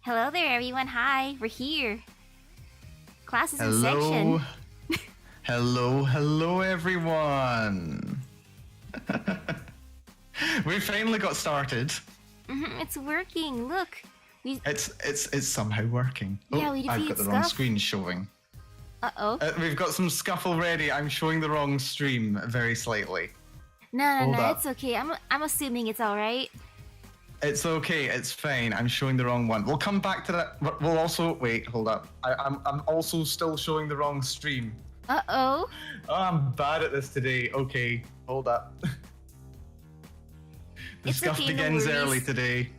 Hello there, everyone. Hi, we're here. Class is in Hello. section. Hello, everyone. We finally got started. It's working. Look. It's somehow working. Yeah, we I've defeated got the wrong Scuff. screen showing. Uh-oh. We've got some scuff already. I'm showing the wrong stream very slightly. No, Hold up. it's okay. I'm assuming it's all right. It's okay. It's fine. I'm showing the wrong one. We'll come back to that. We'll also wait. Hold up. I'm also still showing the wrong stream. Uh-oh. Oh, I'm bad at this today. Okay, hold up. The It's scuff okay, no begins worries. early today.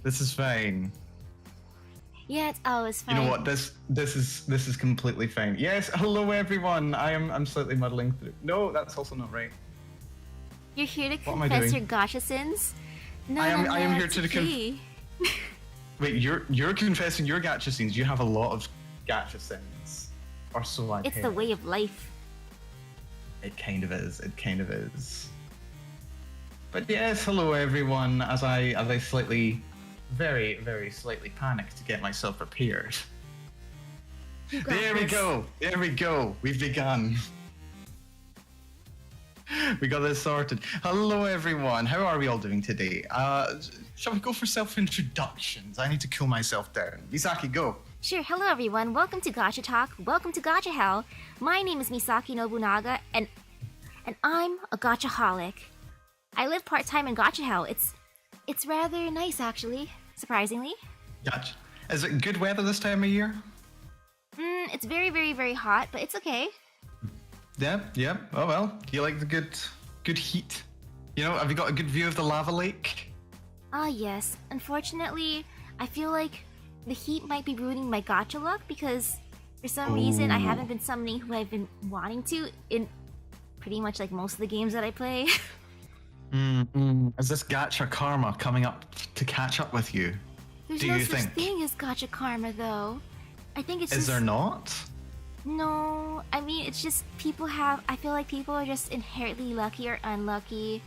This is fine. Yeah, it's always fine. You know what? This is completely fine. Yes, hello everyone. I'm slightly muddling through. No, that's also not right. You're here to What am I confess doing? your gacha sins? No, I am here it's to okay. Wait, you're confessing your gacha sins. You have a lot of gacha sins, or so I. It's the way of life. It kind of is. It kind of is. But yes, hello everyone. As I slightly, very slightly panic to get myself prepared. You got There we this. go. There we go. We've begun. We got this sorted. Hello everyone. How are we all doing today? Shall we go for self-introductions? I need to cool myself down. Misaki, go. Sure, hello everyone. Welcome to Gacha Talk. Welcome to Gacha Hell. My name is Misaki Nobunaga, and I'm a Gachaholic. I live part-time in Gacha Hell. It's rather nice, actually. Surprisingly. Gotcha. Is it good weather this time of year? It's very hot, but it's okay. Yep. Oh well. Do you like the good heat? You know, have you got a good view of the lava lake? Ah, yes. Unfortunately, I feel like the heat might be ruining my gacha luck because for some reason I Ooh. haven't been summoning who I've been wanting to in pretty much like most of the games that I play. Is this gacha karma coming up to catch up with you? There's Do no you such think? thing as gacha karma though. I think it's Is just there not? No, I mean it's just I feel like people are just inherently lucky or unlucky.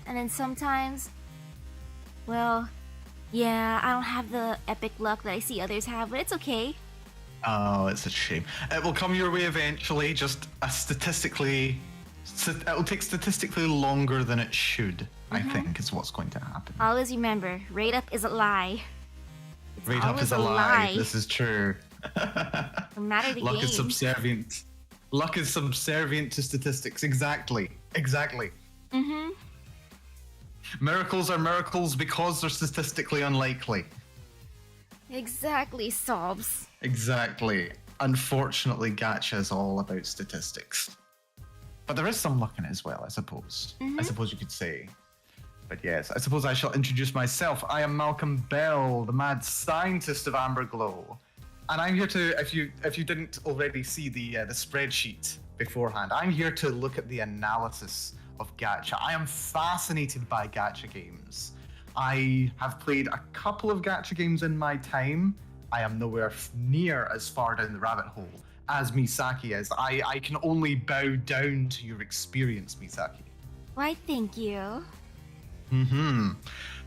And then sometimes, well, yeah, I don't have the epic luck that I see others have, but it's okay. Oh, it's a shame. It will come your way eventually, just it'll take statistically longer than it should, I think, is what's going to happen. Always remember, rate up is a lie. It's Rate up always is a lie. This is true. No matter the Luck game. is subservient. Luck is subservient to statistics. Exactly. Miracles are miracles because they're statistically unlikely. Exactly, sobs. Exactly. Unfortunately, gacha is all about statistics. But there is some luck in it as well, I suppose. I suppose you could say. But yes, I suppose I shall introduce myself. I am Malcolm Bell, the mad scientist of Amberglow. And I'm here to, if you didn't already see the spreadsheet beforehand, I'm here to look at the analysis of gacha. I am fascinated by gacha games. I have played a couple of gacha games in my time. I am nowhere near as far down the rabbit hole as Misaki is. I can only bow down to your experience, Misaki. Why, thank you.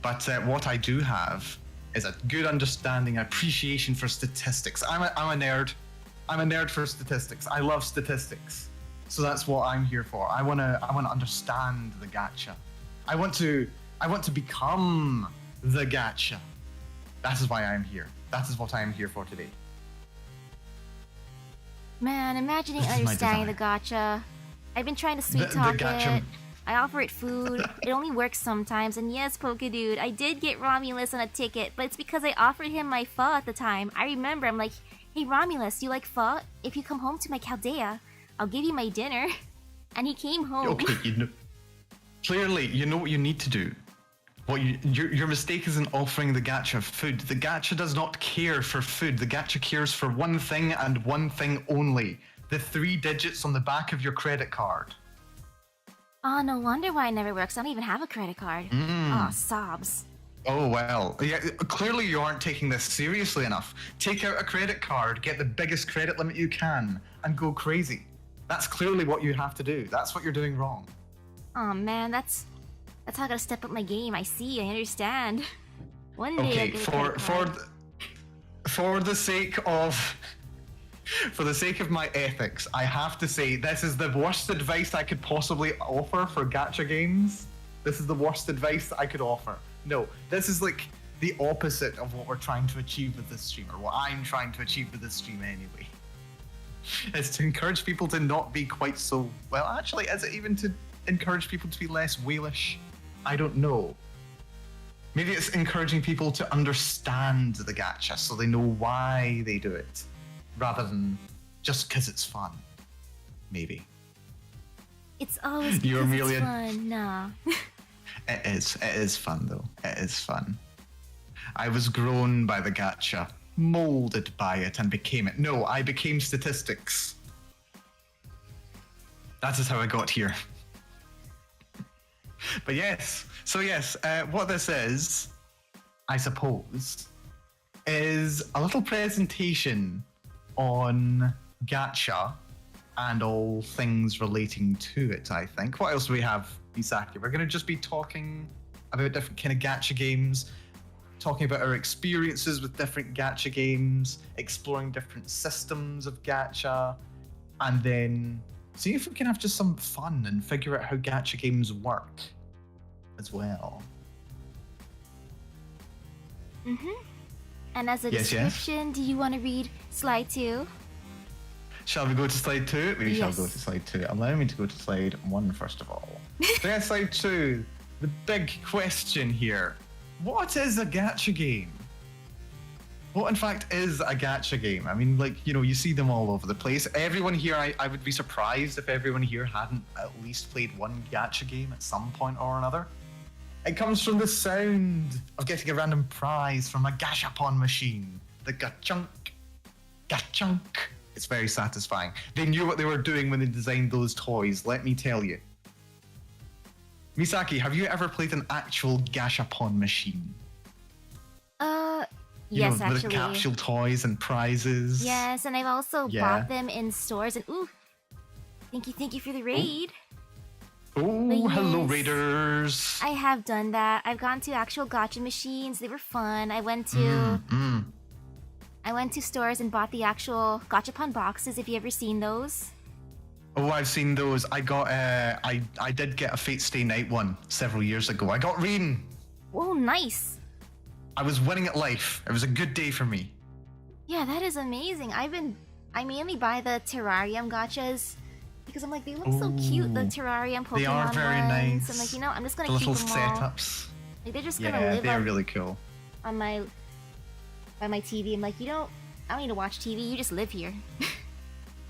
But what I do have is a good understanding, appreciation for statistics. I'm a nerd. I'm a nerd for statistics. I love statistics. So that's what I'm here for. I wanna understand the gacha. I want to become the gacha. That is why I'm here. That is what I am here for today. Man, imagining This is my understanding the gacha. I've been trying to sweet talk gacha- it. I offer it food. It only works sometimes. And yes, Pokedude, I did get Romulus on a ticket, but it's because I offered him my pho at the time. I remember, I'm like, hey Romulus, you like pho? If you come home to my Chaldea, I'll give you my dinner. And he came home. Okay, clearly, you know what you need to do. Your mistake is in offering the gacha food. The gacha does not care for food. The gacha cares for one thing and one thing only: the 3 digits on the back of your credit card. Oh, no wonder why it never works. I don't even have a credit card. Oh, sobs. Oh well, yeah. Clearly, you aren't taking this seriously enough. Take out a credit card, get the biggest credit limit you can, and go crazy. That's clearly what you have to do. That's what you're doing wrong. Oh man, that's how I gotta step up my game. I see, I understand. One day I Okay, get a credit card. for the sake of my ethics, I have to say this is the worst advice I could possibly offer for gacha games. This is the worst advice I could offer. No, this is like the opposite of what we're trying to achieve with this stream, or what I'm trying to achieve with this stream anyway. It's to encourage people to not be quite so, well, actually, is it even to encourage people to be less whalish? I don't know. Maybe it's encouraging people to understand the gacha so they know why they do it, rather than just because it's fun. Maybe. It's always because it's fun. Nah. It is fun though. It is fun. I was grown by the gacha, molded by it, and became it. No, I became statistics. That is how I got here. But yes, so yes, what this is, I suppose, is a little presentation on gacha and all things relating to it, I think. What else do we have, Misaki? We're going to just be talking about different kind of gacha games, talking about our experiences with different gacha games, exploring different systems of gacha, and then see if we can have just some fun and figure out how gacha games work as well. And as a description, do you want to read slide 2? Shall we go to slide 2? We shall go to slide 2. Allow me to go to slide 1 first of all. So yeah, slide 2. The big question here. What is a gacha game? What in fact is a gacha game? I mean, like, you know, you see them all over the place. Everyone here, I would be surprised if everyone here hadn't at least played one gacha game at some point or another. It comes from the sound of getting a random prize from a gachapon machine. The gachunk. It's very satisfying. They knew what they were doing when they designed those toys, let me tell you. Misaki, have you ever played an actual gachapon machine? Yes, actually. With capsule toys and prizes. Yes, and I've also bought them in stores. And ooh, thank you for the raid. Oh, hello, raiders. I have done that. I've gone to actual gacha machines. They were fun. I went to stores and bought the actual gachapon boxes. Have you ever seen those? Oh, I've seen those. I got I did get a Fate Stay Night one several years ago. I got Rain. Oh, nice. I was winning at life. It was a good day for me. Yeah, that is amazing. I mainly buy the terrarium gachas because I'm like, they look so cute. The terrarium Pokemon They are very ones. nice. I'm like, you know, I'm just gonna the keep little them all. setups. Like, they're just gonna live they're really cool. on my TV. I'm like, I don't need to watch TV. You just live here.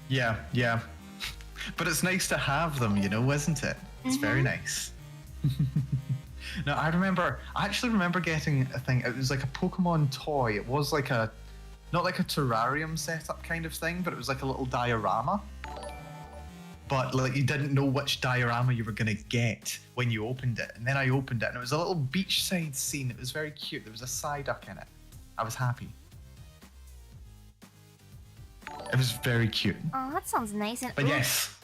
Yeah. But it's nice to have them, you know, isn't it? It's very nice. No, I actually remember getting a thing. It was like a Pokemon toy. It was like not like a terrarium setup kind of thing, but it was like a little diorama. But like you didn't know which diorama you were gonna get when you opened it. And then I opened it and it was a little beachside scene. It was very cute. There was a Psyduck in it. I was happy. It was very cute. Oh, that sounds nice. And but yes.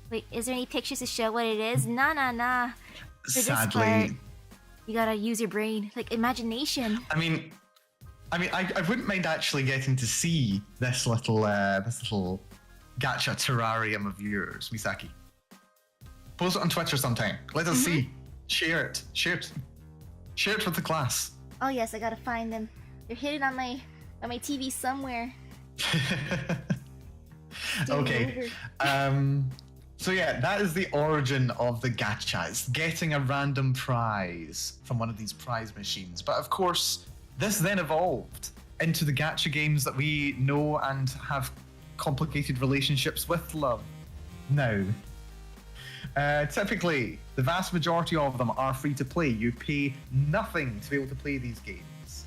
Wait, is there any pictures to show what it is? Nah. For Sadly, this part, you gotta use your brain, like imagination. I mean, I wouldn't mind actually getting to see this little gacha terrarium of yours, Misaki. Post it on Twitter sometime. Let us see. Share it with the class. Oh yes, I gotta find them. They're hidden on my TV somewhere. Okay. So yeah, that is the origin of the gacha. It's getting a random prize from one of these prize machines. But of course, this then evolved into the gacha games that we know and have complicated relationships with love now. Typically, the vast majority of them are free to play. You pay nothing to be able to play these games.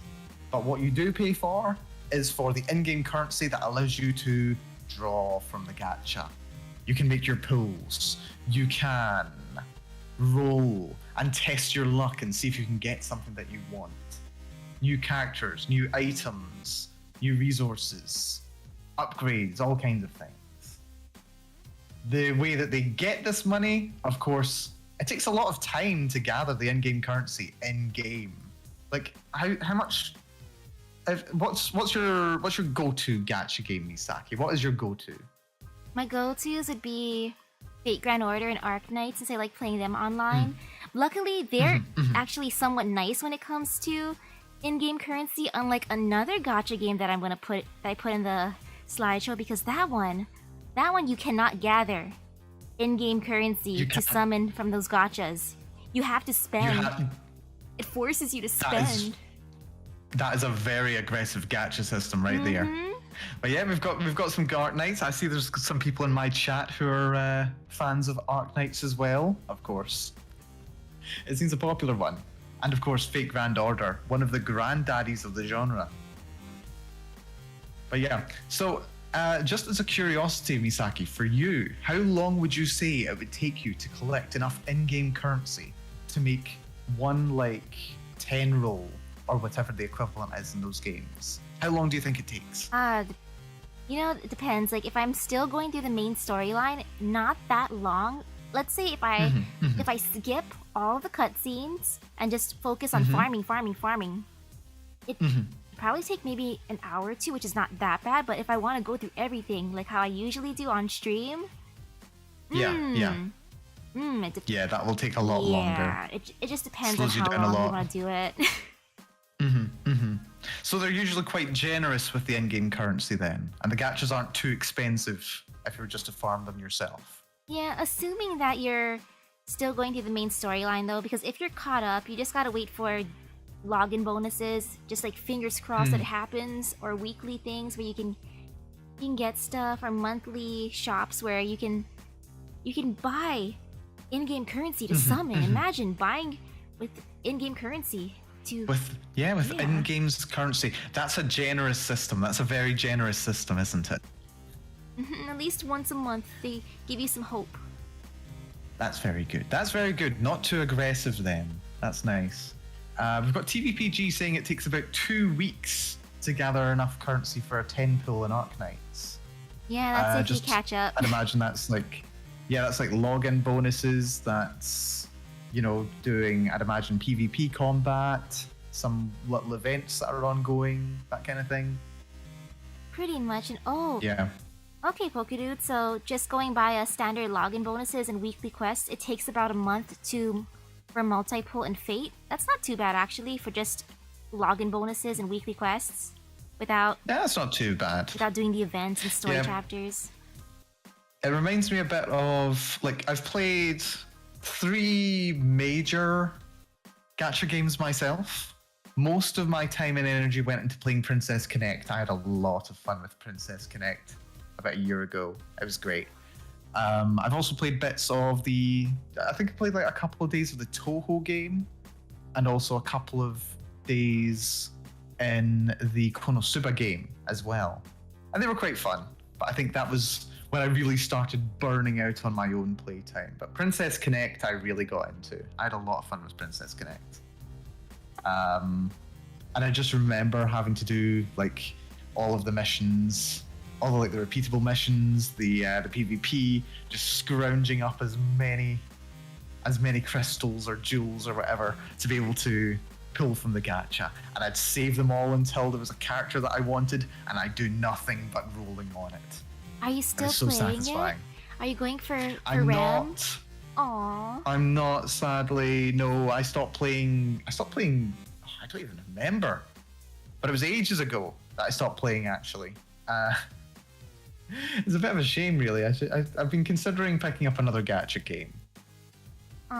But what you do pay for is for the in-game currency that allows you to draw from the gacha. You can make your pulls. You can roll and test your luck and see if you can get something that you want. New characters, new items, new resources, upgrades, all kinds of things. The way that they get this money, of course, it takes a lot of time to gather the in-game currency in-game. Like, how much what's your go-to gacha game, Misaki? What is your go-to? My go-tos would be Fate Grand Order and Arknight, since I like playing them online. Luckily, they're actually somewhat nice when it comes to in-game currency, unlike another gacha game that I put in the slideshow, because that one you cannot gather in-game currency to summon from those gachas. You have to spend. It forces you to spend. That is a very aggressive gacha system right there. But yeah, we've got some Arknights. I see there's some people in my chat who are fans of Arknights as well, of course. It seems a popular one. And of course, Fate Grand Order, one of the granddaddies of the genre. But yeah, so just as a curiosity, Misaki, for you, how long would you say it would take you to collect enough in-game currency to make one, like, 10 roll, or whatever the equivalent is in those games? How long do you think it takes? It depends. Like, if I'm still going through the main storyline, not that long. Let's say if I skip all the cutscenes and just focus on farming, it probably take maybe an hour or two, which is not that bad. But if I want to go through everything, like how I usually do on stream, that will take a lot longer. It just depends Slows on you how down a long lot. you want to do it. So they're usually quite generous with the in-game currency then, and the gachas aren't too expensive if you were just to farm them yourself. Yeah, assuming that you're still going through the main storyline though, because if you're caught up, you just gotta wait for login bonuses, just like fingers crossed that it happens, or weekly things where you can get stuff, or monthly shops where you can buy in-game currency to summon. Imagine buying with in-game currency with in-game currency. That's a generous system. That's a very generous system, isn't it? At least once a month, they give you some hope. That's very good. That's very good. Not too aggressive then. That's nice. We've got TVPG saying it takes about 2 weeks to gather enough currency for a 10 pull in Arknights. Yeah, that's if you catch up. I'd imagine that's like login bonuses. That's, doing, I'd imagine, PvP combat, some little events that are ongoing, that kind of thing. Pretty much. Yeah. Okay, Pokedude, so just going by a standard login bonuses and weekly quests, it takes about a month for multi-pull and Fate. That's not too bad, actually, for just login bonuses and weekly quests without... Yeah, that's not too bad. Without doing the events and story chapters. It reminds me a bit of, like, I've played 3 major gacha games myself. Most of my time and energy went into playing Princess Connect. I had a lot of fun with Princess Connect about a year ago. It was great. I've also played bits of I think I played like a couple of days of the Toho game, and also a couple of days in the Konosuba game as well. And they were quite fun, but I think that was when I really started burning out on my own playtime. But Princess Connect I really got into. I had a lot of fun with Princess Connect. And I just remember having to do like all of the missions, all the like the repeatable missions, the PvP, just scrounging up as many crystals or jewels or whatever to be able to pull from the gacha. And I'd save them all until there was a character that I wanted, and I'd do nothing but rolling on it. Are you still so playing satisfying. it? Are you going for I'm RAM? not. Aww. I'm not, sadly. No, I stopped playing. I don't even remember. But it was ages ago that I stopped playing, actually. It's a bit of a shame, really. I've been considering picking up another gacha game.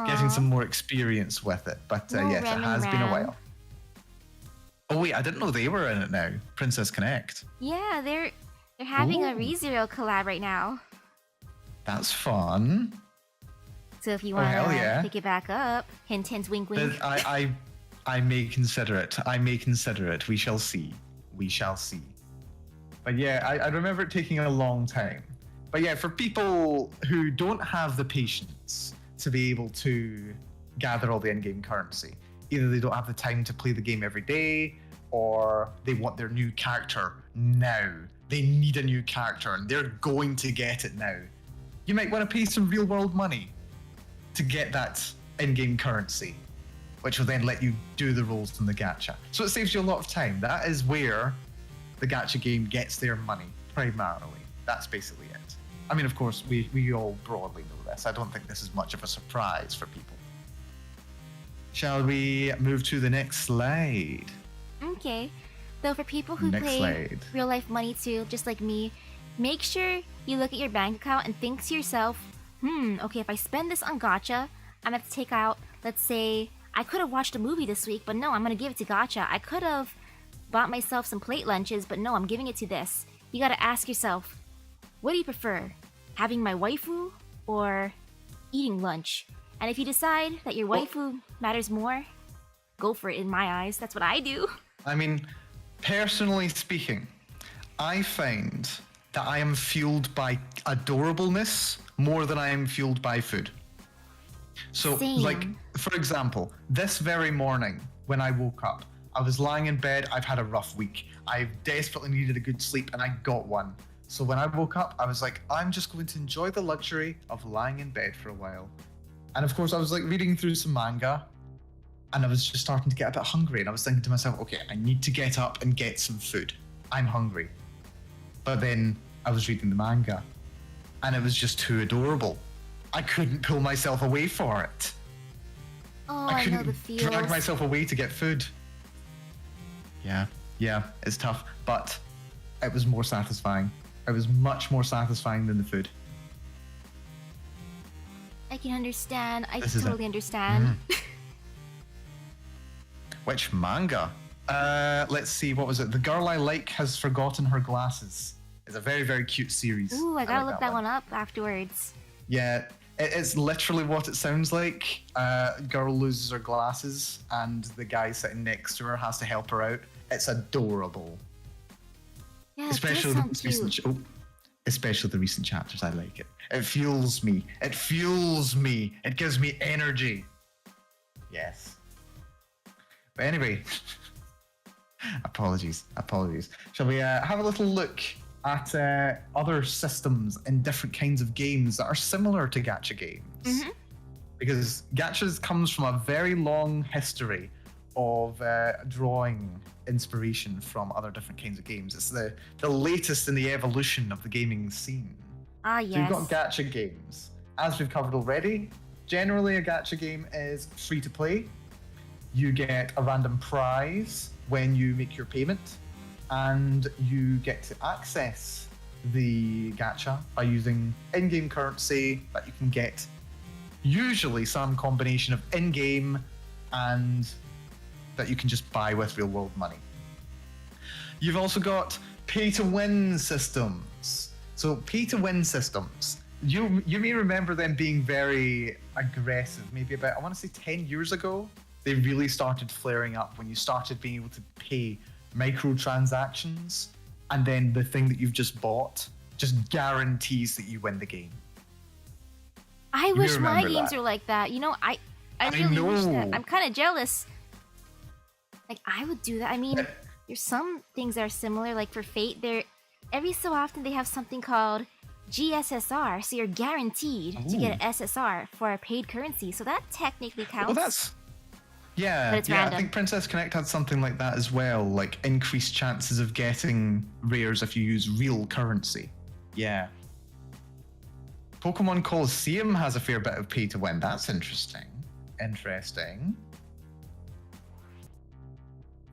Getting some more experience with it. But yes, it has been a while. Oh wait, I didn't know they were in it now. Princess Connect. Yeah, they're having a ReZero collab right now. That's fun. So if you want to pick it back up, hint, hint, wink, wink. I may consider it. I may consider it. We shall see. We shall see. But yeah, I remember it taking a long time. But yeah, for people who don't have the patience to be able to gather all the in-game currency, either they don't have the time to play the game every day, or they want their new character now. They need a new character, and they're going to get it now. You might want to pay some real-world money to get that in-game currency. which will then let you do the roles in the gacha. So it saves you a lot of time. That is where the gacha game gets their money, primarily. That's basically it. I mean, of course, we all broadly know this. I don't think this is much of a surprise for people. Shall we move to the next slide? Okay. Though for people who Next play slide. real life money too, just like me, make sure you look at your bank account and think to yourself, okay, if I spend this on gacha, I'm gonna have to take out, let's say, I could have watched a movie this week, but no, I'm gonna give it to gacha. I could have bought myself some plate lunches, but no, I'm giving it to this. You gotta ask yourself, what do you prefer? Having my waifu or eating lunch? And if you decide that your waifu matters more, go for it in my eyes. That's what I do. I mean, personally speaking, I find that I am fueled by adorableness more than I am fueled by food. So, Same. like, for example, this very morning when I woke up, I was lying in bed. I've had a rough week. I desperately needed a good sleep, and I got one. So when I woke up, I was like, I'm just going to enjoy the luxury of lying in bed for a while. And of course, I was like reading through some manga, and I was just starting to get a bit hungry. And I was thinking to myself, okay, I need to get up and get some food. I'm hungry. But then I was reading the manga, and it was just too adorable. I couldn't pull myself away for it. Oh, I I know couldn't the feels. drag myself away to get food. Yeah, it's tough, but it was more satisfying. It was much more satisfying than the food. I can understand. I This is totally it. understand. Which manga? Let's see, what was it? The Girl I Like Has Forgotten Her Glasses. It's a very, very cute series. Ooh, I gotta like look that one up afterwards. Yeah, it's literally what it sounds like. Girl loses her glasses, and the guy sitting next to her has to help her out. It's adorable. Yeah, Especially it the does sound cute. especially the recent chapters. I like it. It fuels me. It fuels me. It gives me energy. Yes. But anyway, apologies. Shall we have a little look at other systems in different kinds of games that are similar to gacha games? Because gachas comes from a very long history of drawing inspiration from other different kinds of games. It's the latest in the evolution of the gaming scene. Ah, So yes. you've got gacha games. As we've covered already, generally a gacha game is free to play. You get a random prize when you make your payment, and you get to access the gacha by using in-game currency that you can get, usually some combination of in-game and that you can just buy with real-world money. You've also got pay-to-win systems. So pay-to-win systems, you may remember them being very aggressive. Maybe about, I want to say 10 years ago, they really started flaring up when you started being able to pay microtransactions, and then the thing that you've just bought just guarantees that you win the game. I You wish my remember games that. were like that. You know, I I really wish that. know. I'm kind of jealous. Like, I would do that. I mean, there's some things that are similar. Like for Fate, every so often they have something called GSSR, so you're guaranteed to get an SSR for a paid currency. So that technically counts. Well, that's yeah, But it's yeah. random. I think Princess Connect had something like that as well, like increased chances of getting rares if you use real currency. Yeah. Pokemon Colosseum has a fair bit of pay to win. That's interesting.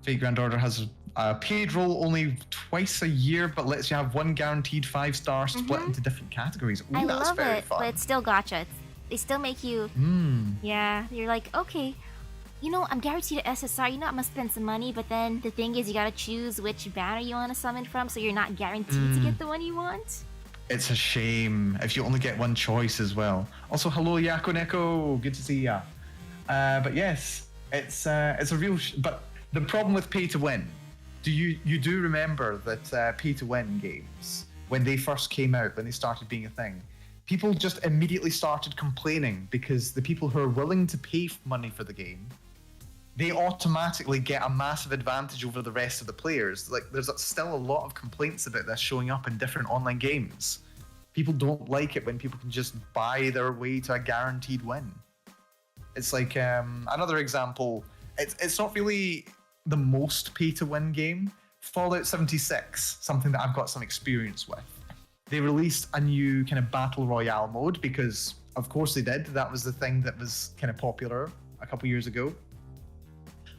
Fate Grand Order has a paid role only twice a year, but lets you have one guaranteed 5-star split into different categories. Ooh, I that's love very it, fun. but it's still gacha. They still make you. Yeah, you're like, okay, you know, I'm guaranteed an SSR. You know, I'm gonna spend some money, but then the thing is, you gotta choose which banner you want to summon from, so you're not guaranteed to get the one you want. It's a shame if you only get one choice as well. Also, hello Yakoneko, good to see ya. But yes, it's a real. But the problem with pay to win, you do remember that pay to win games, when they first came out, when they started being a thing, people just immediately started complaining because the people who are willing to pay money for the game, they automatically get a massive advantage over the rest of the players. Like, there's still a lot of complaints about this showing up in different online games. People don't like it when people can just buy their way to a guaranteed win. It's like another example. It's not really the most pay-to-win game. Fallout 76, something that I've got some experience with. They released a new kind of battle royale mode because, of course, they did. That was the thing that was kind of popular a couple years ago.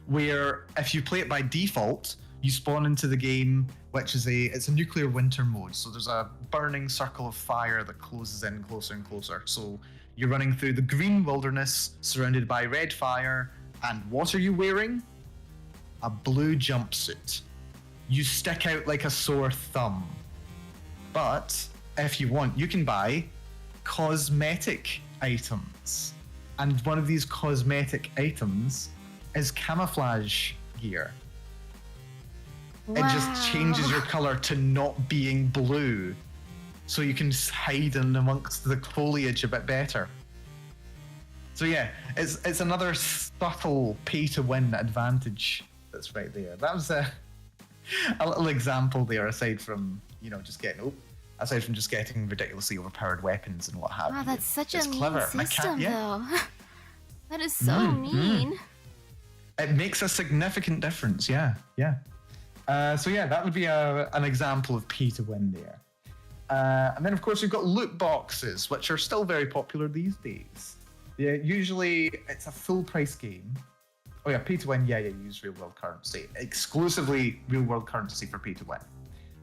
Where if you play it by default, you spawn into the game, which is it's a nuclear winter mode. So there's a burning circle of fire that closes in closer and closer. So you're running through the green wilderness, surrounded by red fire, and what are you wearing? A blue jumpsuit. You stick out like a sore thumb. But if you want, you can buy cosmetic items. And one of these cosmetic items is camouflage gear. Wow. It just changes your color to not being blue. So you can hide in amongst the foliage a bit better. So yeah, it's another subtle pay-to-win advantage that's right there. That was a little example there, aside from just getting ridiculously overpowered weapons and what have you. Wow, that's such it's a clever. mean system, though. That is so mean. It makes a significant difference. Yeah. So yeah, that would be an example of pay-to-win there. And then of course we've got loot boxes, which are still very popular these days. Yeah, usually it's a full price game. Oh yeah, pay-to-win, you use real world currency. Exclusively real world currency for pay-to-win.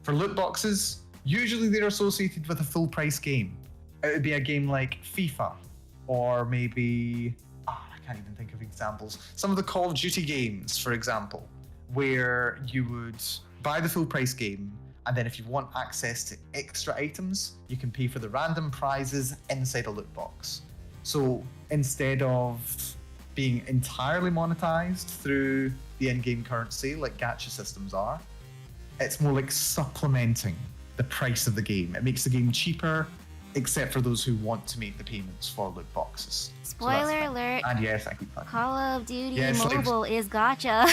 For loot boxes, usually they're associated with a full price game. It would be a game like FIFA, or maybe, I can't even think of examples. Some of the Call of Duty games, for example, where you would buy the full price game, and then if you want access to extra items, you can pay for the random prizes inside a loot box. So instead of being entirely monetized through the in-game currency like gacha systems are, it's more like supplementing the price of the game. It makes the game cheaper, except for those who want to make the payments for loot boxes. Spoiler alert. And yes, I keep talking. Call of Duty Mobile is gacha.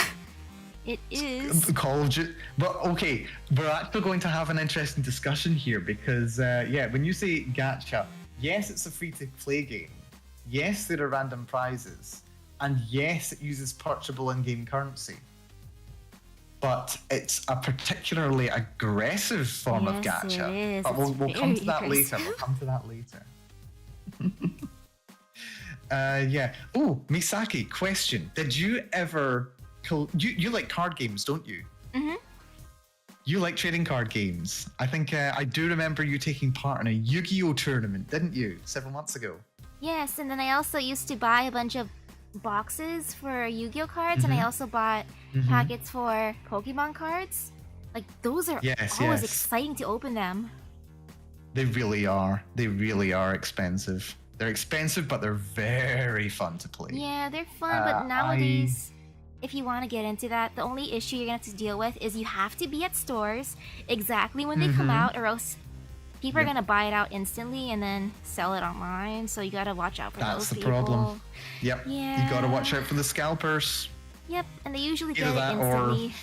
It is. Call of Duty. But okay, we're actually going to have an interesting discussion here because, when you say gacha, yes, it's a free-to-play game. Yes, there are random prizes. And yes, it uses purchasable in-game currency. But it's a particularly aggressive form of gacha. It is. But we'll come to that later. We'll come to that later. Oh, Misaki, question. Did you ever... You like card games, don't you? Mm-hmm. You like trading card games. I think I do remember you taking part in a Yu-Gi-Oh tournament, didn't you? Several months ago. Yes, and then I also used to buy a bunch of boxes for Yu-Gi-Oh cards, and I also bought packets for Pokemon cards. Like, those are always exciting to open them. They really are. They really are expensive. They're expensive, but they're very fun to play. Yeah, they're fun, but nowadays... If you want to get into that, the only issue you're going to have to deal with is you have to be at stores exactly when they come out, or else people are going to buy it out instantly and then sell it online. So you got to watch out for those people. That's the problem. Yep. Yeah. You got to watch out for the scalpers. Yep, and they usually get it instantly.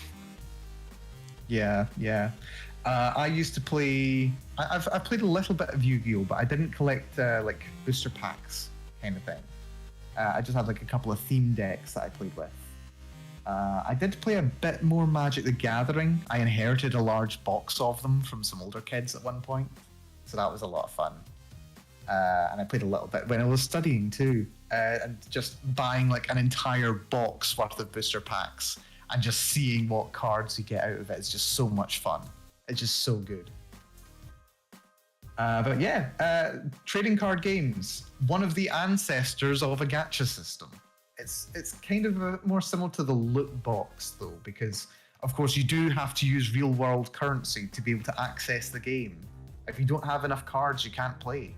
Yeah. I used to play... I've played a little bit of Yu-Gi-Oh, but I didn't collect like booster packs kind of thing. I just had like a couple of theme decks that I played with. I did play a bit more Magic the Gathering. I inherited a large box of them from some older kids at one point, so that was a lot of fun. And I played a little bit when I was studying too, and just buying like an entire box worth of booster packs and just seeing what cards you get out of it is just so much fun. It's just so good. But yeah, trading card games, one of the ancestors of a gacha system. It's kind of more similar to the loot box though, because of course you do have to use real world currency to be able to access the game. If you don't have enough cards, you can't play.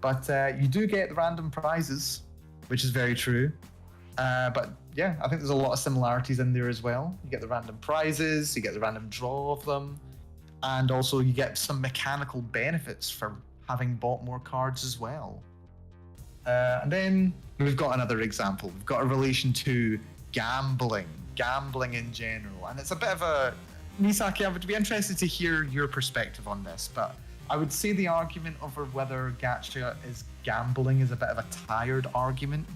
But you do get the random prizes, which is very true. But yeah, I think there's a lot of similarities in there as well. You get the random prizes, you get the random draw of them, and also you get some mechanical benefits for having bought more cards as well. And then we've got another example. We've got a relation to gambling in general. And it's a bit of a... Misaki, I would be interested to hear your perspective on this, but I would say the argument over whether gacha is gambling is a bit of a tired argument.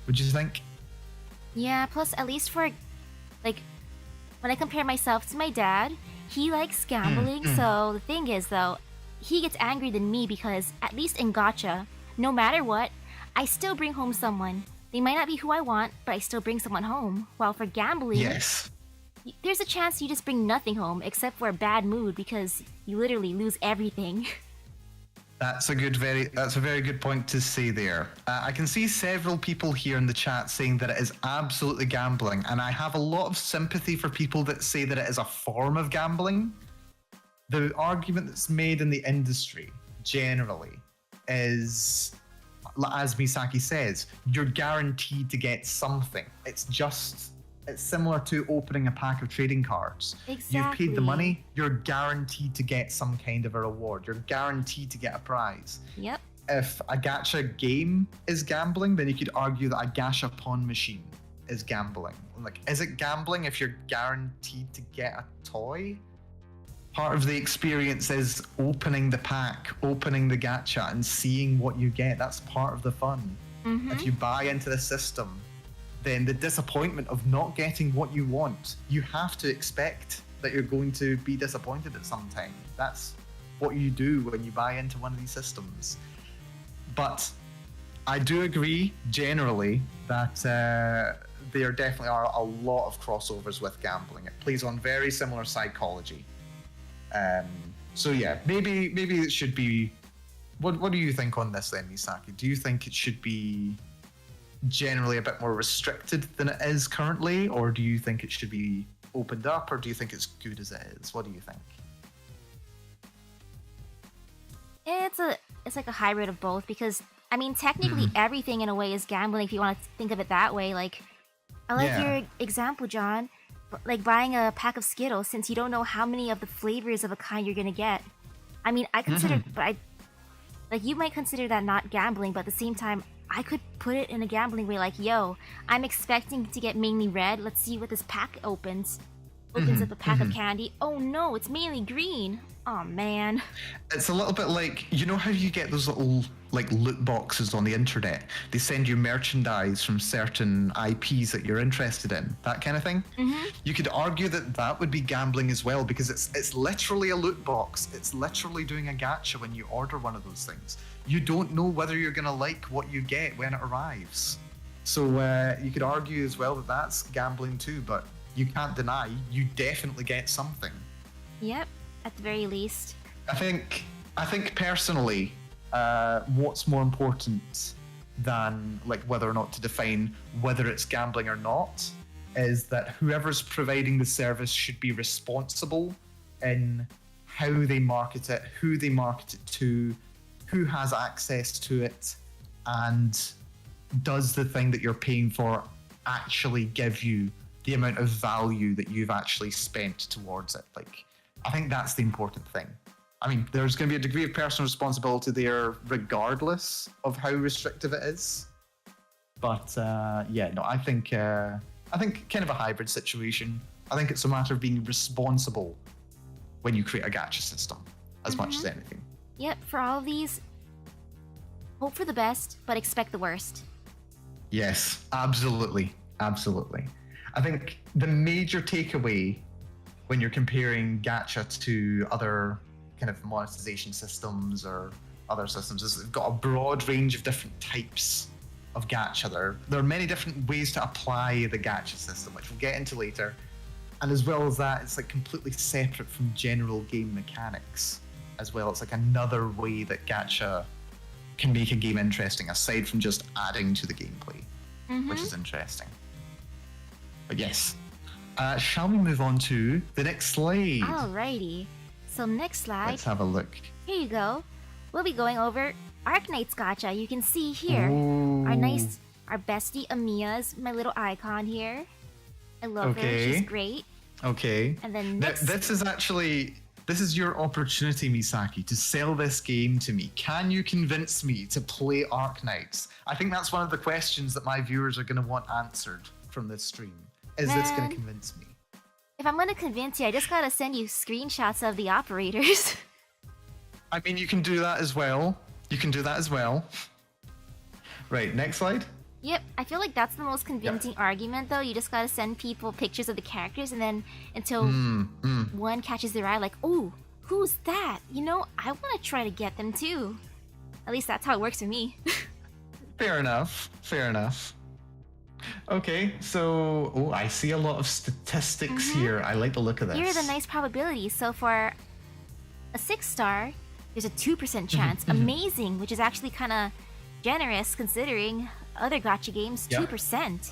Would you think? Yeah, plus at least for, like, when I compare myself to my dad, he likes gambling, so the thing is though, he gets angry than me because, at least in Gacha, no matter what, I still bring home someone. They might not be who I want, but I still bring someone home. While for gambling, Yes. there's a chance you just bring nothing home except for a bad mood because you literally lose everything. That's a very good point to say there. I can see several people here in the chat saying that it is absolutely gambling, and I have a lot of sympathy for people that say that it is a form of gambling. The argument that's made in the industry generally is, as Misaki says, you're guaranteed to get something. It's similar to opening a pack of trading cards. Exactly. You've paid the money, you're guaranteed to get some kind of a reward. You're guaranteed to get a prize. Yep. If a gacha game is gambling, then you could argue that a gacha pawn machine is gambling. Like, is it gambling if you're guaranteed to get a toy? Part of the experience is opening the pack, opening the gacha, and seeing what you get. That's part of the fun. If you buy into the system, then the disappointment of not getting what you want, you have to expect that you're going to be disappointed at some time. That's what you do when you buy into one of these systems. But I do agree generally that there definitely are a lot of crossovers with gambling. It plays on very similar psychology. So yeah, maybe it should be. What do you think on this then, Misaki? Do you think it should be generally a bit more restricted than it is currently, or do you think it should be opened up, or do you think it's good as it is? What do you think? It's like a hybrid of both because I mean technically everything in a way is gambling if you want to think of it that way. Like I like your example, John. Like buying a pack of Skittles since you don't know how many of the flavors of a kind you're gonna get. I mean, I consider, but like you might consider that not gambling, but at the same time, I could put it in a gambling way. Like, yo, I'm expecting to get mainly red. Let's see what this pack opens. Opens up a pack of candy. Oh no, it's mainly green. Oh man. It's a little bit like, you know how you get those little like loot boxes on the internet? They send you merchandise from certain IPs that you're interested in, that kind of thing. You could argue that that would be gambling as well because it's literally a loot box. It's literally doing a gacha when you order one of those things. You don't know whether you're gonna like what you get when it arrives. So you could argue as well that that's gambling too, but you can't deny you definitely get something. Yep, at the very least. I think personally, what's more important than like whether or not to define whether it's gambling or not is that whoever's providing the service should be responsible in how they market it, who they market it to, who has access to it, and does the thing that you're paying for actually give you the amount of value that you've actually spent towards it. Like, I think that's the important thing. I mean, there's going to be a degree of personal responsibility there regardless of how restrictive it is. But I think kind of a hybrid situation. I think it's a matter of being responsible when you create a gacha system as much as anything. Yep, for all of these, hope for the best, but expect the worst. Yes, absolutely. Absolutely. I think the major takeaway when you're comparing gacha to other kind of monetization systems or other systems is they've got a broad range of different types of gacha. There are many different ways to apply the gacha system, which we'll get into later. And as well as that, it's like completely separate from general game mechanics as well. It's like another way that gacha can make a game interesting aside from just adding to the gameplay, which is interesting. But yes, shall we move on to the next slide? Alrighty. So next slide. Let's have a look. Here you go. We'll be going over Arknight's Gacha. You can see here Ooh. our bestie Amiya's my little icon here. I love her. She's great. Okay. And then next... This is your opportunity, Misaki, to sell this game to me. Can you convince me to play Arknights? I think that's one of the questions that my viewers are going to want answered from this stream. Is this going to convince me? If I'm going to convince you, I just got to send you screenshots of the operators. I mean, you can do that as well. Right, next slide. Yep, I feel like that's the most convincing argument, though. You just gotta send people pictures of the characters, and then until one catches their eye, like, oh, who's that? You know, I want to try to get them too. At least that's how it works for me. Fair enough. Fair enough. Okay, so I see a lot of statistics here. I like the look of this. Here are the nice probabilities. So for a 6-star, there's a 2% chance. Amazing, which is actually kind of generous considering other gacha games. 2%.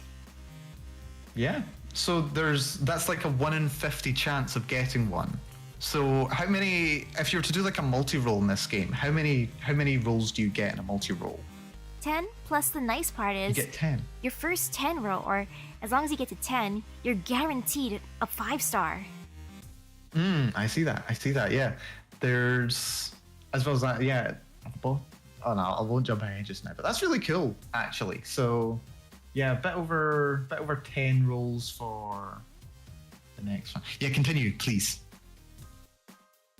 Yeah. So that's like a 1 in 50 chance of getting one. So how many? If you were to do like a multi-roll in this game, how many rolls do you get in a multi-roll? 10. Plus the nice part is you get 10. Your first 10 roll, or as long as you get to 10, you're guaranteed a 5-star. I see that. Yeah. There's, as well as that. Yeah. Both. Oh no, I won't jump ahead just now. But that's really cool, actually. So, yeah, a bit over 10 rolls for the next one. Yeah, continue, please.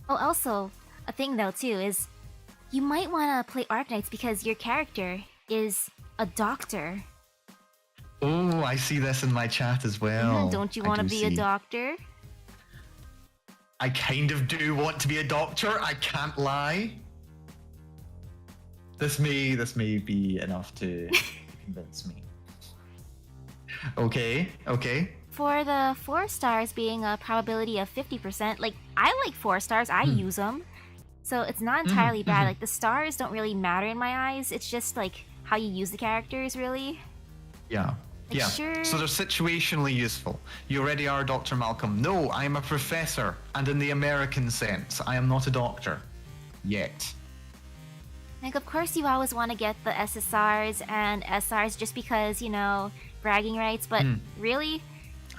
Oh, also, a thing though too is you might want to play Arknights because your character is a doctor. Oh, I see this in my chat as well. Don't you want to be a doctor? I kind of do want to be a doctor. I can't lie. This may be enough to convince me. Okay. For the 4 stars being a probability of 50%, like, I like 4 stars, I use them. So it's not entirely bad. Like, the stars don't really matter in my eyes. It's just, like, how you use the characters, really. Yeah. Like, yeah. sure. So they're situationally useful. You already are Dr. Malcolm. No, I am a professor. And in the American sense, I am not a doctor. Yet. Like, of course you always want to get the SSRs and SRs just because, you know, bragging rights. But really...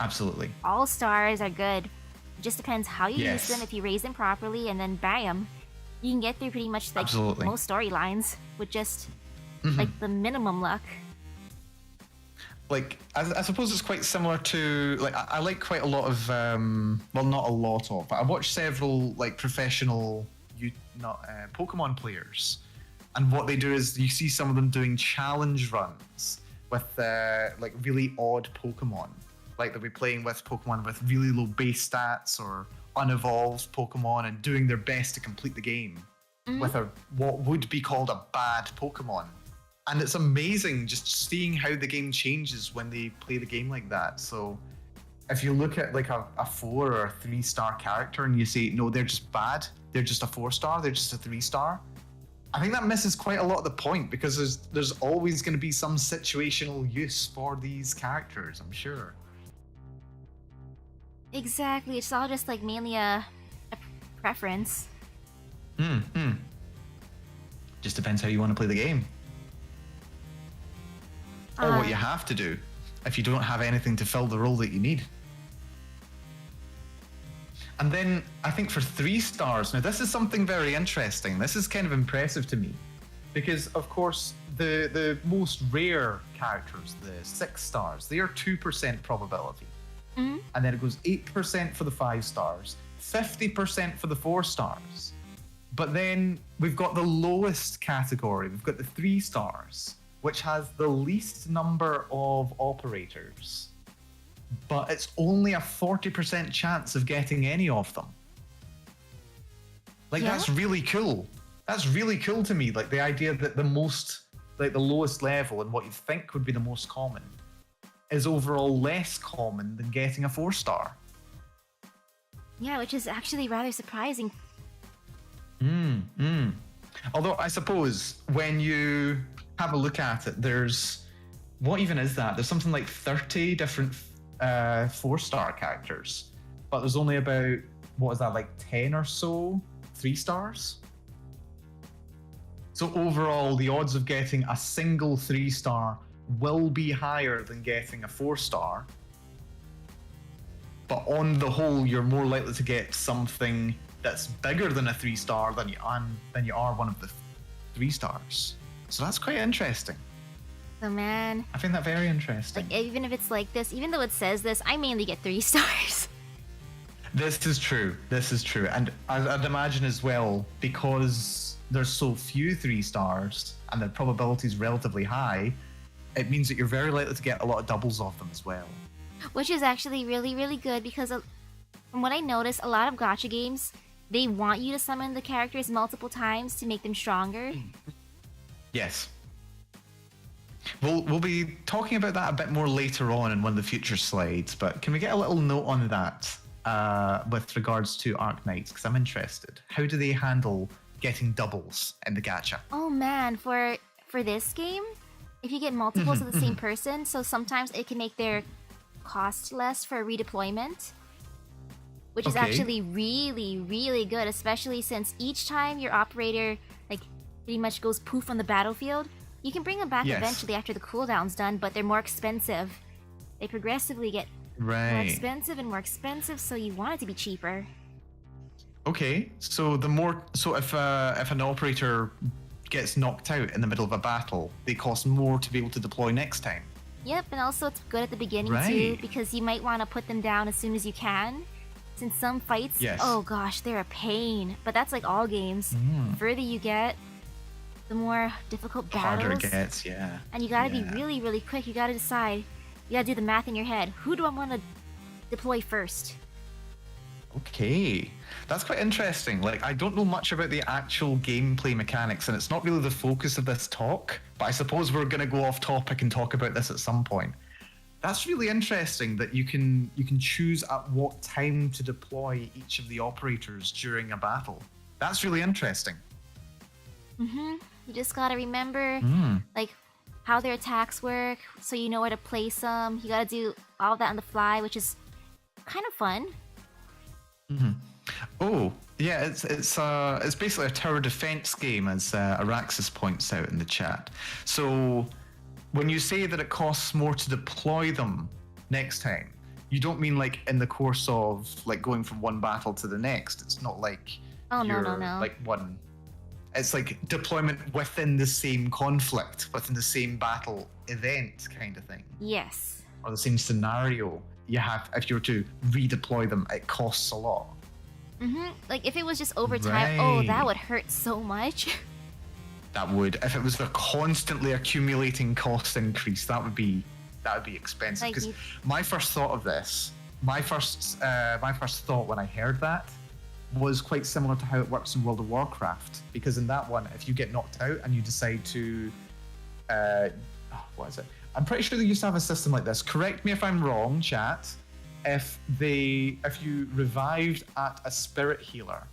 Absolutely. All stars are good. It just depends how you use them. If you raise them properly, and then bam, you can get through pretty much like most storylines with just like the minimum luck. Like, I suppose it's quite similar to, like, I like quite a lot of, well, not a lot of, but I watched several like professional Pokemon players, and what they do is you see some of them doing challenge runs with like really odd Pokemon. Like they'll be playing with Pokemon with really low base stats or unevolved Pokemon and doing their best to complete the game with what would be called a bad Pokemon. And it's amazing just seeing how the game changes when they play the game like that. So if you look at like a 4 or a 3-star character and you say, no, they're just bad, they're just a 4-star, they're just a 3-star, I think that misses quite a lot of the point, because there's always going to be some situational use for these characters, I'm sure. Exactly, it's all just like mainly a preference. Just depends how you want to play the game. Or what you have to do if you don't have anything to fill the role that you need. And then I think for 3 stars, now this is something very interesting. This is kind of impressive to me, because of course the most rare characters, the 6 stars, they are 2% probability. And then it goes 8% for the 5 stars, 50% for the 4 stars. But then we've got the lowest category. We've got the 3 stars, which has the least number of operators. But it's only a 40% chance of getting any of them. Like, that's really cool. That's really cool to me. Like, the idea that the lowest level and what you think would be the most common is overall less common than getting a 4-star. Yeah, which is actually rather surprising. Although I suppose when you have a look at it, there's, what even is that? There's something like 30 different 4-star characters, but there's only about, what is that, like 10 or so 3 stars? So overall, the odds of getting a single 3-star will be higher than getting a 4-star. But on the whole, you're more likely to get something that's bigger than a 3-star than you are one of the 3 stars. So that's quite interesting. So man, I find that very interesting. Like, even if it's like this, even though it says this, I mainly get 3 stars. This is true. And I'd imagine as well, because there's so few 3 stars and the probability is relatively high, it means that you're very likely to get a lot of doubles of them as well. Which is actually really, really good because from what I noticed, a lot of gacha games, they want you to summon the characters multiple times to make them stronger. Yes. We'll be talking about that a bit more later on in one of the future slides, but can we get a little note on that with regards to Arknights? Because I'm interested. How do they handle getting doubles in the gacha? Oh man, for this game, if you get multiples of the same person, so sometimes it can make their cost less for redeployment, which is actually really, really good, especially since each time your operator like pretty much goes poof on the battlefield, you can bring them back eventually after the cooldown's done, but they're more expensive. They progressively get more expensive and more expensive, so you want it to be cheaper. Okay, so if an operator gets knocked out in the middle of a battle, they cost more to be able to deploy next time. Yep, and also it's good at the beginning too, because you might want to put them down as soon as you can. Since some fights, oh gosh, they're a pain. But that's like all games. The further you get, the more difficult battles. Harder it gets, yeah. And you gotta be really, really quick. You gotta decide. You gotta do the math in your head. Who do I want to deploy first? Okay, that's quite interesting. Like, I don't know much about the actual gameplay mechanics, and it's not really the focus of this talk, but I suppose we're going to go off topic and talk about this at some point. That's really interesting that you can choose at what time to deploy each of the operators during a battle. That's really interesting. You just gotta remember, like, how their attacks work, so you know where to place them. You gotta do all that on the fly, which is kind of fun. Oh, yeah, it's basically a tower defense game, as Araxis points out in the chat. So when you say that it costs more to deploy them next time, you don't mean like in the course of like going from one battle to the next. It's not like no. Like one. It's like deployment within the same conflict, within the same battle event kind of thing. Yes. Or the same scenario. You have, if you were to redeploy them, it costs a lot. Like if it was just over time, oh, that would hurt so much. That would, if it was a constantly accumulating cost increase, that would be expensive. Because my first thought of this, my first thought when I heard that was quite similar to how it works in World of Warcraft. Because in that one, if you get knocked out and you decide to, what is it? I'm pretty sure they used to have a system like this. Correct me if I'm wrong, chat. If you revived at a spirit healer,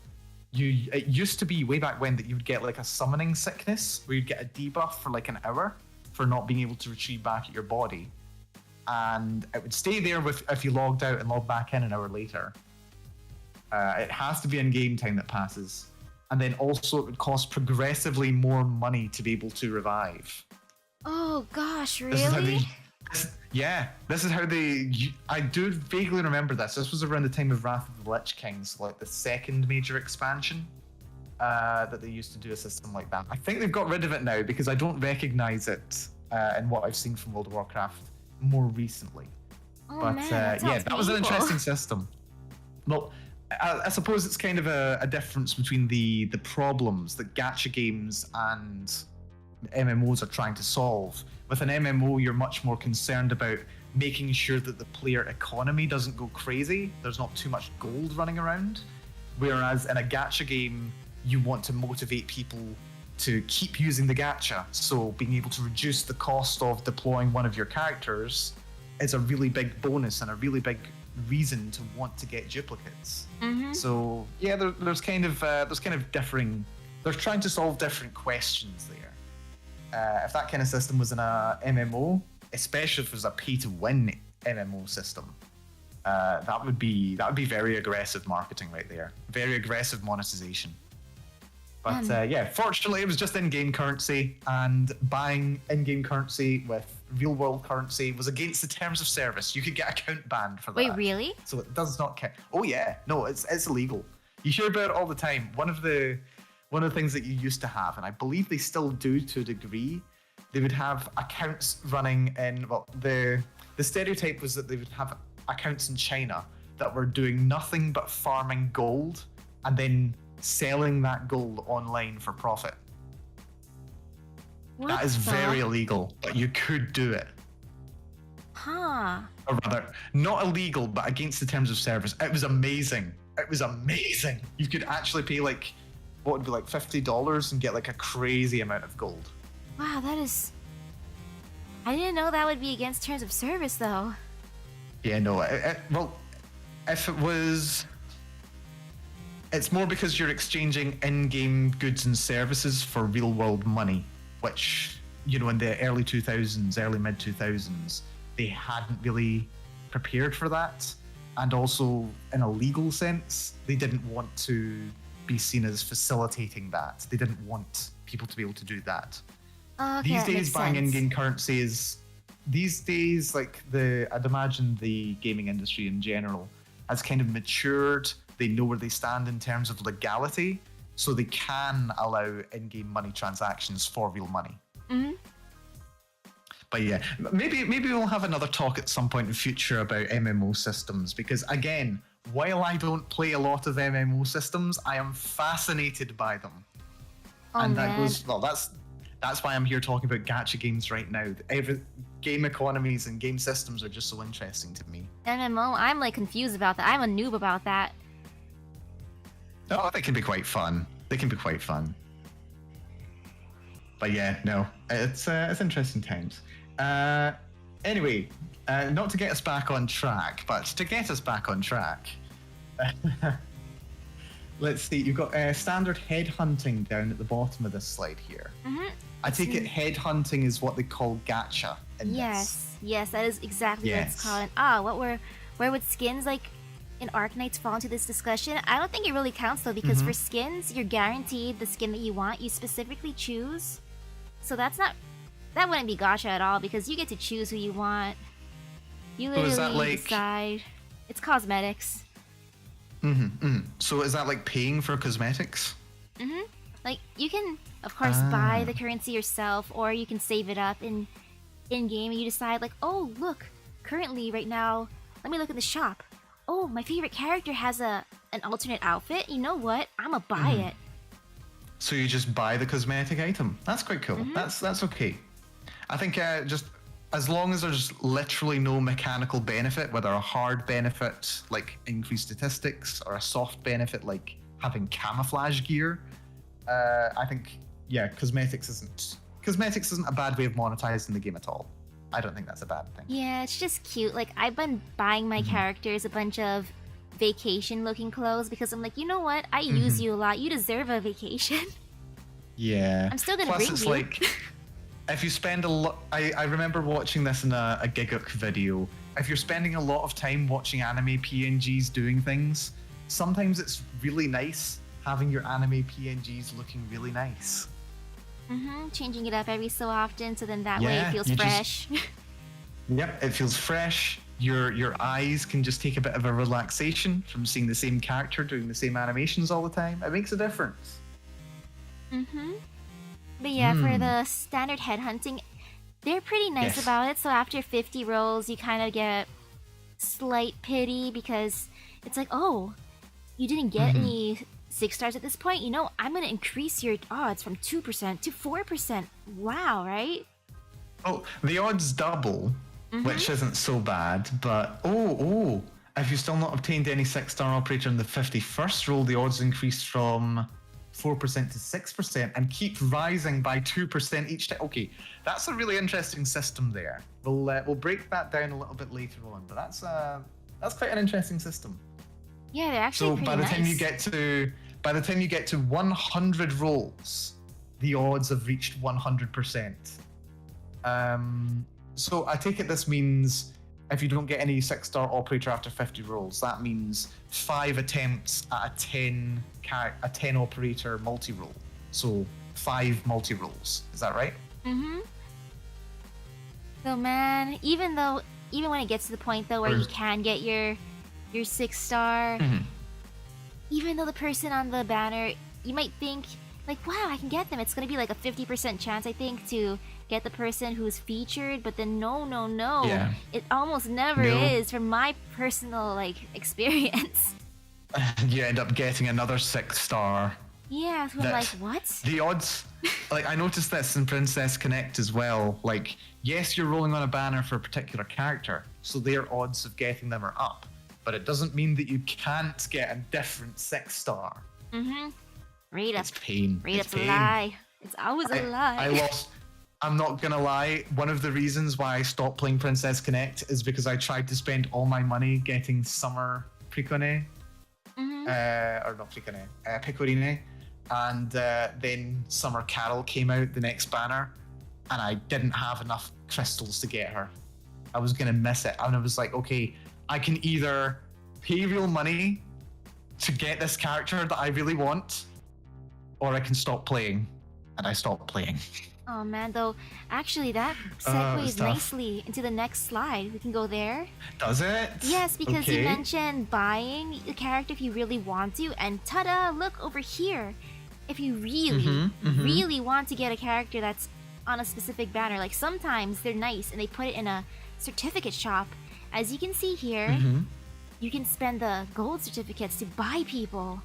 it used to be way back when that you would get like a summoning sickness where you'd get a debuff for like an hour for not being able to retrieve back at your body, and it would stay there if you logged out and logged back in an hour later. It has to be in game time that passes, and then also it would cost progressively more money to be able to revive. Oh gosh, really? This is how they. I do vaguely remember this. This was around the time of Wrath of the Lich King, so like the second major expansion that they used to do a system like that. I think they've got rid of it now because I don't recognize it in what I've seen from World of Warcraft more recently. Oh, but man, that was an interesting system. Well, I suppose it's kind of a difference between the problems that gacha games and MMOs are trying to solve. With an MMO, you're much more concerned about making sure that the player economy doesn't go crazy. There's not too much gold running around. Whereas in a gacha game, you want to motivate people to keep using the gacha. So being able to reduce the cost of deploying one of your characters is a really big bonus and a really big reason to want to get duplicates. So yeah, there's kind of differing. They're trying to solve different questions there. If that kind of system was in a MMO, especially if it was a pay-to-win MMO system, that would be very aggressive marketing right there. Very aggressive monetization. But fortunately, it was just in-game currency, and buying in-game currency with real-world currency was against the terms of service. You could get account banned for that. Wait, really? So it does not count. Oh yeah, no, it's illegal. You hear about it all the time. One of the things that you used to have, and I believe they still do to a degree, they would have accounts running in, well, the stereotype was that they would have accounts in China that were doing nothing but farming gold and then selling that gold online for profit. What That is the? very illegal, but you could do it. Huh. Or rather, not illegal, but against the terms of service. It was amazing. It was amazing. You could actually pay like, what would be like $50 and get like a crazy amount of gold. Wow, that is... I didn't know that would be against terms of service, though. Yeah, no. Well, if it was... It's more because you're exchanging in-game goods and services for real-world money, which, you know, in the early 2000s, early mid-2000s, they hadn't really prepared for that. And also, in a legal sense, they didn't want to be seen as facilitating that. They didn't want people to be able to do that. Okay, These that days, makes buying sense. in-game currency is... These days, like, I'd imagine the gaming industry in general has kind of matured. They know where they stand in terms of legality, so they can allow in-game money transactions for real money. Mm-hmm. But yeah, maybe we'll have another talk at some point in future about MMO systems, because again, while I don't play a lot of MMO systems, I am fascinated by them. Oh, And man. that goes, well, that's why I'm here talking about gacha games right now. Game economies and game systems are just so interesting to me. MMO, I'm like confused about that. I'm a noob about that. Oh, they can be quite fun. They can be quite fun. But yeah, no, it's interesting times. Anyway, not to get us back on track, but to get us back on track, let's see. You've got standard headhunting down at the bottom of this slide here. Mm-hmm. I take it headhunting is what they call gacha in this. Yes, that is exactly what it's called. And where would skins like in Arknights fall into this discussion? I don't think it really counts though, because for skins, you're guaranteed the skin that you want. You specifically choose. So that wouldn't be gacha at all, because you get to choose who you want. You So is literally that like... decide. It's cosmetics. So is that like paying for cosmetics? Like, you can, of course, buy the currency yourself, or you can save it up in-game, and you decide, like, oh, look, currently, right now, let me look at the shop. Oh, my favorite character has an alternate outfit. You know what? I'ma buy it. So you just buy the cosmetic item. That's quite cool. That's okay. I think just as long as there's literally no mechanical benefit, whether a hard benefit like increased statistics or a soft benefit like having camouflage gear, I think cosmetics isn't a bad way of monetizing the game at all. I don't think that's a bad thing. Yeah, it's just cute. Like, I've been buying my characters a bunch of vacation-looking clothes because I'm like, you know what? I use you a lot. You deserve a vacation. Yeah. I'm still gonna Plus, bring it's you. like, if you spend a lot... I remember watching this in a Giguk video. If you're spending a lot of time watching anime PNGs doing things, sometimes it's really nice having your anime PNGs looking really nice. Changing it up every so often, so then that way Yeah, it feels you just- fresh. Yep, it feels fresh. Your eyes can just take a bit of a relaxation from seeing the same character doing the same animations all the time. It makes a difference. But yeah, for the standard headhunting, they're pretty nice Yes. about it. So after 50 rolls, you kind of get slight pity because it's like, oh, you didn't get any 6 stars at this point. You know, I'm going to increase your odds from 2% to 4%. Wow, right? Well, the odds double, which isn't so bad, but if you've still not obtained any 6-star operator in the 51st roll, the odds increase from 4% to 6% and keep rising by 2% each time. Okay, that's a really interesting system there. We'll break that down a little bit later on, but that's quite an interesting system. Yeah, they're actually So pretty by the nice. time you get to 100 rolls, the odds have reached 100%. So I take it this means if you don't get any 6-star operator after 50 rolls, that means 5 attempts at a 10 operator multi-roll. So 5 multi-rolls. Is that right? So man, even when it gets to the point though where you can get your 6-star, even though the person on the banner, you might think like, wow, I can get them. It's gonna be like a 50% chance, I think, to get the person who's featured, but then no. Yeah. It almost never No. is from my personal like experience. You end up getting another 6-star Yeah, so I'm That- like, what? The odds, like I noticed this in Princess Connect as well. Like, yes, you're rolling on a banner for a particular character, so their odds of getting them are up. But it doesn't mean that you can't get a different 6-star. Mm-hmm. Read up. It's pain. Read It's up's a pain. lie. It's always a lie. I lost. I'm not gonna lie. One of the reasons why I stopped playing Princess Connect is because I tried to spend all my money getting Summer Picone, or not Picone, Pecorine, and then Summer Carol came out, the next banner, and I didn't have enough crystals to get her. I was gonna miss it, and I was like, okay, I can either pay real money to get this character that I really want, or I can stop playing, and I stopped playing. Oh man, though, actually that it's segues tough. nicely into the next slide. We can go there. Does it? Yes, because you Okay. mentioned buying the character if you really want to, and ta-da, look over here. If you really, really want to get a character that's on a specific banner, like sometimes they're nice and they put it in a certificate shop. As you can see here, you can spend the gold certificates to buy people.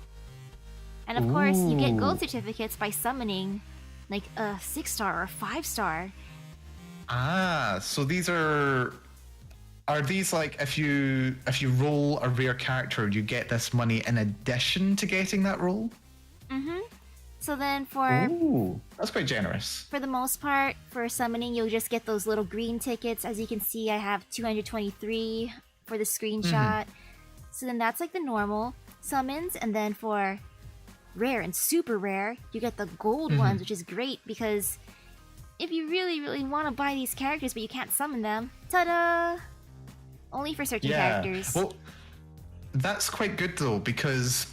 And of course, you get gold Ooh. certificates by summoning like a 6-star or a 5-star. Ah, so these are these like if you roll a rare character, you get this money in addition to getting that roll? So then for Ooh, that's quite generous. the most part, for summoning, you'll just get those little green tickets. As you can see, I have 223 for the screenshot. So then that's like the normal summons. And then for rare and super rare, you get the gold ones, which is great because if you really, really want to buy these characters but you can't summon them, ta-da! Only for certain characters. Well, that's quite good though, because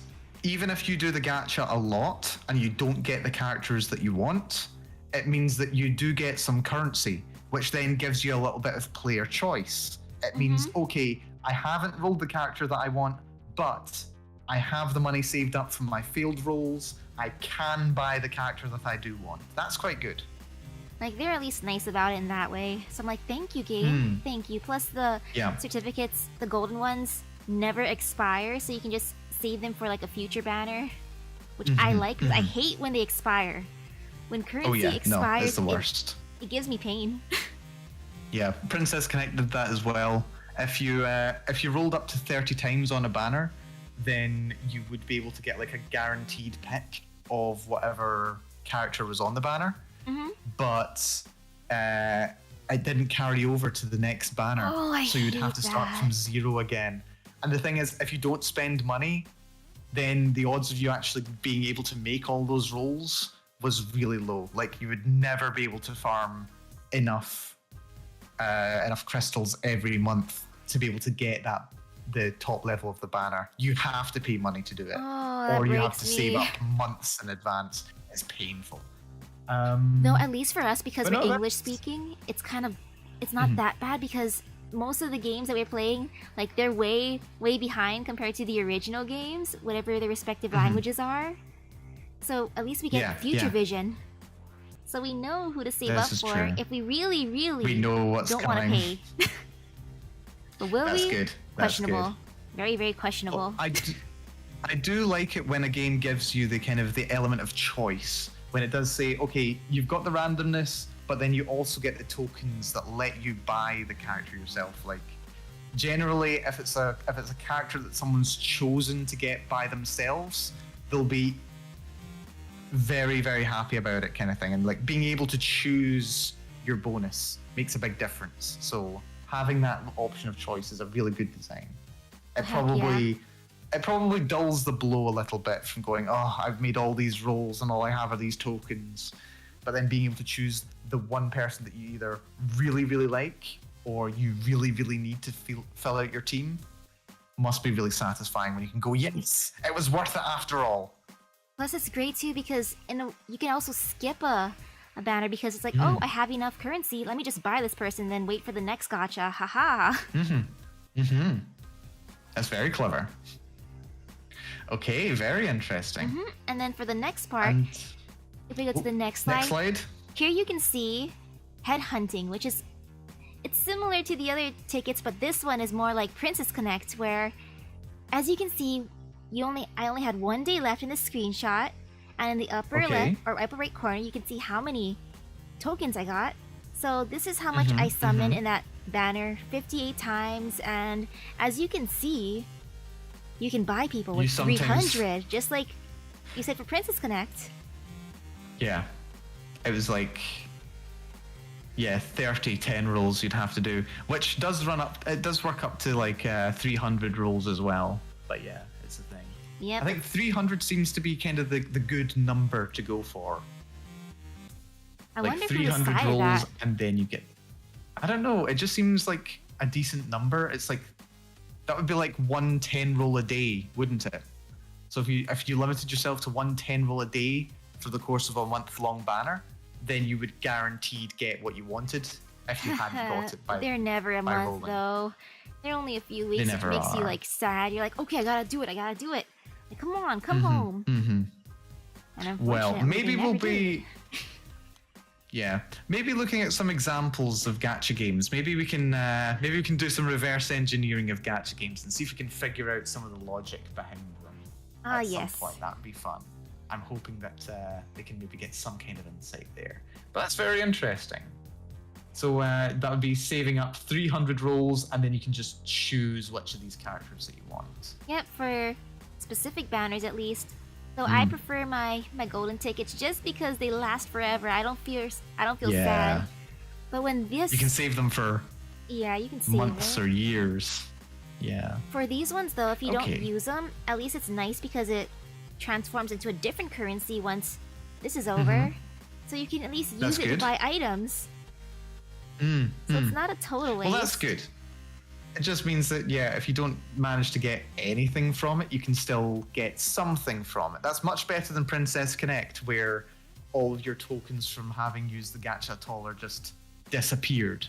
even if you do the gacha a lot and you don't get the characters that you want, it means that you do get some currency, which then gives you a little bit of player choice. It means, okay, I haven't rolled the character that I want, but I have the money saved up from my failed rolls. I can buy the character that I do want. That's quite good. Like, they're at least nice about it in that way. So I'm like, thank you, game. Thank you. Plus, the certificates, the golden ones, never expire, so you can just save them for like a future banner, which I like because I hate when they expire. When currency expires, it's the worst. It gives me pain. Yeah, Princess Connect did that as well. If you rolled up to 30 times on a banner, then you would be able to get like a guaranteed pick of whatever character was on the banner. But it didn't carry over to the next banner. Oh, I so you'd have hate to start that. from zero again. And the thing is, if you don't spend money, then the odds of you actually being able to make all those rolls was really low. Like, you would never be able to farm enough crystals every month to be able to get the top level of the banner. You have to pay money to do it, Oh, that or you have breaks to save me. up months in advance. It's painful. No, at least for us, because But we're no, English speaking, it's not that bad because most of the games that we're playing, like, they're way, way behind compared to the original games, whatever the respective languages are. So at least we get future vision. So we know who to save This up is for true. if we really, really We know what's don't want to coming. pay. But will That's we? good. That's Questionable. good. Very, very questionable. I do like it when a game gives you the kind of the element of choice. When it does say, okay, you've got the randomness, but then you also get the tokens that let you buy the character yourself. Like, generally, if it's a character that someone's chosen to get by themselves, they'll be very, very happy about it, kind of thing. And like being able to choose your bonus makes a big difference. So having that option of choice is a really good design. It probably dulls the blow a little bit from going, oh, I've made all these rolls and all I have are these tokens. But then being able to choose the one person that you either really, really like or you really, really need to fill out your team must be really satisfying when you can go, yes, it was worth it after all. Plus, it's great too because you can also skip a banner because it's like, oh, I have enough currency. Let me just buy this person, then wait for the next gacha. Haha. That's very clever. Okay, very interesting. And then for the next part, And if we go to the next slide, next slide. here you can see headhunting, which is it's similar to the other tickets, but this one is more like Princess Connect, where, as you can see, I only had 1 day left in the screenshot, And in the upper left or upper right corner, you can see how many tokens I got. So this is how much I summoned in that banner, 58 times. And as you can see, you can buy people with 300, just like you said for Princess Connect. Yeah. It was like, 10 rolls you'd have to do, which does work up to like 300 rolls as well. But yeah, it's a thing. Yeah. I think 300 seems to be kind of the good number to go for. I like wonder 300 who decided rolls, that. and then you get. I don't know. It just seems like a decent number. It's like that would be like 1 10 roll a day, wouldn't it? So if you limited yourself to 1 10 roll a day for the course of a month-long banner, then you would guaranteed get what you wanted if you hadn't got it by. They're never a month rolling. Though. They're only a few weeks. It makes you like sad. You're like, okay, I gotta do it. Like, come on, come home. And well, maybe we'll be. do. Yeah, maybe looking at some examples of gacha games. Maybe we can do some reverse engineering of gacha games and see if we can figure out some of the logic behind them. Ah, At yes. some point, that'd be fun. I'm hoping that they can maybe get some kind of insight there. But that's very interesting. So that would be saving up 300 rolls, and then you can just choose which of these characters that you want. Yep, for specific banners at least. So I prefer my golden tickets just because they last forever. I don't feel sad. But when this, you can save them for you can save months them. or years. Yeah. For these ones though, if you don't use them, at least it's nice because it transforms into a different currency once this is over. So you can at least use it to buy items. So it's not a total waste. Well, that's good. It just means that, if you don't manage to get anything from it, you can still get something from it. That's much better than Princess Connect, where all your tokens from having used the gacha at all are just disappeared.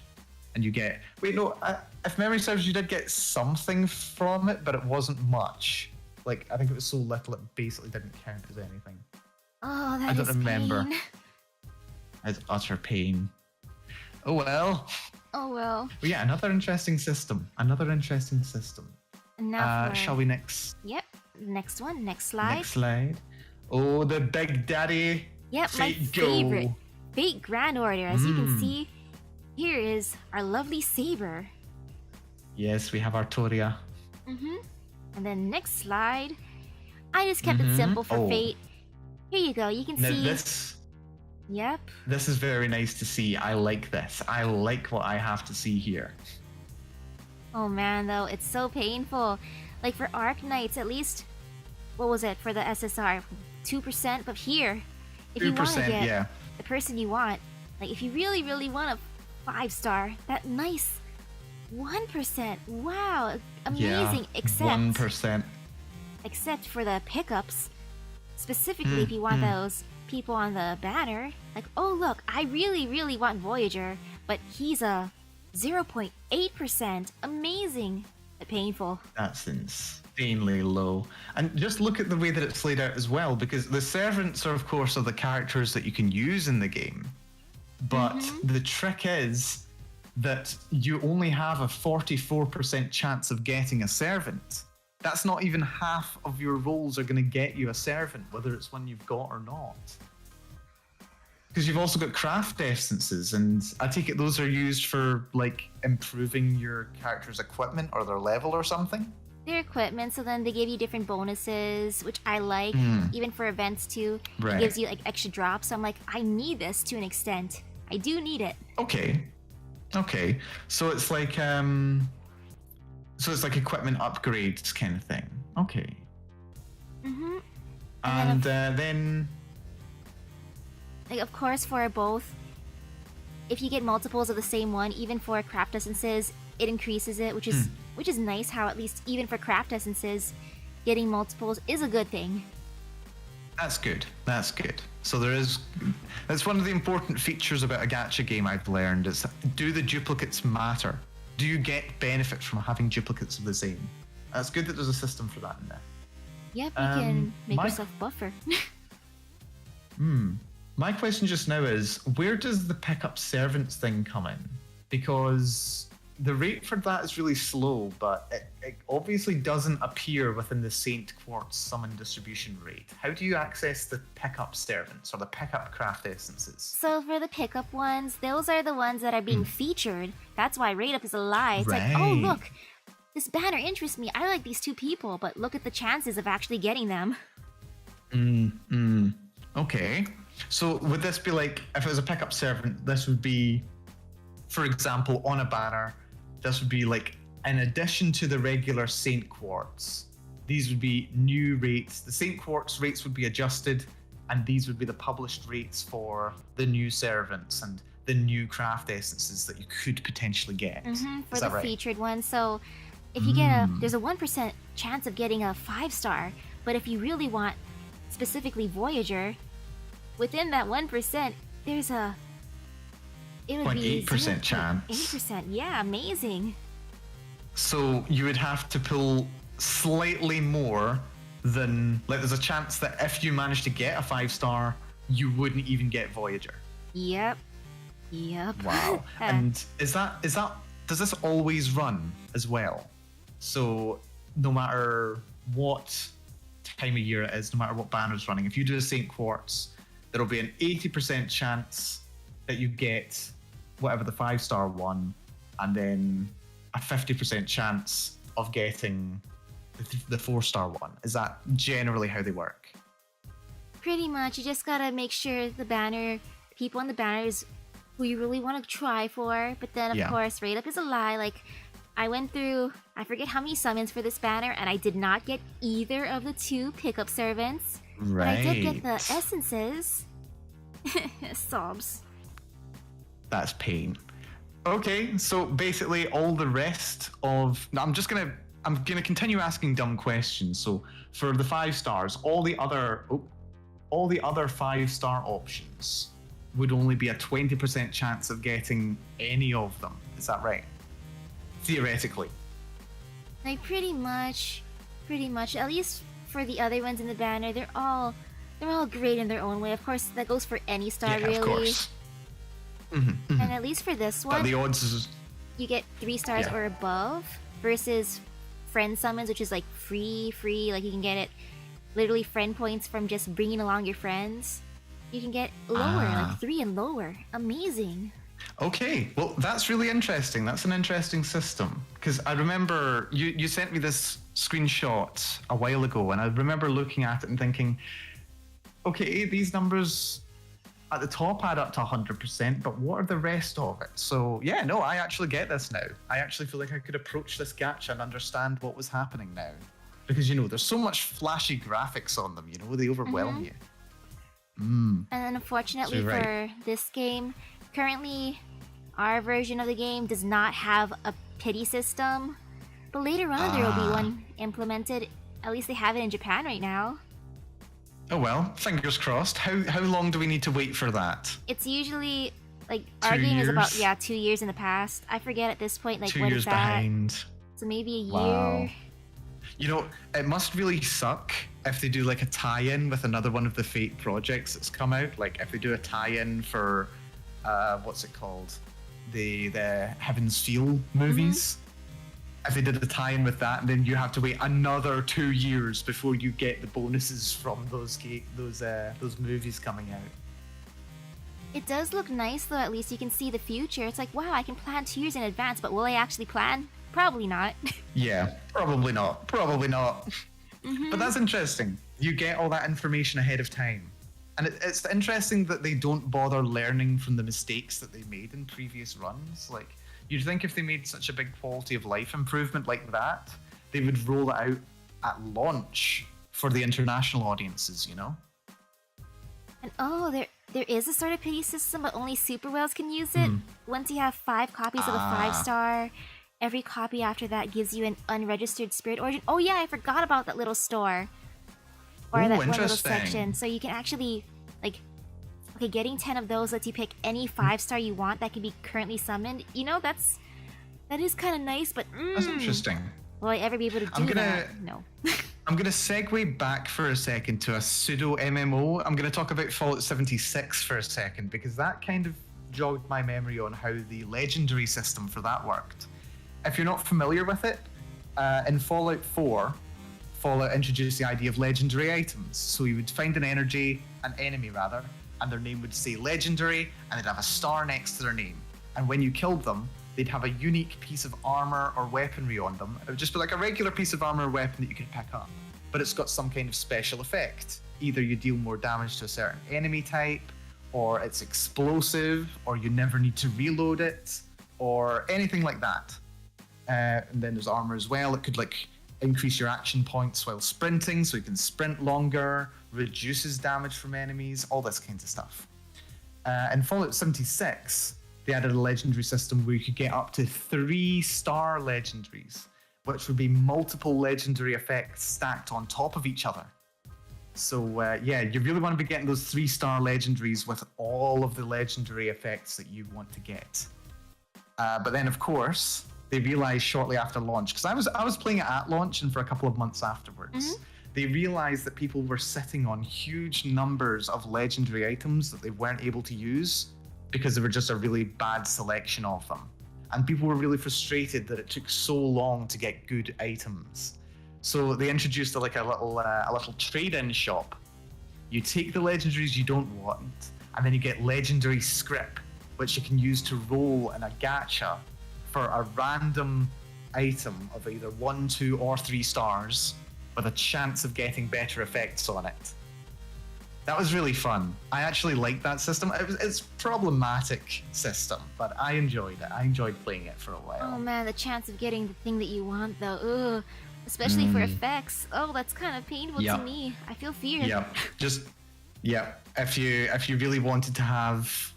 And you get... Wait, no, if memory serves, you did get something from it, but it wasn't much. Like, I think it was so little it basically didn't count as anything. Oh, that I don't is remember. pain. It's utter pain. Oh well. Oh well. But yeah, another interesting system. Now shall we next? Yep. Next one. Next slide. Next slide. Oh, the Big Daddy. Yep, my Fate favorite. Go. Fate Grand Order. As you can see, here is our lovely saber. Yes, we have our Toria. And then next slide. I just kept it simple for Fate. Here you go. You can Now see. Yep. This is very nice to see. I like this. I like what I have to see here. Oh man, though, it's so painful. Like for Arc Knights, at least, what was it for the SSR? 2%, but here, if you want to get the person you want, like if you really, really want a 5-star, that nice 1%. Wow, amazing. Except 1%. Except for the pickups, specifically if you want those people on the banner, like, oh look, I really, really want Voyager, but he's a 0.8%. Amazing, but painful. That's insanely low. And just look at the way that it's laid out as well, because the servants are, of course, the characters that you can use in the game. But the trick is that you only have a 44% chance of getting a servant. That's not even half of your rolls are going to get you a servant, whether it's one you've got or not. Because you've also got craft essences, and I take it those are used for, like, improving your character's equipment or their level or something? Their equipment, so then they give you different bonuses, which I like, even for events too. Right. It gives you, like, extra drops, so I'm like, I need this to an extent. I do need it. Okay. So it's like, equipment upgrades kind of thing. Okay. And then... Like, of course, for both, if you get multiples of the same one, even for craft essences, it increases it, which is nice. How at least even for craft essences, getting multiples is a good thing. That's good. So that's one of the important features about a gacha game I've learned is, do the duplicates matter? Do you get benefit from having duplicates of the same? It's good that there's a system for that in there. Yep, you can make yourself buffer. My question just now is, where does the pick up servants thing come in? Because the rate for that is really slow, but it obviously doesn't appear within the Saint Quartz summon distribution rate. How do you access the pickup servants or the pickup craft essences? So for the pickup ones, those are the ones that are being featured. That's why rate up is a lie. It's like, oh look, this banner interests me. I like these two people, but look at the chances of actually getting them. Okay. So would this be like, if it was a pickup servant, this would be, for example, on a banner, this would be like, in addition to the regular Saint Quartz, these would be new rates. The Saint Quartz rates would be adjusted, and these would be the published rates for the new servants and the new craft essences that you could potentially get. For the featured ones. So if you get there's a 1% chance of getting a 5-star, but if you really want specifically Voyager, within that 1%, there's a... It would be 0.8% chance. 8%, yeah, amazing. So you would have to pull slightly more than, like, there's a chance that if you manage to get a 5-star, you wouldn't even get Voyager. Yep. Wow. And does this always run as well? So no matter what time of year it is, no matter what banner's running, if you do a Saint Quartz, there'll be an 80% chance that you get whatever the 5-star one, and then a 50% chance of getting the 4-star one. Is that generally how they work? Pretty much. You just gotta make sure the banner, people on the banners who you really want to try for, but then of course rate up is a lie. Like, I went through, I forget how many summons for this banner, and I did not get either of the 2 pickup servants. Right. But I did get the essences. Sobs. That's pain. Okay, so basically all the rest of... I'm gonna continue asking dumb questions. So for the 5 stars, all the other 5-star options would only be a 20% chance of getting any of them. Is that right? Theoretically. Like pretty much. At least for the other ones in the banner, they're all great in their own way. Of course, that goes for any star, really. Of course. And at least for this one, but the odds is... you get 3 stars or above, versus friend summons, which is like free. Like you can get it literally friend points from just bringing along your friends. You can get lower, like 3 and lower. Amazing. Okay, well, that's really interesting. That's an interesting system. Because I remember you sent me this screenshot a while ago, and I remember looking at it and thinking, okay, these numbers at the top add up to 100%, but what are the rest of it? So, yeah, no, I actually get this now. I actually feel like I could approach this gacha and understand what was happening now. Because, there's so much flashy graphics on them, they overwhelm you. And then unfortunately for this game, currently our version of the game does not have a pity system, but later on there will be one implemented. At least they have it in Japan right now. Oh well, fingers crossed. How long do we need to wait for that? It's usually like our game is about 2 years in the past. I forget at this point like 2 what years is that? behind. So maybe a Wow. year. It must really suck if they do like a tie-in with another one of the Fate projects that's come out. Like if they do a tie-in for what's it called? The Heaven's Feel movies. If they did a tie-in with that, and then you have to wait another 2 years before you get the bonuses from those movies coming out. It does look nice though. At least you can see the future. It's like, wow, I can plan 2 years in advance, but will I actually plan? Probably not. Yeah, probably not. But that's interesting. You get all that information ahead of time. And it's interesting that they don't bother learning from the mistakes that they made in previous runs. Like, you'd think if they made such a big quality of life improvement like that, they would roll it out at launch for the international audiences, And there is a sort of pity system, but only super whales can use it. Once you have 5 copies of the 5-star, every copy after that gives you an unregistered spirit origin. Oh yeah, I forgot about that little store. Or that one little section. So you can actually, getting 10 of those lets you pick any 5-star you want that can be currently summoned. That is kind of nice, but that's interesting. Will I ever be able to do that? No. I'm going to segue back for a second to a pseudo MMO. I'm going to talk about Fallout 76 for a second, because that kind of jogged my memory on how the legendary system for that worked. if you're not familiar with it, in Fallout 4, Fallout introduced the idea of legendary items. So you would find an enemy rather, and their name would say legendary, and they'd have a star next to their name. And when you killed them, they'd have a unique piece of armor or weaponry on them. It would just be like a regular piece of armor or weapon that you could pick up, but it's got some kind of special effect. Either you deal more damage to a certain enemy type, or it's explosive, or you never need to reload it, or anything like that. And then there's armor as well. It could increase your action points while sprinting, so you can sprint longer, reduces damage from enemies, all this kinds of stuff. In Fallout 76, they added a legendary system where you could get up to 3-star legendaries, which would be multiple legendary effects stacked on top of each other. So you really want to be getting those 3-star legendaries with all of the legendary effects that you want to get. But then, of course, they realized shortly after launch, because I was playing it at launch and for a couple of months afterwards, they realized that people were sitting on huge numbers of legendary items that they weren't able to use because they were just a really bad selection of them. And people were really frustrated that it took so long to get good items. So they introduced a little trade-in shop. You take the legendaries you don't want, and then you get legendary script, which you can use to roll in a gacha for a random item of either 1, 2, or 3 stars with a chance of getting better effects on it. That was really fun. I actually liked that system. It's a problematic system, but I enjoyed it. I enjoyed playing it for a while. Oh man, the chance of getting the thing that you want though, ugh. Especially for effects. Oh, that's kind of painful to me. I feel fear. If you really wanted to have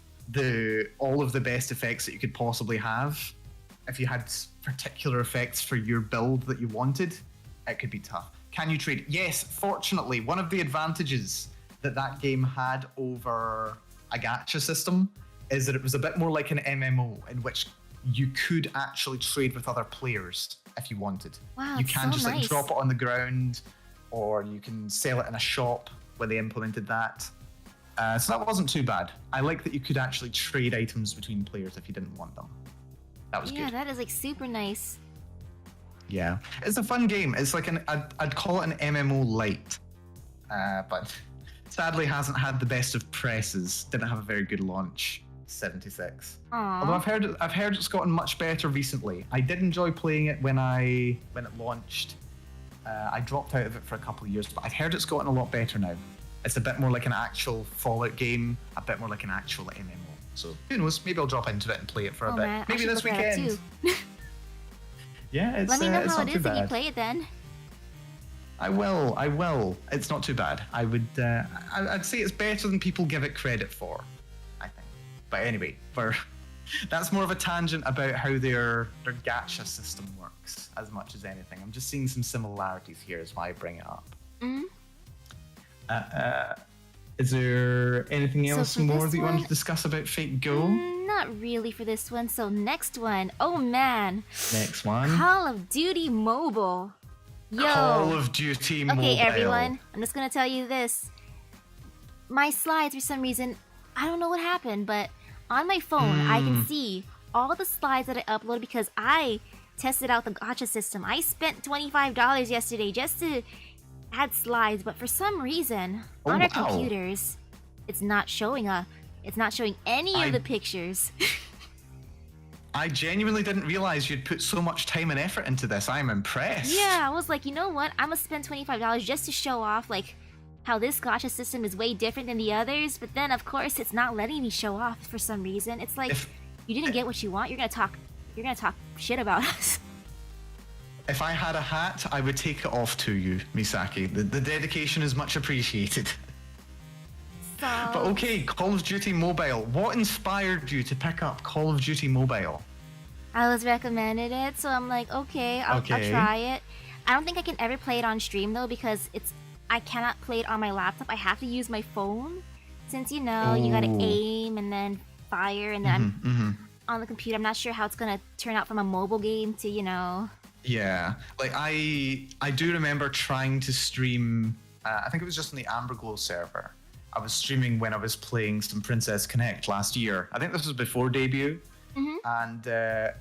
all of the best effects that you could possibly have, if you had particular effects for your build that you wanted, it could be tough. Can you trade? Yes, fortunately, one of the advantages that game had over a gacha system is that it was a bit more like an MMO in which you could actually trade with other players if you wanted. Wow, you can so just nice. drop it on the ground, or you can sell it in a shop when they implemented that. So that wasn't too bad. I like that you could actually trade items between players if you didn't want them. That was good. Yeah, that is super nice. Yeah, it's a fun game. It's like I'd call it an MMO light, but sadly hasn't had the best of presses. Didn't have a very good launch. 76. Aww. Although I've heard it's gotten much better recently. I did enjoy playing it when it launched. I dropped out of it for a couple of years, but I've heard it's gotten a lot better now. It's a bit more like an actual Fallout game, a bit more like an actual MMO. So who knows? Maybe I'll drop into it and play it for a bit. Man, Maybe this weekend. Yeah, it's Let me know it's how not it too is if you bad. play it then. I will. It's not too bad. I'd say it's better than people give it credit for, I think. But anyway, that's more of a tangent about how their gacha system works as much as anything. I'm just seeing some similarities here is why I bring it up. Is there anything else more that you want to discuss about Fate Go? Not really for this one. So next one. Oh man. Next one. Call of Duty Mobile. Yo. Call of Duty Mobile. Okay, everyone. I'm just gonna tell you this. My slides, for some reason, I don't know what happened, but on my phone, I can see all the slides that I uploaded because I tested out the gacha system. I spent $25 yesterday just to add slides, but for some reason, on our computers, it's not showing any of the pictures. I genuinely didn't realize you'd put so much time and effort into this. I'm impressed. Yeah, I was like, you know what? I'm gonna spend $25 just to show off, like, how this gacha system is way different than the others, but then, of course, it's not letting me show off for some reason. It's like, you didn't get what you want, you're gonna talk shit about us. If I had a hat, I would take it off to you, Misaki. The dedication is much appreciated. So... But okay, Call of Duty Mobile. What inspired you to pick up Call of Duty Mobile? I was recommended it, so I'm like, okay, I'll try it. I don't think I can ever play it on stream, though, because I cannot play it on my laptop. I have to use my phone, since, you know, you gotta aim and then fire, and then I'm on the computer. I'm not sure how it's gonna turn out from a mobile game to, you know... Yeah, like I do remember trying to stream, I think it was just on the Amberglow server. I was streaming when I was playing some Princess Connect last year. I think this was before debut. Mhm. And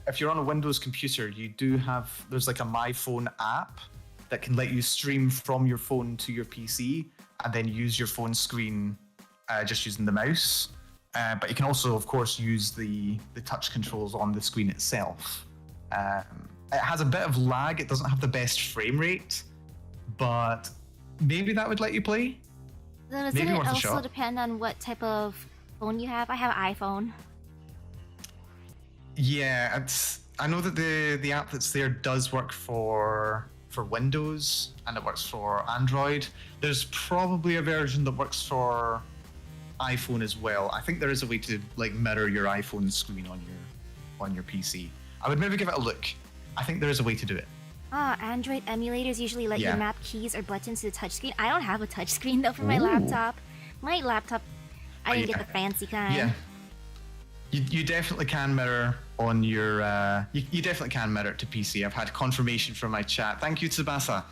if you're on a Windows computer, there's like a My Phone app that can let you stream from your phone to your PC and then use your phone screen just using the mouse. But you can also, of course, use the touch controls on the screen itself. It has a bit of lag. It doesn't have the best frame rate, but maybe that would let you play. So doesn't it also depend on what type of phone you have? I have an iPhone. Yeah, I know that the app that's there does work for Windows and it works for Android. There's probably a version that works for iPhone as well. I think there is a way to like mirror your iPhone screen on your PC. I would maybe give it a look. I think there is a way to do it. Android emulators usually let you map keys or buttons to the touchscreen. I don't have a touchscreen though for my laptop. My laptop, I didn't get the fancy kind. Yeah. You definitely can mirror on your. You definitely can mirror it to PC. I've had confirmation from my chat. Thank you, Tsubasa.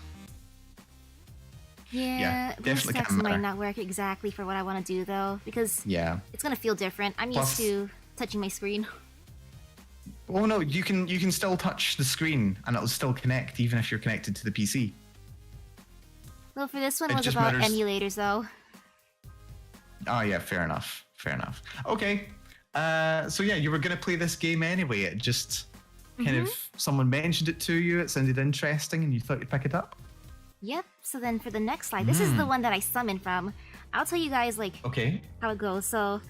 Yeah, definitely can mirror. Might not work exactly for what I want to do though, because it's gonna feel different. I'm used to touching my screen. Oh no, you can still touch the screen and it'll still connect even if you're connected to the PC. Well, for this one, it was about emulators though. Oh yeah, fair enough. Okay. So yeah, you were gonna play this game anyway. It just kind of someone mentioned it to you. It sounded interesting, and you thought you'd pick it up. Yep. So then for the next slide, this is the one that I summoned from. I'll tell you guys how it goes. So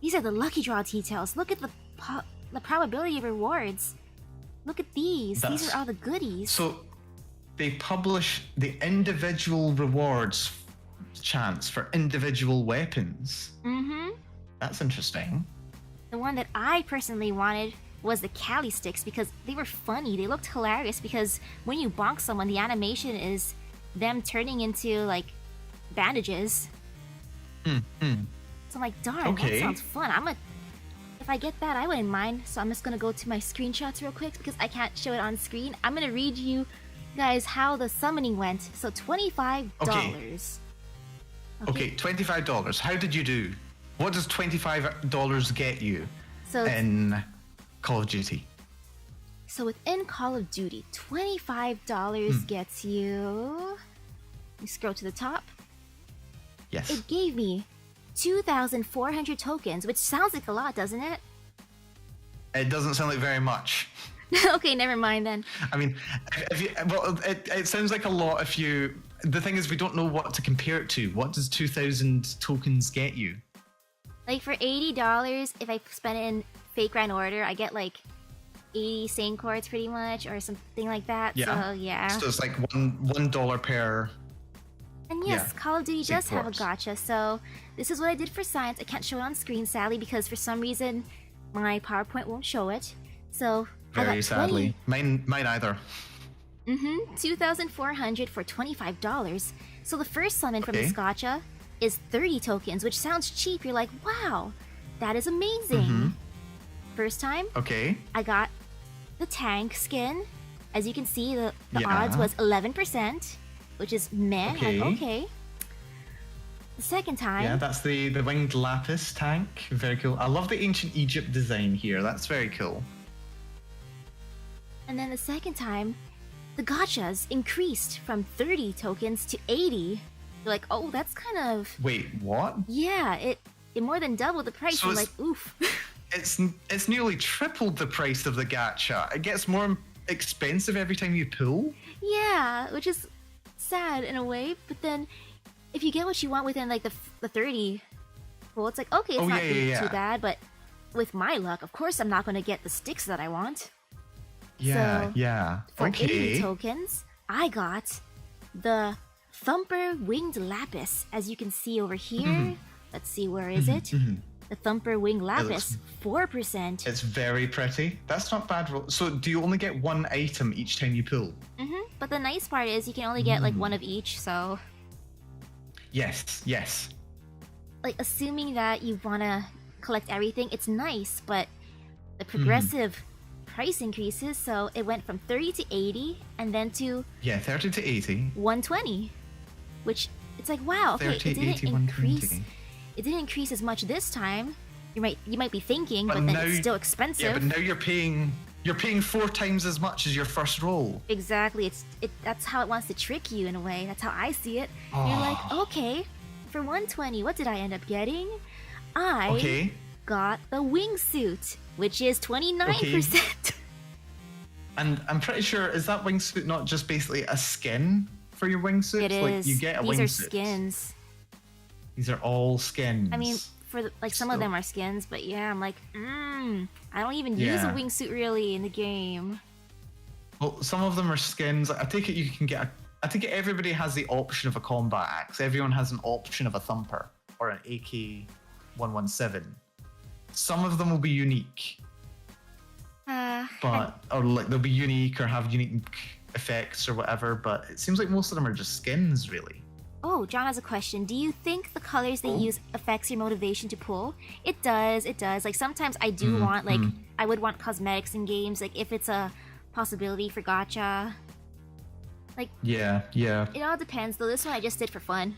these are the lucky draw details. Look at the probability of rewards. Look at these. These are all the goodies. So they publish the individual rewards chance for individual weapons. That's interesting. The one that I personally wanted was the Cali sticks because they were funny. They looked hilarious because when you bonk someone, the animation is them turning into like bandages. So I'm like, darn, that sounds fun. If I get that, I wouldn't mind. So I'm just gonna go to my screenshots real quick because I can't show it on screen. I'm gonna read you guys how the summoning went. So $25. Okay, $25. How did you do? What does $25 get you in Call of Duty? So within Call of Duty, $25 gets you... You scroll to the top. Yes. It gave me 2,400 tokens, which sounds like a lot, doesn't it? It doesn't sound like very much. Okay, never mind then. I mean, it sounds like a lot if you... The thing is, we don't know what to compare it to. What does 2,000 tokens get you? Like for $80, if I spend it in fake grand order, I get like 80 sane cords pretty much, or something like that. Yeah. So yeah. So it's like $1 per. And yes, Call of Duty does have a gacha. So this is what I did for science. I can't show it on screen, sadly, because for some reason my PowerPoint won't show it. So very sadly, mine either. 2,400 for $25. So the first summon from this gacha is 30 tokens, which sounds cheap. You're like, wow, that is amazing. First time, I got the tank skin. As you can see, the odds was 11%, which is meh. Okay. The second time, yeah, that's the winged lapis tank. Very cool. I love the ancient Egypt design here. That's very cool. And then the second time, the gachas increased from 30 tokens to 80. You're like, oh, that's kind of... Wait, what? Yeah, it more than doubled the price. So you're like, oof. It's nearly tripled the price of the gacha. It gets more expensive every time you pull. Yeah, which is sad in a way. But then, if you get what you want within like the 30, well, it's like, okay, it's not too bad. But with my luck, of course, I'm not going to get the sticks that I want. For 80 tokens, I got the Thumper Winged Lapis, as you can see over here. Let's see, where is it? The Thumper Winged Lapis, 4%. It's very pretty. That's not bad. So do you only get one item each time you pull? But the nice part is you can only get like one of each, so... Yes. Like, assuming that you want to collect everything, it's nice, but the progressive price increases, so it went from 30 to 80, and then to... Yeah, 30 to 80. 120. Which, it's like, wow, okay, 30, it didn't 80, increase. It didn't increase as much this time, You might be thinking, but then now, it's still expensive. Yeah, but now you're paying 4 times as much as your first roll. Exactly. That's how it wants to trick you in a way. That's how I see it. You're like, okay, for 120, what did I end up getting? I got the wingsuit, which is 29%. Okay. And I'm pretty sure, is that wingsuit not just basically a skin for your wingsuit? It is. Like you get a These wingsuit. are skins. These are all skins. I mean, some of them are skins, but yeah, I'm like, I don't even use a wingsuit really in the game. Well, some of them are skins. I take it you can get I think everybody has the option of a combat axe. Everyone has an option of a thumper or an AK-117. Some of them will be unique. Or like they'll be unique or have unique effects or whatever, but it seems like most of them are just skins, really. Oh, John has a question. Do you think the colors they use affects your motivation to pull? It does, it does. Like sometimes I do want, like, I would want cosmetics in games, like if it's a possibility for gacha. Like, yeah. It all depends, though. This one I just did for fun.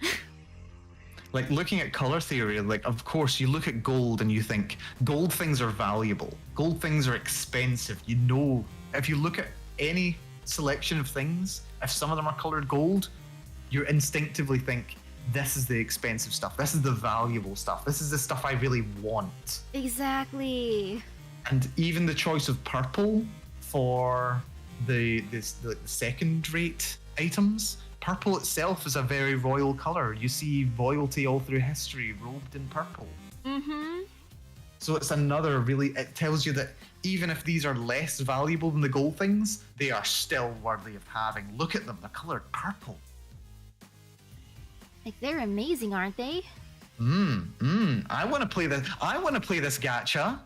Like looking at color theory, like of course you look at gold and you think gold things are valuable. Gold things are expensive. You know, if you look at any selection of things, if some of them are colored gold, you instinctively think this is the expensive stuff. This is the valuable stuff. This is the stuff I really want. Exactly. And even the choice of purple for the second-rate items. Purple itself is a very royal color. You see royalty all through history robed in purple. So it's another it tells you that even if these are less valuable than the gold things, they are still worthy of having. Look at them, they're colored purple. Like, they're amazing, aren't they? I want to play this. I want to play this gacha.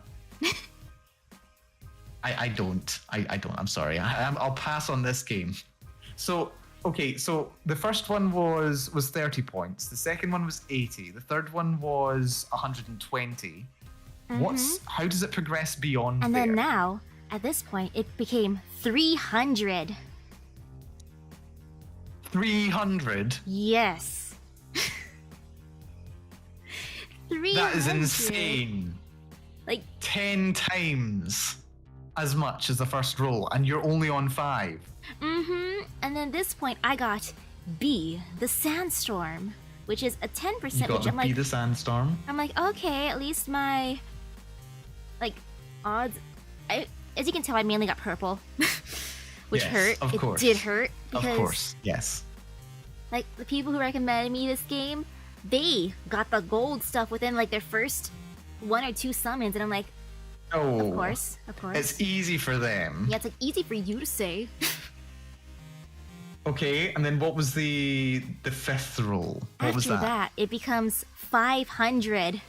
I don't. I'm sorry. I'll pass on this game. So, okay, so the first one was 30 points. The second one was 80. The third one was 120. How does it progress beyond And there? then now, at this point, it became 300. 300? Yes. 300. That is insane. Like 10 times as much as the first roll, and you're only on 5. And then at this point, I got B, the Sandstorm, which is a 10%. You got which the I'm like, the Sandstorm. I'm like, okay, at least my odds. As you can tell, I mainly got purple, which hurt. Of course. It did hurt because, of course, yes. Like the people who recommended me this game, they got the gold stuff within like their first 1 or 2 summons, and I'm like, of course. It's easy for them. Yeah, it's like easy for you to say. Okay, and then what was the fifth roll? What was that? After that, it becomes 500.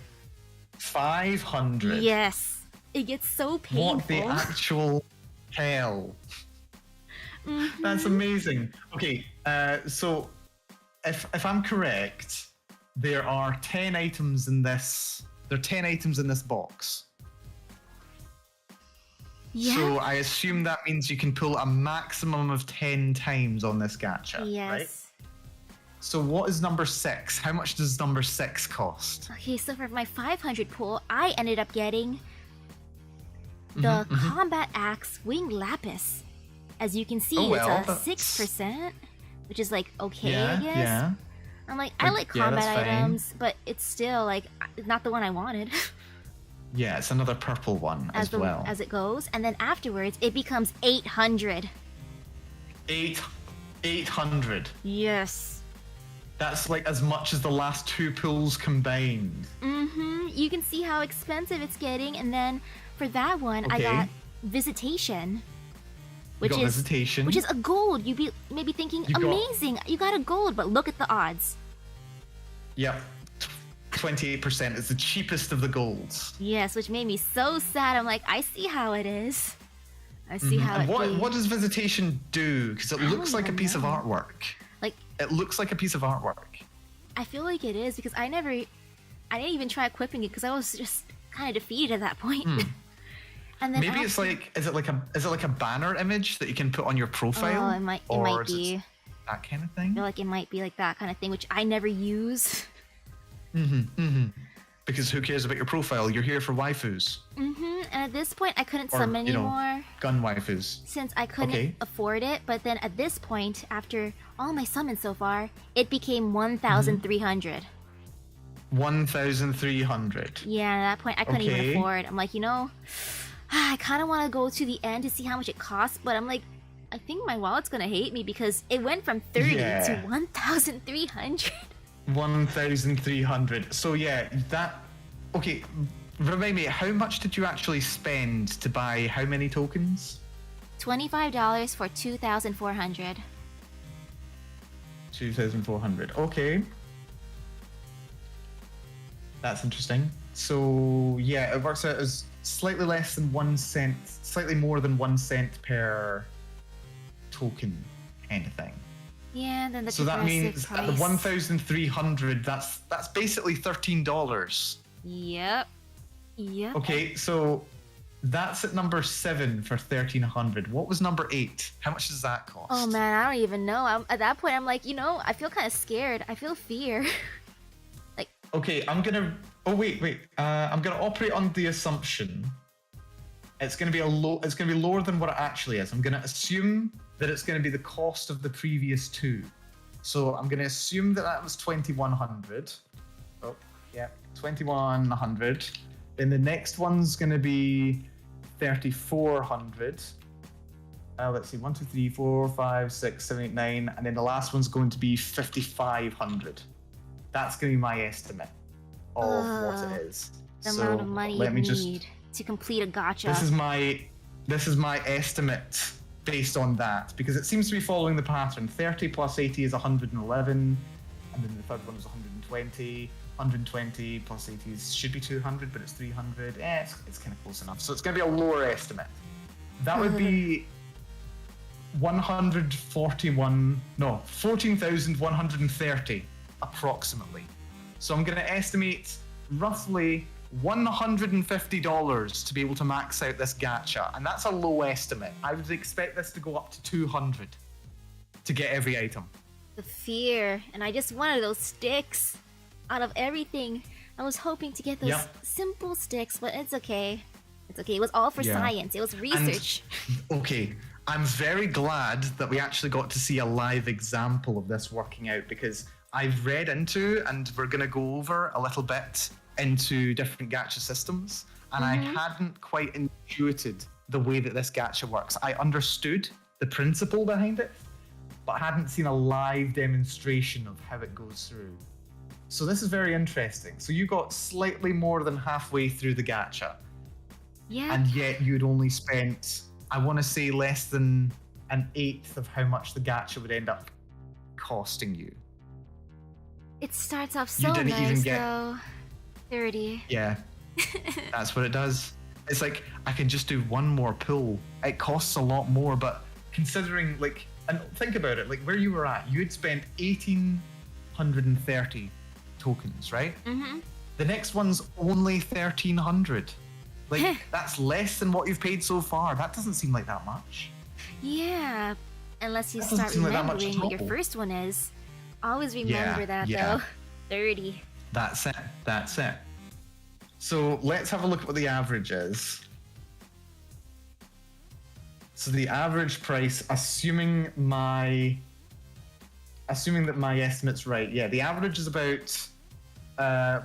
500? Yes. It gets so painful. What the actual hell? That's amazing. Okay, so if I'm correct, there are 10 items in this. There are 10 items in this box. Yeah. So I assume that means you can pull a maximum of 10 times on this gacha, yes. right? So what is number 6? How much does number 6 cost? Okay, so for my 500 pull, I ended up getting the Combat Axe Wing Lapis. As you can see, it's a 6%, which is like okay, I guess. Yeah. I'm like, I like combat items, but it's still like not the one I wanted. Yeah, it's another purple one as well. As it goes, and then afterwards it becomes 800. 800. Yes. That's like as much as the last 2 pulls combined. You can see how expensive it's getting, and then for that one, I got Visitation. Which is a gold. You'd be maybe thinking, amazing, you got a gold, but look at the odds. Yep. 28% is the cheapest of the golds. Yes, which made me so sad. I'm like, I see how it is. I see how what does Visitation do? Because it looks like a piece of artwork. Like, it looks like a piece of artwork. I feel like it is because I didn't even try equipping it because I was just kind of defeated at that point. And then maybe it's like, is it like a banner image that you can put on your profile? Oh, it might be that kind of thing. I feel like it might be like that kind of thing, which I never use. Because who cares about your profile? You're here for waifus. And at this point, I couldn't Or, summon you know, anymore. Gun waifus. Since I couldn't afford it. But then at this point, after all my summons so far, it became 1,300. 1,300. Yeah, at that point, I couldn't even afford. I'm like, I kind of want to go to the end to see how much it costs, but I'm like, I think my wallet's gonna hate me because it went from 30 to 1,300. 1,300. So yeah, that... Okay, remind me, how much did you actually spend to buy how many tokens? $25 for 2,400. 2,400. Okay. That's interesting. So yeah, it works out as slightly less than 1 cent, slightly more than 1 cent per token kind of thing. Yeah, then the so that means price. at the 1,300, that's basically $13. Yep. Okay, so that's at number 7 for 1,300. What was number 8? How much does that cost? Oh man, I don't even know. At that point, I'm like, I feel kind of scared. I feel fear. Okay, I'm gonna. Oh wait. I'm gonna operate on the assumption it's gonna be It's gonna be lower than what it actually is. I'm gonna assume that it's gonna be the cost of the previous 2. So I'm gonna assume that was 2,100. Oh yeah, 2,100. Then the next one's gonna be 3,400. Let's see, 1, 2, 3, 4, 5, 6, 7, 8, 9, and then the last one's going to be 5,500. That's going to be my estimate of what it is. The amount of money you need to complete a gacha. This is my estimate based on that, because it seems to be following the pattern. 30 plus 80 is 111, and then the third one is 120. 120 plus 80 should be 200, but it's 300. It's kind of close enough. So it's going to be a lower estimate. That would be 14,130 approximately. So I'm going to estimate roughly $150 to be able to max out this gacha, and that's a low estimate. I would expect this to go up to 200 to get every item. The fear, and I just wanted those sticks out of everything. I was hoping to get those simple sticks, but it's okay. It's okay. It was all for science. It was research. And, okay. I'm very glad that we actually got to see a live example of this working out, because I've read into, and we're going to go over a little bit into different gacha systems, and I hadn't quite intuited the way that this gacha works. I understood the principle behind it, but hadn't seen a live demonstration of how it goes through. So this is very interesting. So you got slightly more than halfway through the gacha. Yeah. And yet you'd only spent, I want to say, less than 1/8 of how much the gacha would end up costing you. It starts off so nice, though. 30. Yeah, that's what it does. It's like, I can just do one more pull. It costs a lot more, but considering, like, and think about it, like where you were at, you had spent 1,830 tokens, right? The next one's only 1,300. Like, that's less than what you've paid so far. That doesn't seem like that much. Yeah, unless you start remembering what your first one is. Always remember that, though. 30. That's it. So let's have a look at what the average is. So the average price, assuming that my estimate's right, the average is about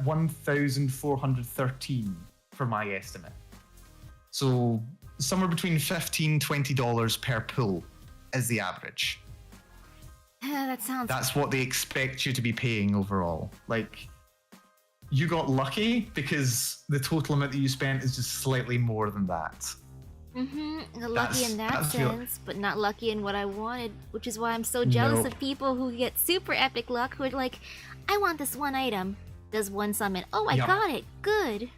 1,413 for my estimate. So somewhere between $15, $20 per pull is the average. That's what they expect you to be paying overall. Like, you got lucky because the total amount that you spent is just slightly more than that. Lucky in that sense, but not lucky in what I wanted, which is why I'm so jealous of people who get super epic luck, who are like, I want this one item. Does one summon? Oh, I got it. Good.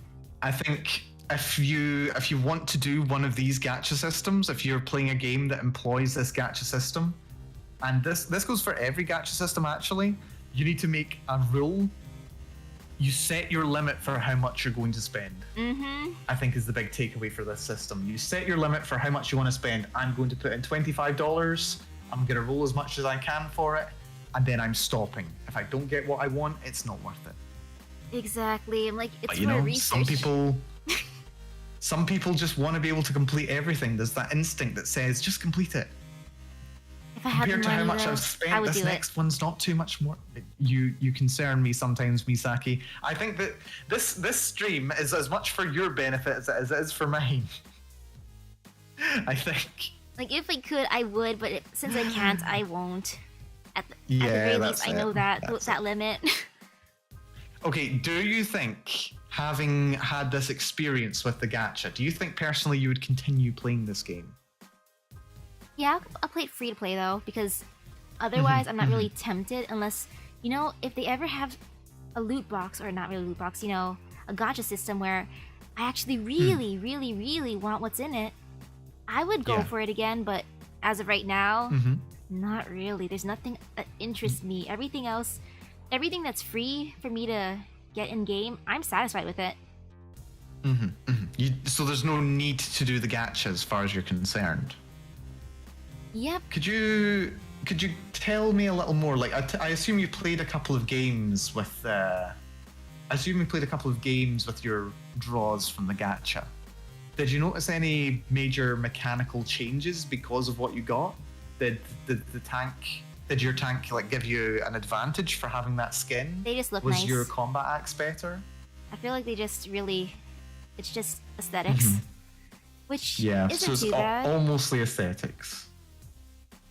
I think if you want to do one of these gacha systems, if you're playing a game that employs this gacha system, and this goes for every gacha system actually, you need to make a rule. You set your limit for how much you're going to spend. I think is the big takeaway for this system. You set your limit for how much you want to spend. I'm going to put in $25. I'm going to roll as much as I can for it, and then I'm stopping. If I don't get what I want, it's not worth it. Exactly. I'm like, it's But you for know, research. some people just want to be able to complete everything. There's that instinct that says, just complete it. If I had the Compared to money, how much though, I've I spent, would this do it. next one's not too much more. You concern me sometimes, Misaki. I think that this stream is as much for your benefit as it is for mine. I think. Like, if I could, I would, but since I can't, I won't. At the Yeah, very that's least, I know it. that That's that limit. Okay, do you think, having had this experience with the gacha, do you think personally you would continue playing this game? Yeah, I'll play it free to play though, because otherwise I'm not really tempted unless, you know, if they ever have a loot box, or not really loot box, you know, a gacha system where I actually really want what's in it, I would go for it again, but as of right now, not really. There's nothing that interests me. Everything else, everything that's free for me to get in game, I'm satisfied with it. So there's no need to do the gacha as far as you're concerned. Yep. Could you tell me a little more? Like, I assume you played a couple of games with. I assume you played a couple of games with your draws from the gacha. Did you notice any major mechanical changes because of what you got? Did your tank like give you an advantage for having that skin? They just look Was nice. your combat axe better? I feel like they just really, it's just aesthetics, which Yeah, isn't so it's too bad. almost the aesthetics.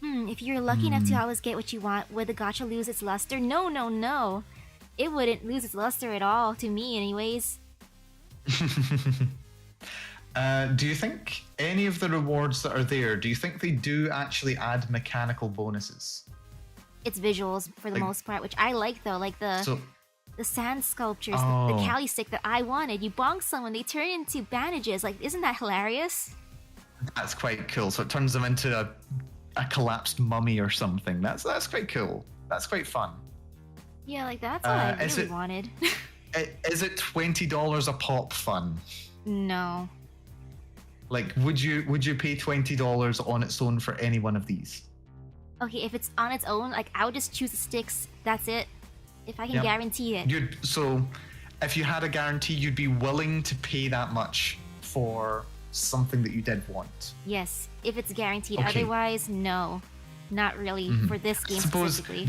If you're lucky enough to always get what you want, would the gacha lose its luster? No. It wouldn't lose its luster at all, to me anyways. Do you think any of the rewards that are there, do you think they do actually add mechanical bonuses? It's visuals for the most part, which I like though, like the sand sculptures, the Cali stick that I wanted. You bonk someone, they turn into bandages. Like, isn't that hilarious? That's quite cool. So it turns them into a collapsed mummy or something. That's quite cool. That's quite fun. Yeah, like that's what I really wanted. Is it $20 a pop fun? No. Like, would you pay $20 on its own for any one of these? Okay, if it's on its own, like I would just choose the sticks. That's it. If I can guarantee it. So, if you had a guarantee, you'd be willing to pay that much for something that you did want. Yes, if it's guaranteed. Okay. Otherwise, no, not really for this game I suppose specifically.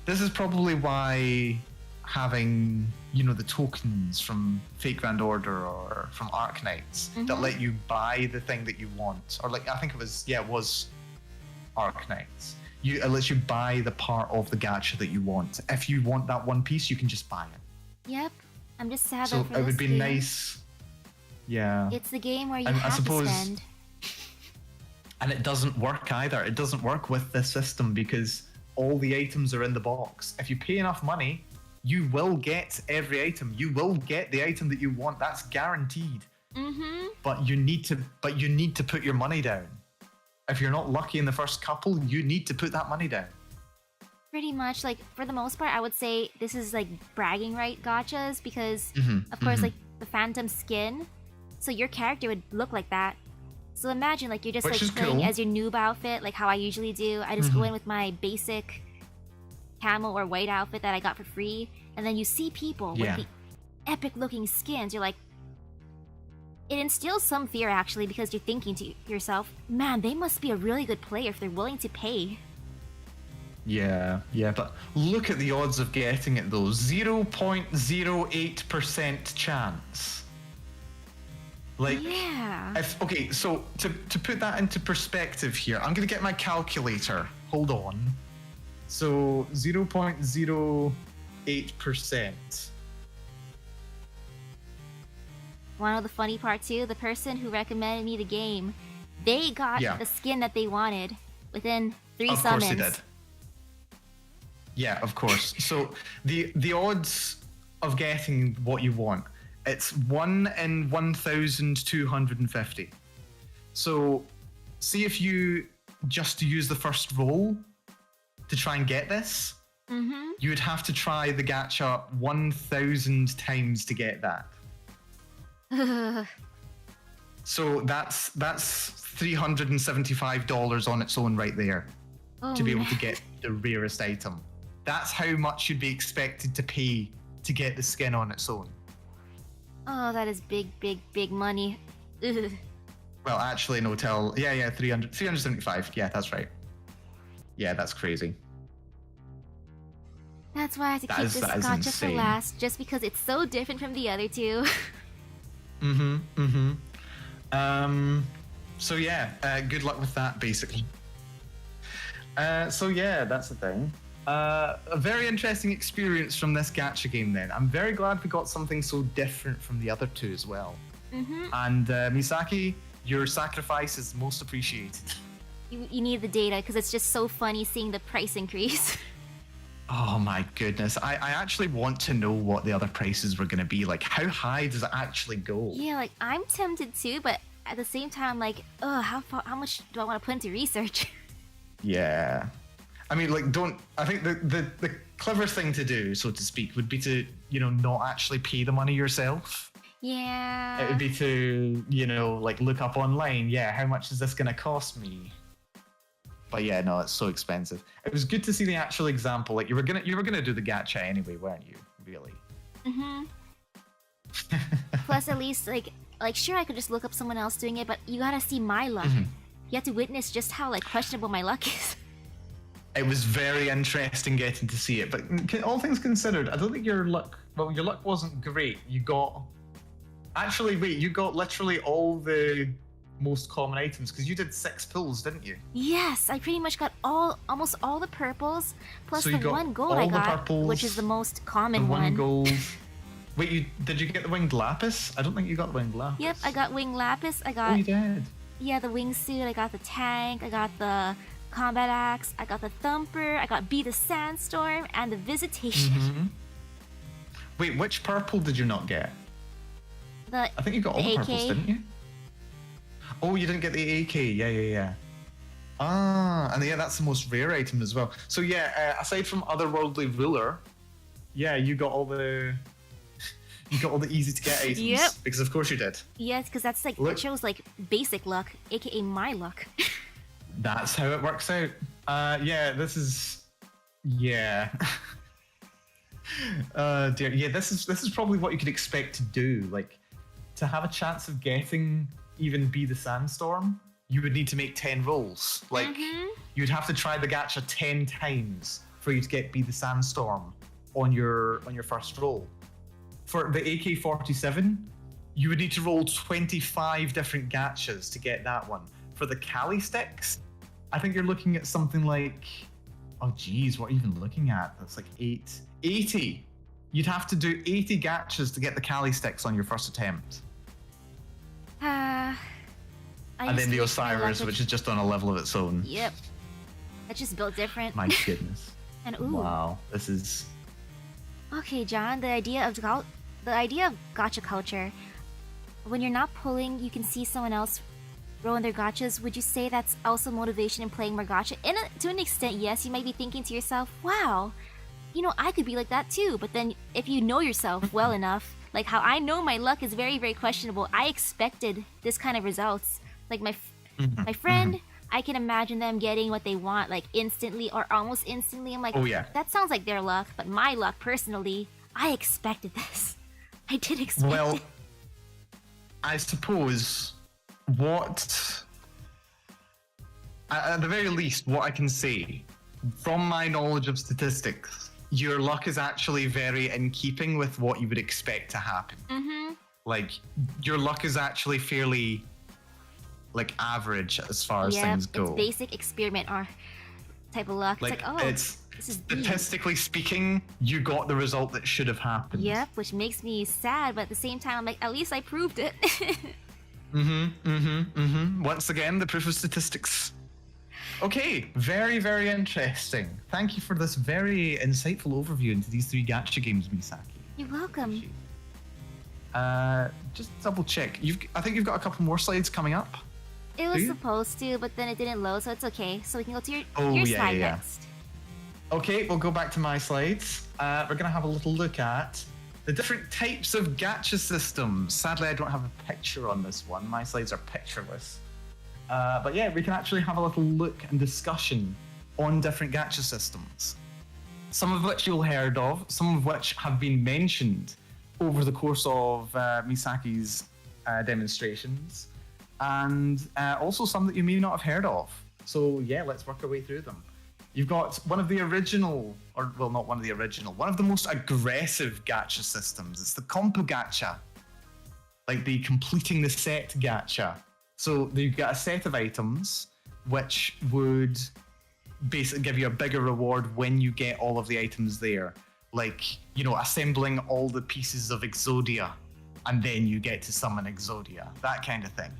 this is probably why having, you know, the tokens from Fate Grand Order or from Arknights that let you buy the thing that you want, or like I think it was Arknights. It lets you buy the part of the gacha that you want. If you want that one piece, you can just buy it. Yep, I'm just sad So for it would this be game. nice. Yeah. It's the game where you And I have suppose- to spend. And it doesn't work either. It doesn't work with this system because all the items are in the box. If you pay enough money, you will get every item. You will get the item that you want. That's guaranteed. But you need to put your money down. If you're not lucky in the first couple, you need to put that money down. Pretty much, like for the most part, I would say this is like bragging right gachas because, of course, like the phantom skin. So your character would look like that. So imagine like you're just Which like is playing cool. as your noob outfit, like how I usually do. I just go in with my basic camel or white outfit that I got for free, and then you see people with the epic looking skins. You're like, it instills some fear actually because you're thinking to yourself, man, they must be a really good player if they're willing to pay. Yeah, but look at the odds of getting it though. 0.08% chance. Like, Yeah. So to put that into perspective here, I'm gonna get my calculator. Hold on. So 0.08%. Want to know the funny part too? The person who recommended me the game, they got the skin that they wanted within 3 Of summons. course they did. Yeah, of course. So the odds of getting what you want, it's 1 in 1,250. So see if you just use the first roll to try and get this, you would have to try the gacha 1,000 times to get that. So that's $375 on its own right there to be able to get the rarest item. That's how much you'd be expected to pay to get the skin on its own. Oh, that is big, big, big money. Ugh. Well, actually, no, 375. Yeah, that's right. Yeah, that's crazy. That's why I have to keep this gacha for last, just because it's so different from the other two. So yeah, good luck with that, basically. So yeah, that's the thing. A very interesting experience from this gacha game then. I'm very glad we got something so different from the other two as well. And Misaki, your sacrifice is most appreciated. You need the data because it's just so funny seeing the price increase. Oh my goodness. I actually want to know what the other prices were going to be. Like, how high does it actually go? Yeah, like, I'm tempted too, but at the same time, like, how much do I want to put into research? Yeah. I mean, like, I think the clever thing to do, so to speak, would be to, not actually pay the money yourself. Yeah. It would be to, like, look up online, how much is this going to cost me? But yeah, no, it's so expensive. It was good to see the actual example. Like, you were gonna do the gacha anyway, weren't you? Really? Plus, at least, like, sure, I could just look up someone else doing it, but you gotta see my luck. You have to witness just how, like, questionable my luck is. It was very interesting getting to see it, but all things considered, I don't think your luck wasn't great. You got literally all the most common items, because you did 6 pulls, didn't you? Yes, I pretty much got almost all the purples, plus so the one gold I got, purples, which is the most common one. one. Gold. Wait, did you get the winged lapis? I don't think you got the winged lapis. Yep, I got winged lapis. I got. Oh, you did. Yeah, the wingsuit. I got the tank. I got the combat axe. I got the thumper. I got Be the Sandstorm and the visitation. Wait, which purple did you not get? I think you got all the purples, didn't you? Oh, you didn't get the AK. Yeah. Ah, and yeah, that's the most rare item as well. So yeah, aside from Otherworldly Ruler, yeah, you got all the easy to get items. Yep. Because of course you did. Yes, because that's like it shows like basic luck, aka my luck. That's how it works out. This is dear. Yeah, this is probably what you could expect to do. Like, to have a chance of getting even Be the Sandstorm, you would need to make 10 rolls. Like, you'd have to try the gacha 10 times for you to get Be the Sandstorm on your first roll. For the AK-47, you would need to roll 25 different gachas to get that one. For the Kali sticks, I think you're looking at something like, oh geez, what are you even looking at? That's like 80. You'd have to do 80 gachas to get the Kali sticks on your first attempt. And then the Osiris, which is just on a level of its own. Yep. That's just built different. My goodness. And ooh. Wow, this is... Okay, John, the idea of gacha culture. When you're not pulling, you can see someone else rolling their gachas. Would you say that's also motivation in playing more gacha? To an extent, yes. You might be thinking to yourself, wow, I could be like that too. But then if you know yourself well enough, like how I know my luck is very, very questionable, I expected this kind of results. Like my friend, I can imagine them getting what they want like instantly or almost instantly. I'm like, oh yeah, that sounds like their luck. But my luck, personally, I expected this. I did expect it. Well, I suppose at the very least, what I can say from my knowledge of statistics, your luck is actually very in keeping with what you would expect to happen. Like, your luck is actually fairly, like, average as far as things go. It's basic experiment or type of luck. Like, this is statistically speaking, you got the result that should have happened. Yep, which makes me sad, but at the same time, I'm like, at least I proved it. Once again, the proof of statistics. Okay, very, very interesting. Thank you for this very insightful overview into these 3 gacha games, Misaki. You're welcome. Just double check. I think you've got a couple more slides coming up. It was supposed to, but then it didn't load, so it's okay. So we can go to your slide next. Okay, we'll go back to my slides. We're going to have a little look at the different types of gacha systems. Sadly, I don't have a picture on this one. My slides are pictureless. But yeah, we can actually have a little look and discussion on different gacha systems. some of which you'll heard of, some of which have been mentioned over the course of Misaki's demonstrations, and also some that you may not have heard of. So yeah, let's work our way through them. You've got one of the original, or well, not one of the original, one of the most aggressive gacha systems. It's the Compo Gacha, like the completing the set gacha. So you've got a set of items which would basically give you a bigger reward when you get all of the items there. Like, you know, assembling all the pieces of Exodia, and then you get to summon Exodia, that kind of thing.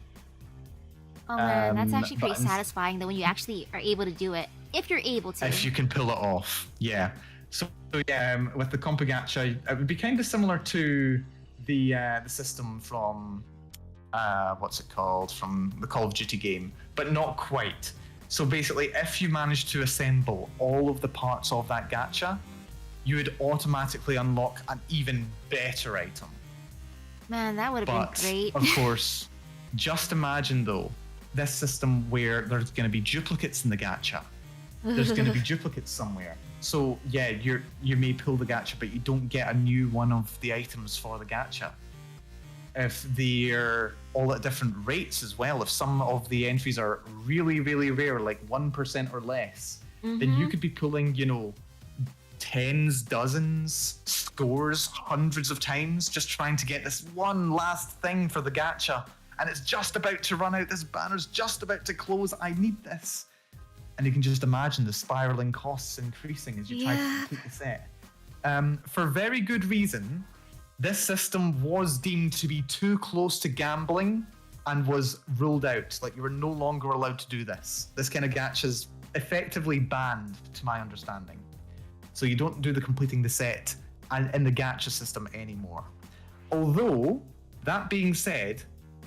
Oh man, that's actually pretty satisfying though when you actually are able to do it. If you're able to. If you can pull it off, yeah. So yeah, with the Compo Gacha, it would be kind of similar to the system from what's it called, from the Call of Duty game, but not quite. So basically, if you manage to assemble all of the parts of that gacha, you would automatically unlock an even better item. Man, that would have been great. Of course, just imagine though, this system where there's going to be duplicates in the gacha. There's going to be duplicates somewhere. So yeah, you may pull the gacha, but you don't get a new one of the items for the gacha. If they're all at different rates as well, if some of the entries are really, really rare, like 1% or less, then you could be pulling, you know, tens, dozens, scores, hundreds of times just trying to get this one last thing for the gacha. And it's just about to run out, this banner's just about to close, I need this. And you can just imagine the spiraling costs increasing as you try to complete the set. For very good reason, this system was deemed to be too close to gambling and was ruled out. Like, you were no longer allowed to do this. This kind of gacha's effectively banned, to my understanding. So you don't do the completing the set in the gacha system anymore. Although, that being said,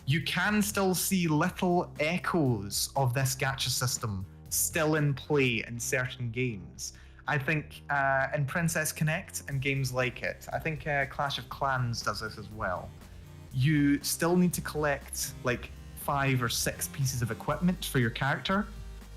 you can still see little echoes of this gacha system still in play in certain games. I think in Princess Connect and games like it, I think Clash of Clans does this as well. You still need to collect like 5 or 6 pieces of equipment for your character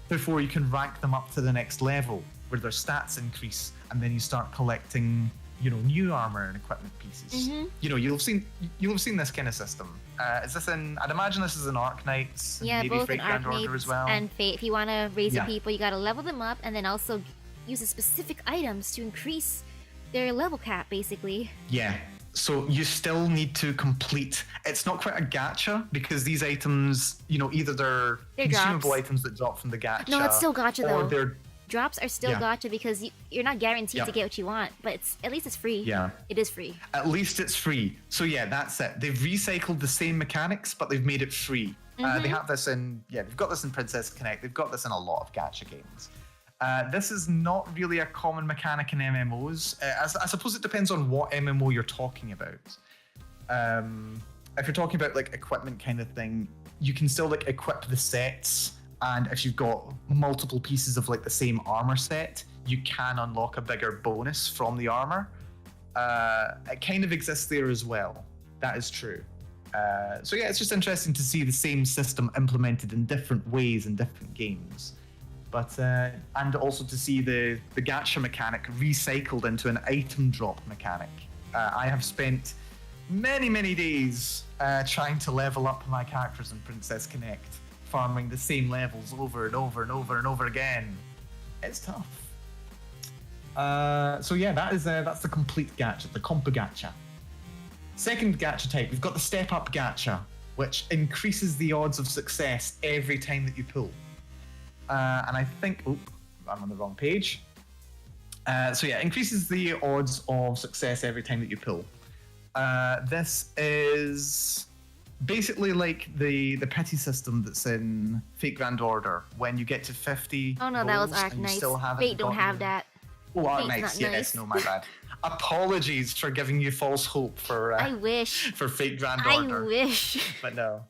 before you can rank them up to the next level, where their stats increase, and then you start collecting, you know, new armor and equipment pieces. You know, you'll have seen this kind of system. Is this in? I'd imagine this is in Arknights. Yeah, maybe both Fate in Grand Order Arknights as well. and Fate. If you want to raise the people, you got to level them up, and then also use the specific items to increase their level cap, basically. Yeah. So you still need to complete. It's not quite a gacha because these items, you know, either they're consumable drops. Items that drop from the gacha. No, it's still gacha or though. They're drops are still gacha because you're not guaranteed to get what you want, but at least it's free. Yeah. It is free. At least it's free. So yeah, that's it. They've recycled the same mechanics, but they've made it free. They have this in, they've got this in Princess Connect. They've got this in a lot of gacha games. This is not really a common mechanic in MMOs. I suppose it depends on what MMO you're talking about. If you're talking about like equipment kind of thing, you can still like equip the sets. And if you've got multiple pieces of like the same armor set, you can unlock a bigger bonus from the armor. It kind of exists there as well. That is true. So yeah, it's just interesting to see the same system implemented in different ways in different games. But and also to see the gacha mechanic recycled into an item drop mechanic. I have spent many days trying to level up my characters in Princess Connect, farming the same levels over and over and over and over again. It's tough. So yeah, that's the complete gacha, the Compo Gacha. Second gacha type, we've got the Step Up Gacha, which increases the odds of success every time that you pull. And I think, I'm on the wrong page. So yeah, increases the odds of success every time that you pull. This is basically like the pity system that's in Fate Grand Order. When you get to 50 Oh no, that was Arknights. Fate don't have that. Oh, Arknights, yes, nice. No, my bad. Apologies for giving you false hope for I wish. For Fate Grand Order. I wish. But no.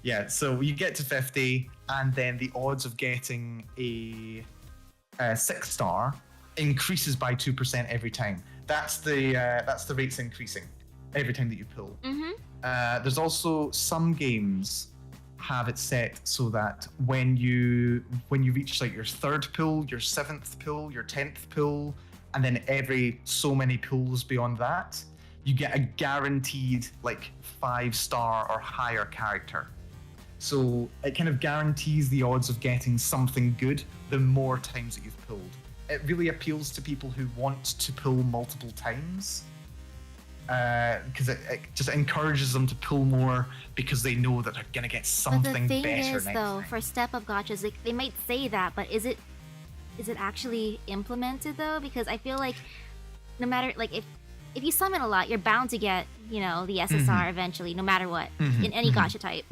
Yeah, so you get to 50, and then the odds of getting a 6-star increases by 2% every time. That's the rates increasing every time that you pull. There's also some games have it set so that when you reach like your 3rd pull, your 7th pull, your 10th pull, and then every so many pulls beyond that, you get a guaranteed like 5-star or higher character. So it kind of guarantees the odds of getting something good the more times that you've pulled. It really appeals to people who want to pull multiple times, because it just encourages them to pull more because they know that they're gonna get something better next time. But the thing is, though, for step-up gachas, like, they might say that, but is it actually implemented though? Because I feel like no matter, like, if you summon a lot, you're bound to get, you know, the SSR eventually, no matter what, in any gacha type.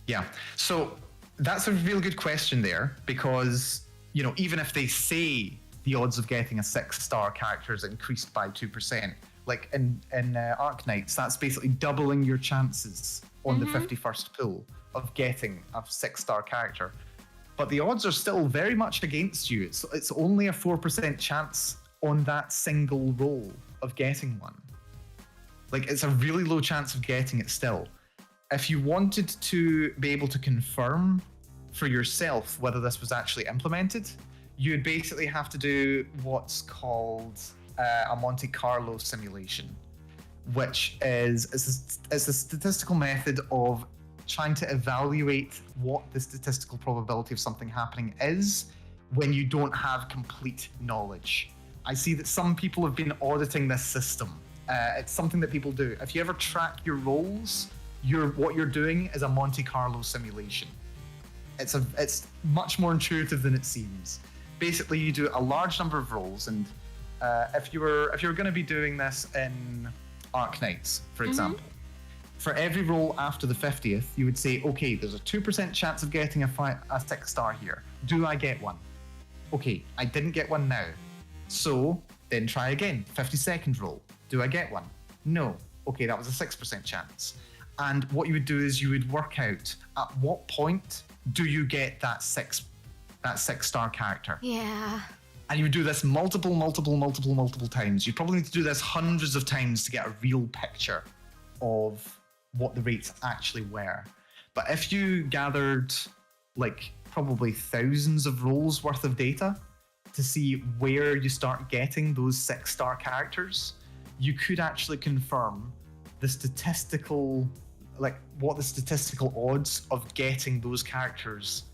Yeah, so that's a real good question there, because, you know, even if they say the odds of getting a 6-star character is increased by 2%, like in Arknights, that's basically doubling your chances on the 51st pull of getting a 6-star character. But the odds are still very much against you. It's only a 4% chance on that single roll of getting one. Like, it's a really low chance of getting it still. If you wanted to be able to confirm for yourself whether this was actually implemented, you would basically have to do what's called a Monte Carlo simulation, which is a statistical method of trying to evaluate what the statistical probability of something happening is when you don't have complete knowledge. I see that some people have been auditing this system. It's something that people do. If you ever track your rolls, what you're doing is a Monte Carlo simulation. It's much more intuitive than it seems. Basically, you do a large number of rolls, and if you were going to be doing this in Arknights, for example, for every roll after the 50th, you would say, okay, there's a 2% chance of getting a 6-star here. Do I get one? Okay, I didn't get one now. So then try again. 52nd roll. Do I get one? No. Okay, that was a 6% chance. And what you would do is you would work out at what point do you get that 6-star character. Yeah. And you would do this multiple times. You probably need to do this hundreds of times to get a real picture of what the rates actually were. But if you gathered like probably thousands of rolls worth of data to see where you start getting those 6-star characters, you could actually confirm the statistical, like what the statistical odds of getting those characters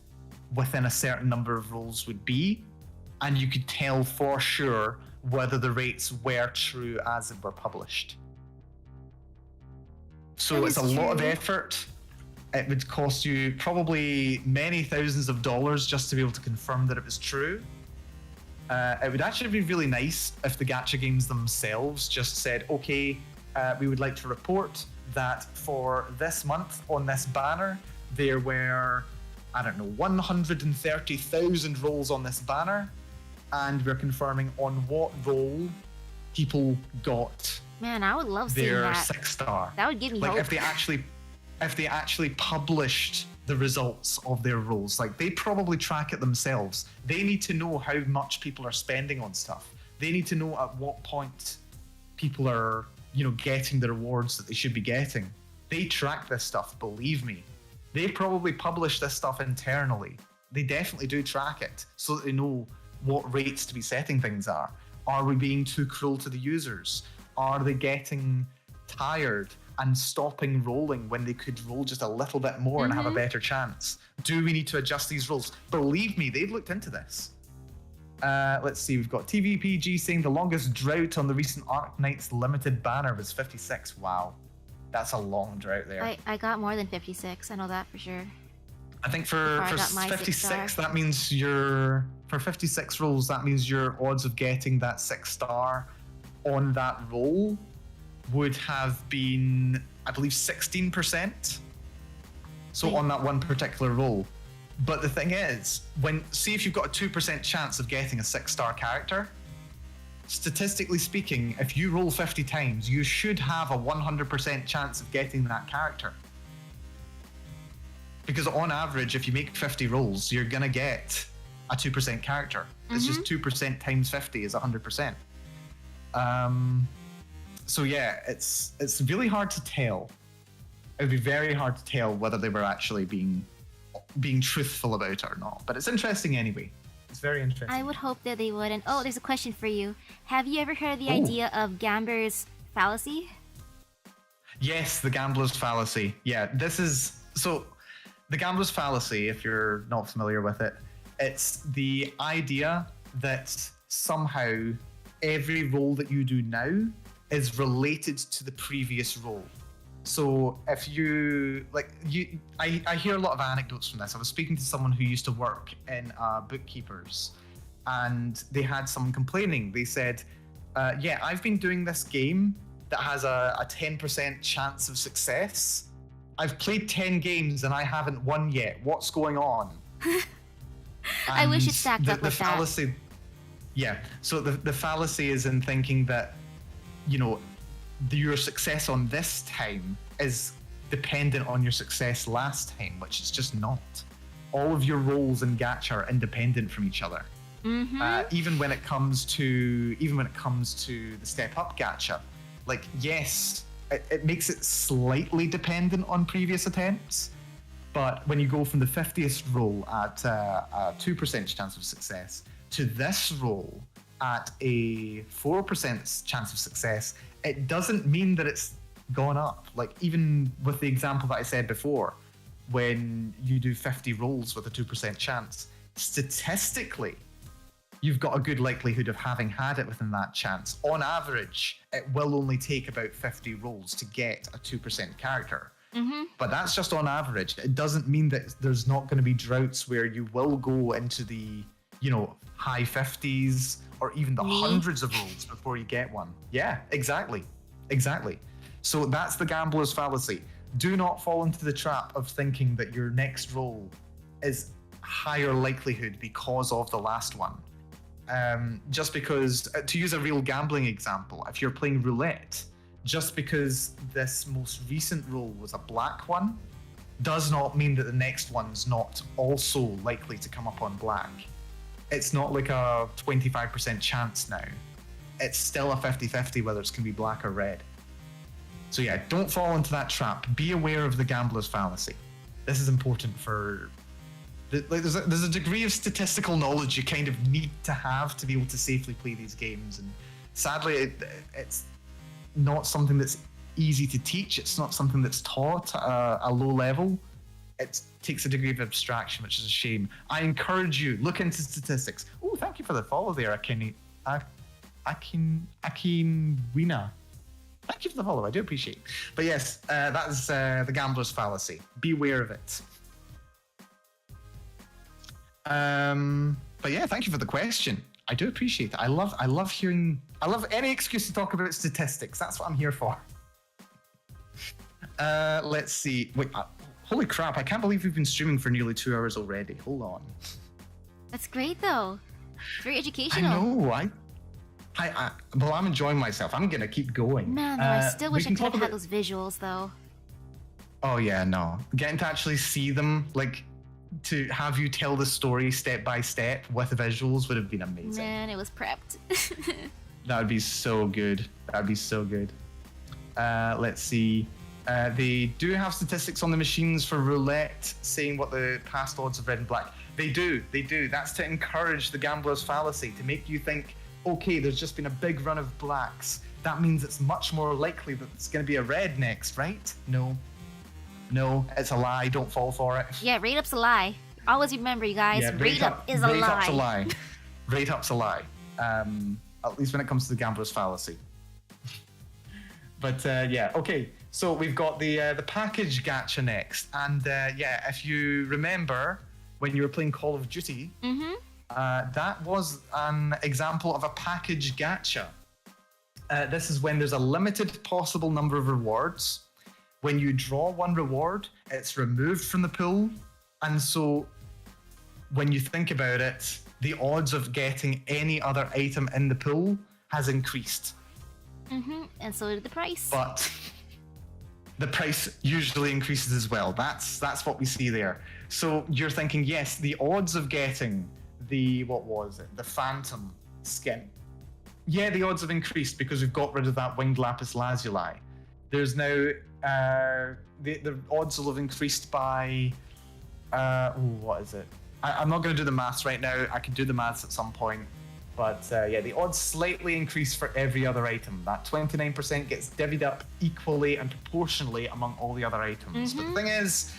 within a certain number of rolls would be. And you could tell for sure whether the rates were true as they were published. So it's a lot of effort. It would cost you probably many thousands of dollars just to be able to confirm that it was true. It would actually be really nice if the gacha games themselves just said, okay, we would like to report that for this month on this banner, there were, 130,000 rolls on this banner, and we're confirming on what roll people got. Man, I would love seeing that. Their 6-star. That would give me hope. If they actually published the results of their rolls, like they probably track it themselves. They need to know how much people are spending on stuff. They need to know at what point people are, getting the rewards that they should be getting. They track this stuff, believe me. They probably publish this stuff internally. They definitely do track it so that they know what rates to be setting things are. Are we being too cruel to the users? Are they getting tired and stopping rolling when they could roll just a little bit more and have a better chance? Do we need to adjust these rolls? Believe me, they've looked into this. Let's see, we've got TVPG saying the longest drought on the recent Arknights limited banner was 56. Wow, that's a long drought there. I got more than 56, I know that for sure. I think for 56, that means for 56 rolls, that means your odds of getting that 6-star on that roll would have been, I believe, 16%. So on that one particular roll. But the thing is, see if you've got a 2% chance of getting a 6-star character, statistically speaking, if you roll 50 times, you should have a 100% chance of getting that character. Because on average, if you make 50 rolls, you're going to get a 2% character. It's just 2% times 50 is 100%. So yeah, it's really hard to tell. It would be very hard to tell whether they were actually being truthful about it or not. But it's interesting anyway. It's very interesting. I would hope that they would. And oh, there's a question for you. Have you ever heard of the idea of Gamber's Fallacy? Yes, the gambler's fallacy. Yeah, this is so. The gambler's fallacy, if you're not familiar with it, it's the idea that somehow every role that you do now is related to the previous role. So if I hear a lot of anecdotes from this. I was speaking to someone who used to work in bookkeepers, and they had someone complaining. They said, yeah, I've been doing this game that has a 10% chance of success. I've played 10 games and I haven't won yet. What's going on? I wish it stacked up with fallacy, that. Yeah. So the fallacy is in thinking that, your success on this time is dependent on your success last time, which is just not. All of your roles in Gacha are independent from each other. Mm-hmm. Even when it comes to the Step Up Gacha, like, yes, it makes it slightly dependent on previous attempts, but when you go from the 50th roll at a 2% chance of success to this roll at a 4% chance of success, it doesn't mean that it's gone up. Like, even with the example that I said before, when you do 50 rolls with a 2% chance, statistically, you've got a good likelihood of having had it within that chance. On average, it will only take about 50 rolls to get a 2% character. Mm-hmm. But that's just on average. It doesn't mean that there's not going to be droughts where you will go into the, high 50s or even the hundreds of rolls before you get one. Yeah, exactly. So that's the gambler's fallacy. Do not fall into the trap of thinking that your next roll is higher likelihood because of the last one. Just because, to use a real gambling example, if you're playing roulette, just because this most recent roll was a black one, does not mean that the next one's not also likely to come up on black. It's not like a 25% chance now. It's still a 50-50 whether it's going to be black or red. So yeah, don't fall into that trap. Be aware of the gambler's fallacy. This is important for... There's a degree of statistical knowledge you kind of need to be able to safely play these games. And sadly, it's not something that's easy to teach. It's not something that's taught at a low level. It takes a degree of abstraction, which is a shame. I encourage you, look into statistics. Oh, thank you for the follow there, Akinwina. Thank you for the follow. I do appreciate it. But yes, that's the gambler's fallacy. Beware of it. But yeah, thank you for the question. I do appreciate it. I love any excuse to talk about statistics. That's what I'm here for. Let's see. Wait, holy crap! I can't believe we've been streaming for nearly 2 hours already. Hold on. That's great, though. Very educational. I know. Well, I'm enjoying myself. I'm gonna keep going. Man, though, I still wish I could have had those visuals, though. Oh yeah, no. Getting to actually see them, like, to have you tell the story step by step with the visuals would have been amazing. Man, it was prepped. That would be so good. Let's see. They do have statistics on the machines for roulette saying what the past odds of red and black. They do. That's to encourage the gambler's fallacy, to make you think, okay, there's just been a big run of blacks. That means it's much more likely that it's going to be a red next, right? No, it's a lie. Don't fall for it. Yeah, rate up's a lie. Always remember, you guys, rate up is a lie. Rate up's a lie. Rate up's a lie. At least when it comes to the gambler's fallacy. But yeah, okay. So we've got the package gacha next, and yeah, if you remember when you were playing Call of Duty, that was an example of a package gacha. This is when there's a limited possible number of rewards. When you draw one reward, it's removed from the pool, and so when you think about it, the odds of getting any other item in the pool has increased. And so did the price. But the price usually increases as well. That's what we see there. So you're thinking, yes, the odds of getting the Phantom skin. Yeah, the odds have increased because we've got rid of that winged lapis lazuli. There's now the odds will have increased by what is it? I'm not going to do the maths right now. I can do the maths at some point. But yeah, the odds slightly increase for every other item. That 29% gets divvied up equally and proportionally among all the other items. But the thing is,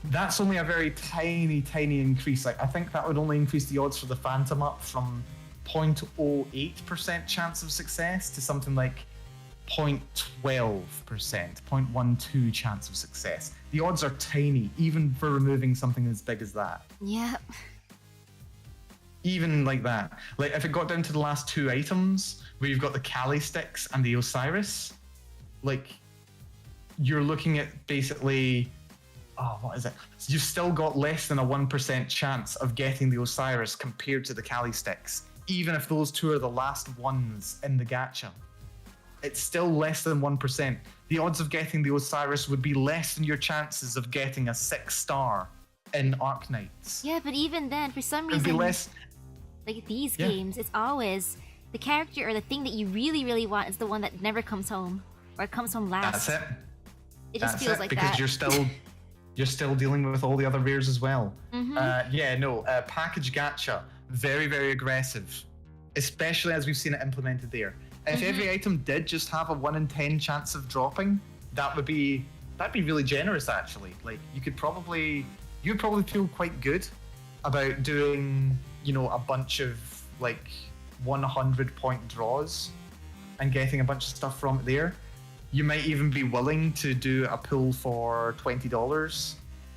that's only a very tiny, tiny increase. Like, I think that would only increase the odds for the Phantom up from 0.08% chance of success to something like 0.12%, 0.12 chance of success. The odds are tiny, even for removing something as big as that. Yep. Even like that. Like, if it got down to the last two items, where you've got the Kali sticks and the Osiris, like, you're looking at basically, what is it? You've still got less than a 1% chance of getting the Osiris compared to the Kali sticks, even if those two are the last ones in the gacha. It's still less than 1%. The odds of getting the Osiris would be less than your chances of getting a 6-star in Arknights. Yeah, but even then, for some It'd be reason, less. like these games, it's always the character or the thing that you really, really want is the one that never comes home, or it comes home last. That's it. It just feels like because that. you're still dealing with all the other rares as well. Package Gacha, very, very aggressive, especially as we've seen it implemented there. If every item did just have a 1 in 10 chance of dropping, that'd be really generous actually. Like, you'd probably feel quite good about doing, a bunch of like 100-point draws and getting a bunch of stuff from it there. You might even be willing to do a pull for $20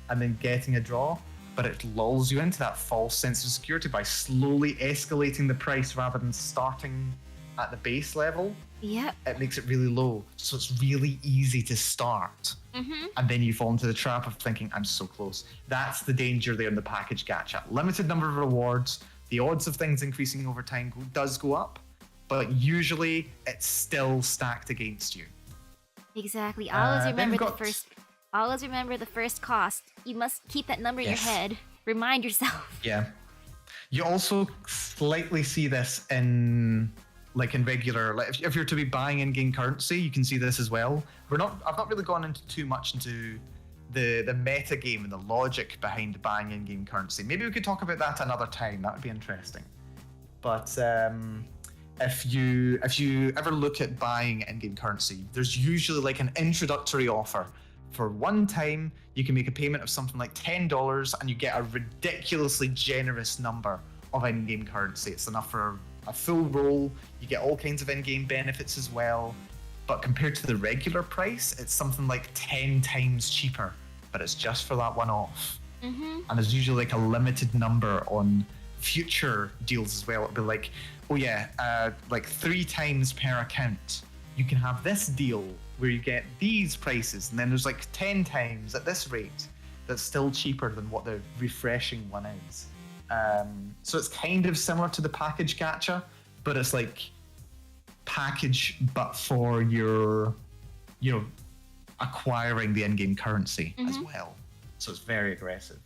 and then getting a draw, but it lulls you into that false sense of security by slowly escalating the price rather than starting at the base level. Yep. It makes it really low, so it's really easy to start. And then you fall into the trap of thinking, I'm so close. That's the danger there in the package gacha. Limited number of rewards, the odds of things increasing over time does go up, but usually it's still stacked against you. Exactly. Always remember the first cost. You must keep that number in your head. Remind yourself. Yeah. You also slightly see this in regular, like if you're to be buying in-game currency, you can see this as well. I've not really gone into too much into the meta game and the logic behind buying in-game currency. Maybe we could talk about that another time. That would be interesting. But if you ever look at buying in-game currency, there's usually like an introductory offer. For one time, you can make a payment of something like $10 and you get a ridiculously generous number of in-game currency. It's enough for a full roll. You get all kinds of in-game benefits as well. But compared to the regular price, it's something like 10 times cheaper. But it's just for that one off. And there's usually like a limited number on future deals as well. It'll be like, like 3 times per account, you can have this deal where you get these prices, and then there's like 10 times at this rate that's still cheaper than what the refreshing one is. So it's kind of similar to the package gacha, but it's like package but for your, acquiring the in-game currency as well. So it's very aggressive.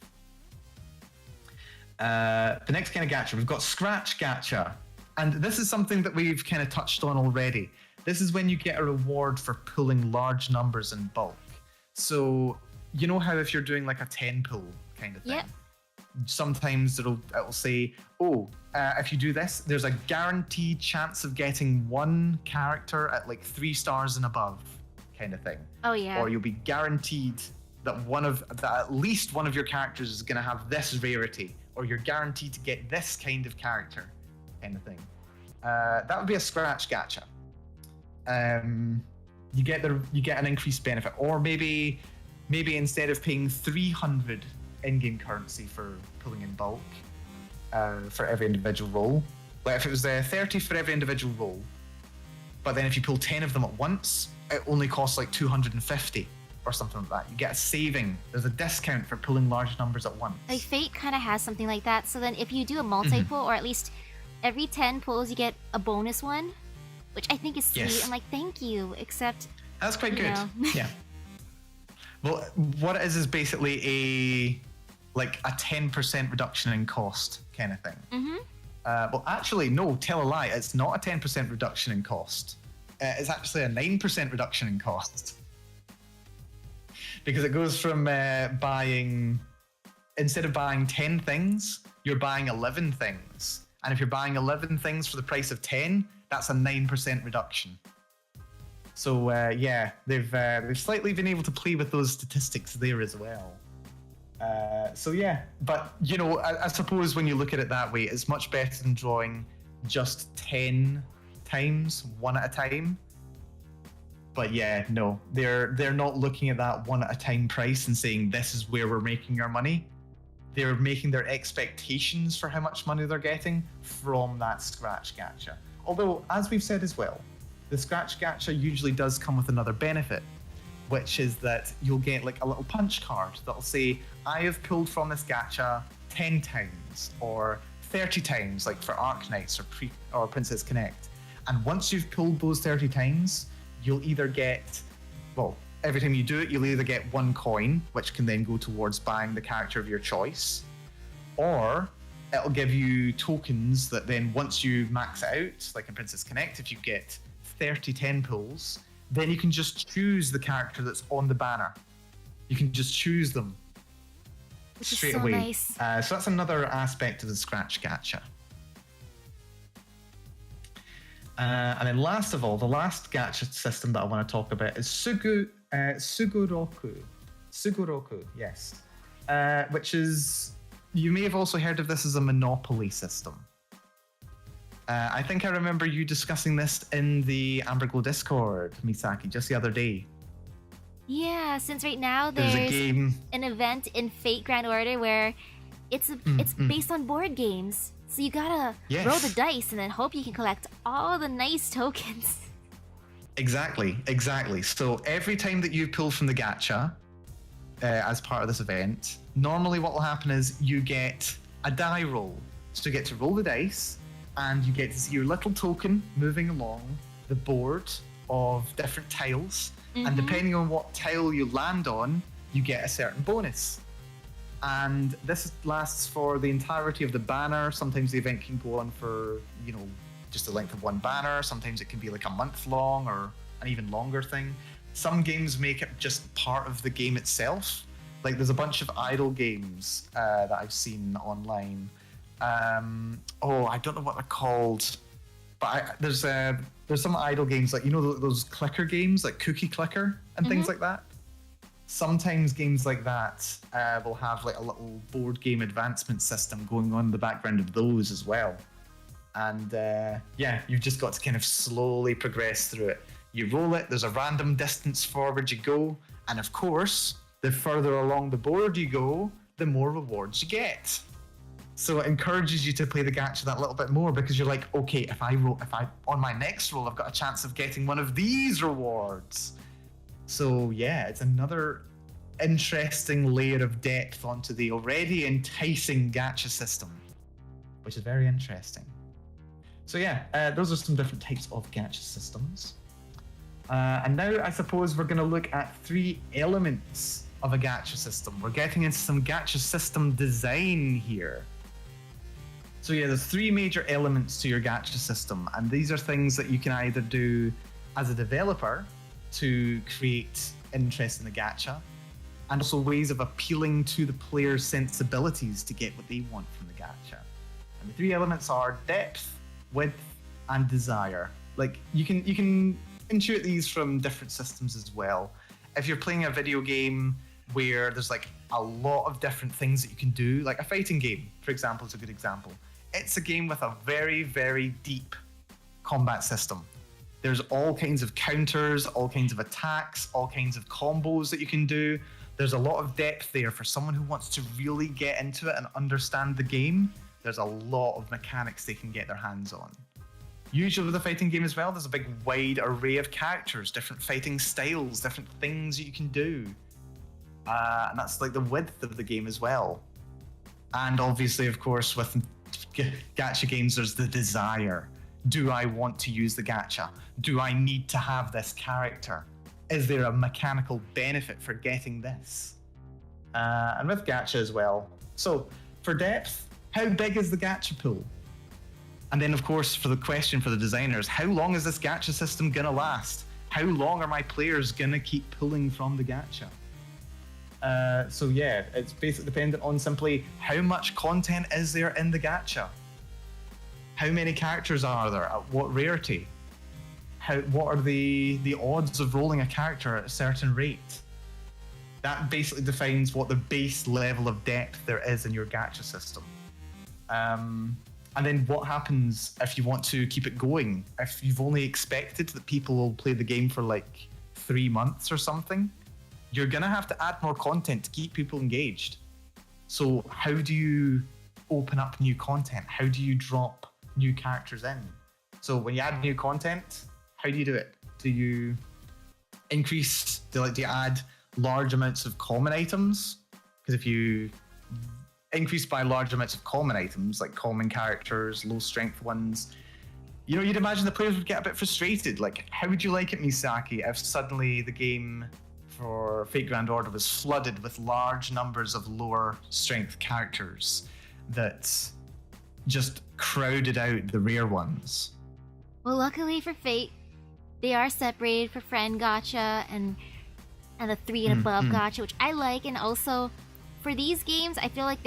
The next kind of gacha, we've got scratch gacha. And this is something that we've kind of touched on already. This is when you get a reward for pulling large numbers in bulk. So you know how if you're doing like a 10 pull kind of thing, sometimes it'll say, if you do this, there's a guaranteed chance of getting one character at like 3 stars and above kind of thing. Oh yeah. Or you'll be guaranteed that at least one of your characters is going to have this rarity, or you're guaranteed to get this kind of character kind of thing. That would be a scratch gacha. You get an increased benefit, or maybe instead of paying 300 in-game currency for pulling in bulk for every individual roll, like if it was 30 for every individual roll, but then if you pull 10 of them at once, it only costs like 250 or something like that. You get a saving. There's a discount for pulling large numbers at once. Like Fate kind of has something like that. So then if you do a multi-pull, or at least every 10 pulls you get a bonus one, which I think is sweet. Yes. I'm like, thank you, except... That's quite good. Yeah. Well, what it is basically a 10% reduction in cost kind of thing. Well, actually, no, tell a lie. It's not a 10% reduction in cost. It's actually a 9% reduction in cost. Because it goes from buying instead of buying 10 things, you're buying 11 things. And if you're buying 11 things for the price of 10, that's a 9% reduction. So yeah, they've slightly been able to play with those statistics there as well. So yeah, but you know, I suppose when you look at it that way, it's much better than drawing just 10 times, one at a time. But yeah, no, they're not looking at that one at a time price and saying this is where we're making our money. They're making their expectations for how much money they're getting from that Scratch Gacha. Although, as we've said as well, the Scratch Gacha usually does come with another benefit, which is that you'll get like a little punch card that'll say, I have pulled from this gacha 10 times or 30 times, like for Arknights or Princess Connect. And once you've pulled those 30 times, you'll either get, well, every time you do it, you'll either get 1 coin, which can then go towards buying the character of your choice, or it'll give you tokens that then once you max out, like in Princess Connect, if you get 30 10 pulls, then you can just choose the character that's on the banner. You can just choose them straight away. Nice. So that's another aspect of the Scratch Gacha. And then last of all, the last gacha system that I want to talk about is Sugoroku. Sugoroku, yes. Which is, you may have also heard of this as a Monopoly system. I think I remember you discussing this in the Amberglow Discord, Misaki, just the other day. Yeah, since right now there's a game. An event in Fate Grand Order where it's based on board games. So you gotta roll the dice and then hope you can collect all the nice tokens. Exactly. So every time that you pull from the gacha as part of this event, normally what will happen is you get a die roll. So you get to roll the dice and you get to see your little token moving along the board of different tiles. Mm-hmm. And depending on what tile you land on, you get a certain bonus. And this lasts for the entirety of the banner. Sometimes the event can go on for, you know, just the length of one banner. Sometimes it can be like a month long or an even longer thing. Some games make it just part of the game itself. Like there's a bunch of idle games that I've seen online. I don't know what they're called, but there's some idle games, like, you know, those clicker games like Cookie Clicker and things like that. Sometimes games like that will have like a little board game advancement system going on in the background of those as well. And you've just got to kind of slowly progress through it. You roll it, there's a random distance forward you go, and of course, the further along the board you go, the more rewards you get. So it encourages you to play the gacha that little bit more, because you're like, okay, if I on my next roll, I've got a chance of getting one of these rewards. So yeah, it's another interesting layer of depth onto the already enticing gacha system, which is very interesting. So yeah, those are some different types of gacha systems. And now I suppose we're going to look at 3 elements of a gacha system. We're getting into some gacha system design here. So yeah, there's 3 major elements to your gacha system, and these are things that you can either do as a developer to create interest in the gacha, and also ways of appealing to the player's sensibilities to get what they want from the gacha. And the 3 elements are depth, width, and desire. Like you can intuit these from different systems as well. If you're playing a video game where there's like a lot of different things that you can do, like a fighting game, for example, is a good example. It's a game with a very, very deep combat system. There's all kinds of counters, all kinds of attacks, all kinds of combos that you can do. There's a lot of depth there for someone who wants to really get into it and understand the game. There's a lot of mechanics they can get their hands on. Usually with a fighting game as well, there's a big wide array of characters, different fighting styles, different things that you can do. And that's like the width of the game as well. And obviously, of course, with gacha games, there's the desire. Do I want to use the gacha? Do I need to have this character? Is there a mechanical benefit for getting this? And with gacha as well. So for depth, how big is the gacha pool? And then, of course, for the question for the designers, how long is this gacha system gonna last? How long are my players gonna keep pulling from the gacha? So yeah, it's basically dependent on simply how much content is there in the gacha. How many characters are there? At what rarity? What are the odds of rolling a character at a certain rate? That basically defines what the base level of depth there is in your gacha system. And then what happens if you want to keep it going? If you've only expected that people will play the game for like 3 months or something, you're gonna have to add more content to keep people engaged. So how do you open up new content? How do you drop new characters in? So when you add new content, how do you do it? Do you add large amounts of common items? Because if you increase by large amounts of common items, like common characters, low strength ones, you'd imagine the players would get a bit frustrated. Like, how would you like it, Misaki, if suddenly the game for Fate Grand Order was flooded with large numbers of lower strength characters that just crowded out the rare ones? Well, luckily for Fate, they are separated for friend gacha and the 3 and above gacha, which I like. And also, for these games, I feel like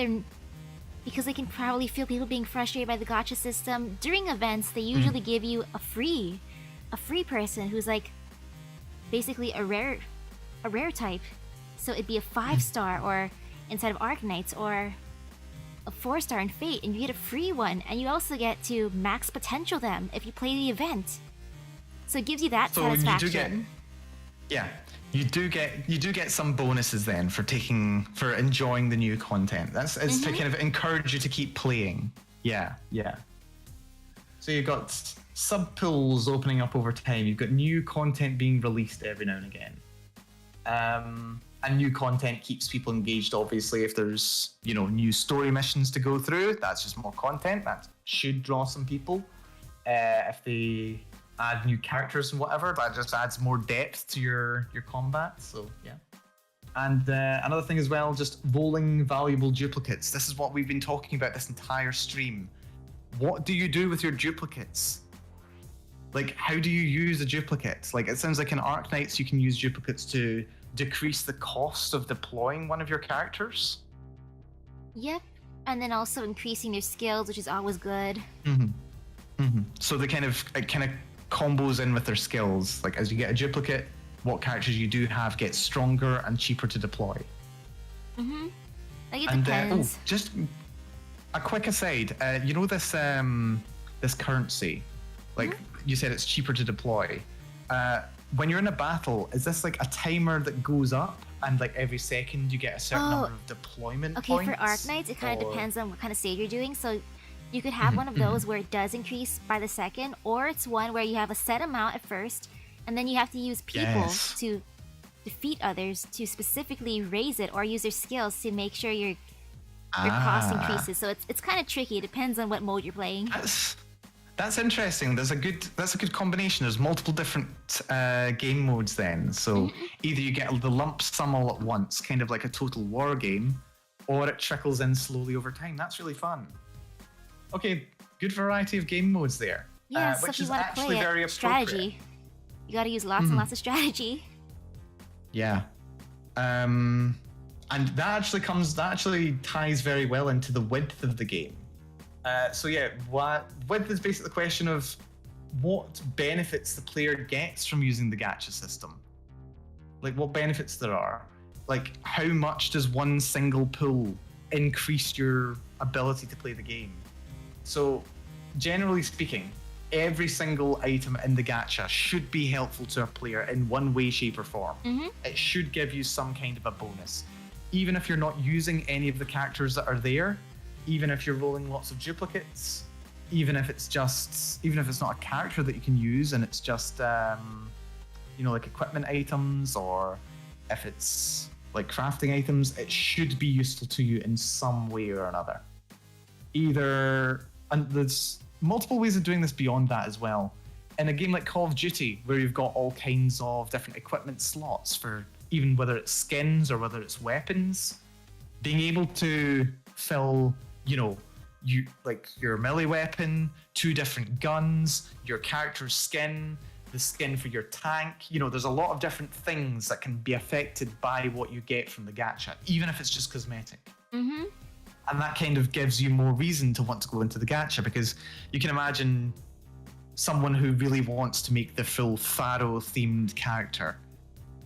because I can probably feel people being frustrated by the gacha system. During events, they usually give you a free person who's like basically a rare type. So it'd be a 5-star or inside of Arknights, or a 4-star in Fate, and you get a free one, and you also get to max potential them if you play the event. So it gives you that satisfaction. You do get some bonuses then for enjoying the new content. It's to kind of encourage you to keep playing. Yeah. So you've got sub pools opening up over time. You've got new content being released every now and again. And new content keeps people engaged. Obviously, if there's new story missions to go through, that's just more content. That should draw some people. If they add new characters and whatever, that just adds more depth to your combat. So yeah. And another thing as well, just rolling valuable duplicates. This is what we've been talking about this entire stream. What do you do with your duplicates? Like, how do you use a duplicate? Like, it sounds like in Arknights you can use duplicates to decrease the cost of deploying one of your characters. Yep, and then also increasing their skills, which is always good. So it kind of combos in with their skills. Like, as you get a duplicate, what characters you do have get stronger and cheaper to deploy. Like, it depends. Just a quick aside. This currency, like you said, it's cheaper to deploy. When you're in a battle, is this like a timer that goes up, and like every second you get a certain number of deployment points? Okay, for Arknights, it kind of depends on what kind of stage you're doing. So you could have one of those where it does increase by the second, or it's one where you have a set amount at first, and then you have to use people to defeat others to specifically raise it, or use their skills to make sure your cost increases. So it's kind of tricky. It depends on what mode you're playing. That's interesting. That's a good combination. There's multiple different game modes then. So either you get the lump sum all at once, kind of like a total war game, or it trickles in slowly over time. That's really fun. Okay, good variety of game modes there. Yeah, so which if you is want to actually play very it, strategy. You got to use lots and lots of strategy. Yeah. And that actually ties very well into the width of the game. Width is basically the question of what benefits the player gets from using the gacha system. Like, what benefits there are. Like, how much does one single pull increase your ability to play the game? So, generally speaking, every single item in the gacha should be helpful to a player in one way, shape, or form. It should give you some kind of a bonus. Even if you're not using any of the characters that are there, even if you're rolling lots of duplicates, even if it's not a character that you can use and it's just like equipment items, or if it's like crafting items, it should be useful to you in some way or another. And there's multiple ways of doing this beyond that as well. In a game like Call of Duty, where you've got all kinds of different equipment slots for even whether it's skins or whether it's weapons, being able to fill your melee weapon, 2 different guns, your character's skin, the skin for your tank. You know, there's a lot of different things that can be affected by what you get from the gacha, even if it's just cosmetic. Mm-hmm. And that kind of gives you more reason to want to go into the gacha, because you can imagine someone who really wants to make the full Pharaoh themed character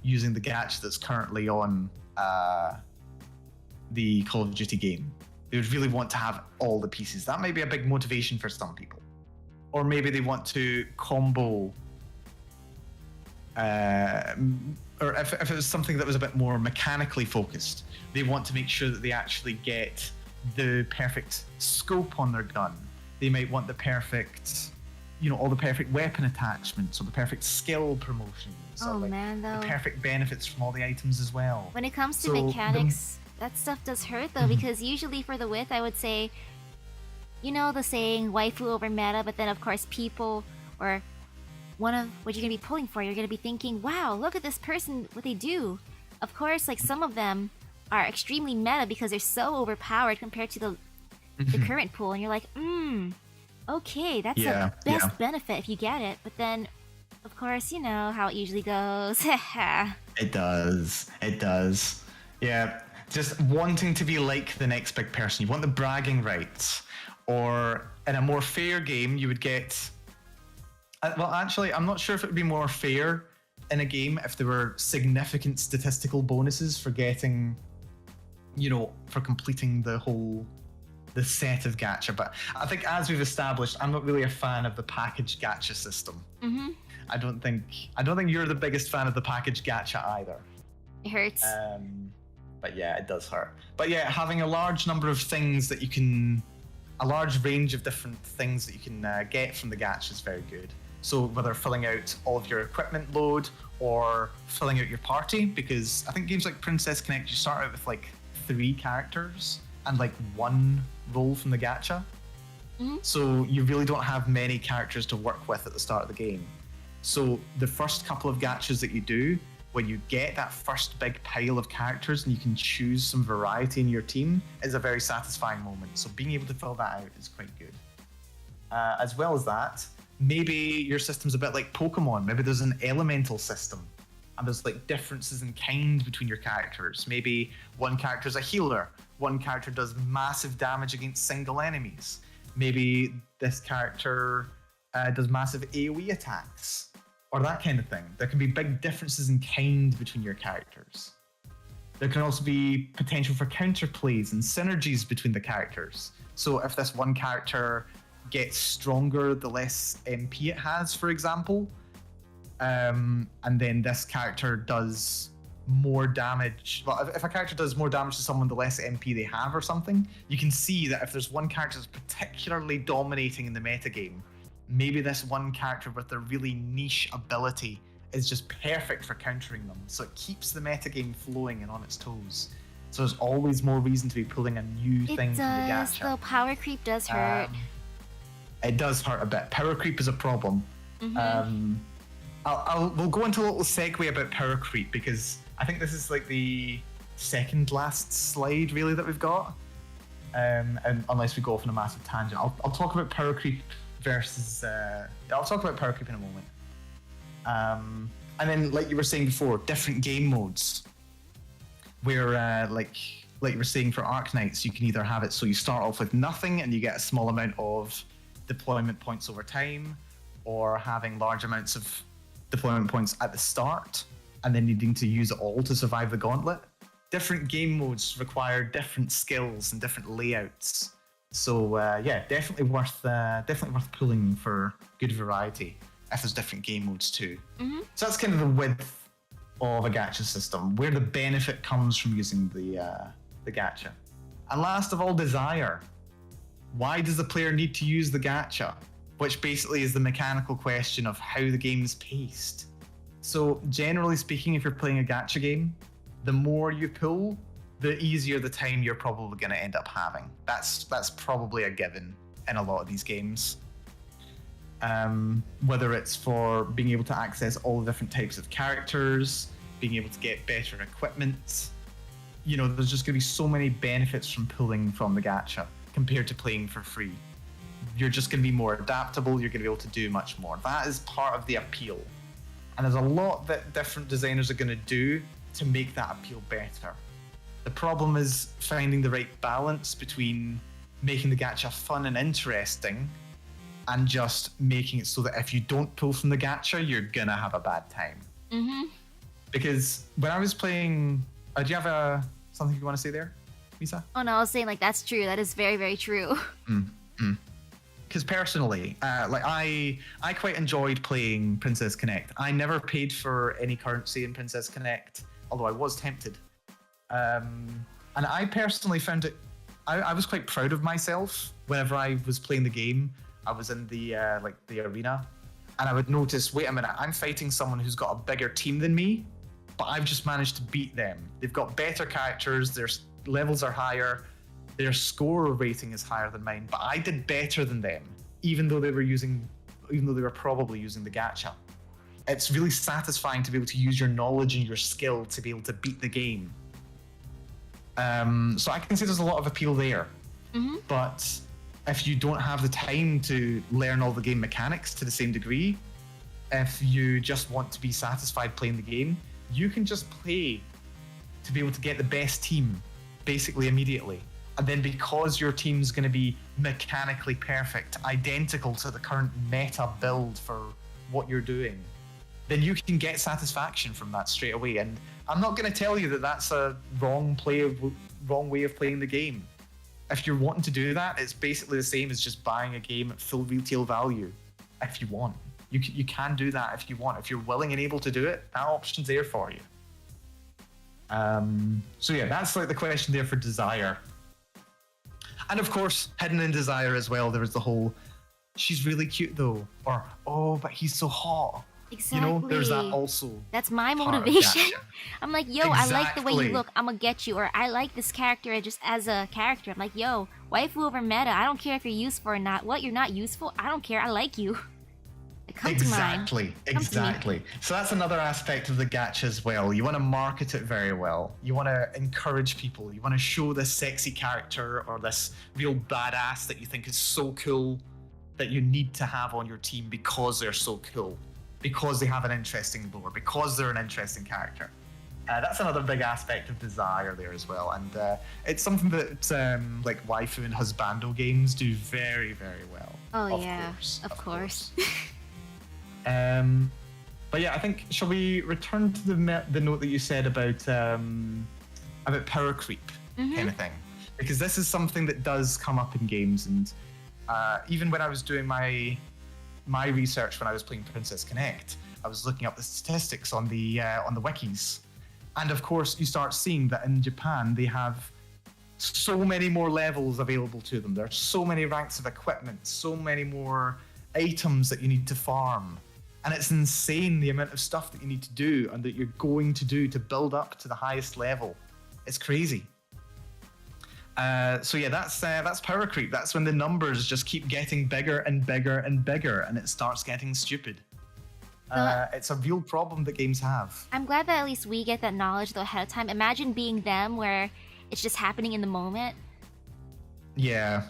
using the gacha that's currently on the Call of Duty game. They would really want to have all the pieces. That might be a big motivation for some people. Or maybe they want to combo, or if it was something that was a bit more mechanically focused, they want to make sure that they actually get the perfect scope on their gun. They might want the perfect, you know, all the perfect weapon attachments or the perfect skill promotions. Oh or like man, though. the perfect benefits from all the items as well. When it comes to mechanics, that stuff does hurt though, because usually for the width, I would say, you know the saying, waifu over meta, but then of course people, or one of what you're going to be pulling for, you're going to be thinking, wow, look at this person, what they do. Of course, like some of them are extremely meta because they're so overpowered compared to the current pool, and you're like, okay, that's the best benefit if you get it. But then, of course, you know how it usually goes. It does. Yeah, just wanting to be like the next big person. You want the bragging rights. Or in a more fair game, you would get... well, actually, I'm not sure if it would be more fair in a game if there were significant statistical bonuses for getting, you know, for completing the set of gacha. But I think, as we've established, I'm not really a fan of the package gacha system. Mm-hmm. I don't think you're the biggest fan of the package gacha either. It hurts. But yeah, it does hurt. But yeah, having a large number of things that you can... a large range of different things that you can get from the gacha is very good. So whether filling out all of your equipment load or filling out your party, because I think games like Princess Connect, you start out with like 3 characters and like 1 role from the gacha. Mm-hmm. So you really don't have many characters to work with at the start of the game. So the first couple of gachas that you do, when you get that first big pile of characters and you can choose some variety in your team, is a very satisfying moment. So being able to fill that out is quite good. As well as that, maybe your system's a bit like Pokemon. Maybe there's an elemental system and there's like differences in kind between your characters. Maybe one character's a healer, one character does massive damage against single enemies. Maybe this character does massive AoE attacks, or that kind of thing. There can be big differences in kind between your characters. There can also be potential for counterplays and synergies between the characters. So if this one character gets stronger the less MP it has, for example, and then this character does more damage. Well, if a character does more damage to someone the less MP they have or something, you can see that if there's one character that's particularly dominating in the metagame, maybe this one character with a really niche ability is just perfect for countering them. So it keeps the metagame flowing and on its toes. So there's always more reason to be pulling a new thing from the gacha. Though power creep does hurt. It does hurt a bit. Power creep is a problem. Mm-hmm. We'll go into a little segue about power creep, because I think this is like the second last slide really that we've got. And unless we go off on a massive tangent, I'll talk about power creep versus... I'll talk about power creep in a moment. And then, like you were saying before, different game modes. Where, like you were saying for Arknights, you can either have it so you start off with nothing and you get a small amount of deployment points over time, or having large amounts of deployment points at the start and then needing to use it all to survive the gauntlet. Different game modes require different skills and different layouts. So yeah, definitely worth pulling for good variety if there's different game modes too. Mm-hmm. So that's kind of the width of a gacha system, where the benefit comes from using the gacha. And last of all, desire. Why does the player need to use the gacha? Which basically is the mechanical question of how the game is paced. So generally speaking, if you're playing a gacha game, the more you pull, the easier the time you're probably going to end up having. That's probably a given in a lot of these games. Whether it's for being able to access all the different types of characters, being able to get better equipment, you know, there's just going to be so many benefits from pulling from the gacha compared to playing for free. you're just going to be more adaptable. You're going to be able to do much more. That is part of the appeal. And there's a lot that different designers are going to do to make that appeal better. The problem is finding the right balance between making the gacha fun and interesting and just making it so that if you don't pull from the gacha, you're going to have a bad time. Mm-hmm. Because when I was playing... do you have something you want to say there, Misa? Oh no, I was saying like that's true. That is very, very true. Because personally, I quite enjoyed playing Princess Connect. I never paid for any currency in Princess Connect, although I was tempted. And I personally found it... I was quite proud of myself whenever I was playing the game. I was in the arena, and I would notice, wait a minute, I'm fighting someone who's got a bigger team than me, but I've just managed to beat them. They've got better characters, their levels are higher, their score rating is higher than mine, but I did better than them, even though they were probably using the gacha. It's really satisfying to be able to use your knowledge and your skill to be able to beat the game. So I can see there's a lot of appeal there. Mm-hmm. But if you don't have the time to learn all the game mechanics to the same degree, if you just want to be satisfied playing the game, you can just play to be able to get the best team basically immediately. And then because your team's going to be mechanically perfect, identical to the current meta build for what you're doing, then you can get satisfaction from that straight away. And I'm not going to tell you that that's a wrong way of playing the game. If you're wanting to do that, it's basically the same as just buying a game at full retail value. If you want, you can do that if you want. If you're willing and able to do it, that option's there for you. So yeah, that's like the question there for Desire. And of course, hidden in Desire as well, there was the whole, she's really cute though, or oh, but he's so hot. Exactly. You know, there's that also. That's my motivation. Gacha. I'm like, yo, I like the way Exactly. you look. I'm gonna get you. Or I like this character just as a character. I'm like, yo, waifu over meta. I don't care if you're useful or not. What? You're not useful? I don't care. I like you. Come to mine. Exactly. So that's another aspect of the gacha as well. You want to market it very well. You want to encourage people. You want to show this sexy character or this real badass that you think is so cool that you need to have on your team because they're so cool, because they have an interesting lore, because they're an interesting character. That's another big aspect of Desire there as well. And it's something that like waifu and husbando games do very, very well. Oh, yeah. Of course. But yeah, I think, shall we return to the note that you said about power creep kind of thing? Because this is something that does come up in games, and even when I was doing my research when I was playing Princess Connect, I was looking up the statistics on the wikis, and of course you start seeing that in Japan they have so many more levels available to them. There are so many ranks of equipment, so many more items that you need to farm. And it's insane the amount of stuff that you need to do and that you're going to do to build up to the highest level. It's crazy. So yeah, that's power creep. That's when the numbers just keep getting bigger and bigger and bigger, and it starts getting stupid. It's a real problem that games have. I'm glad that at least we get that knowledge though ahead of time. Imagine being them where it's just happening in the moment. Yeah.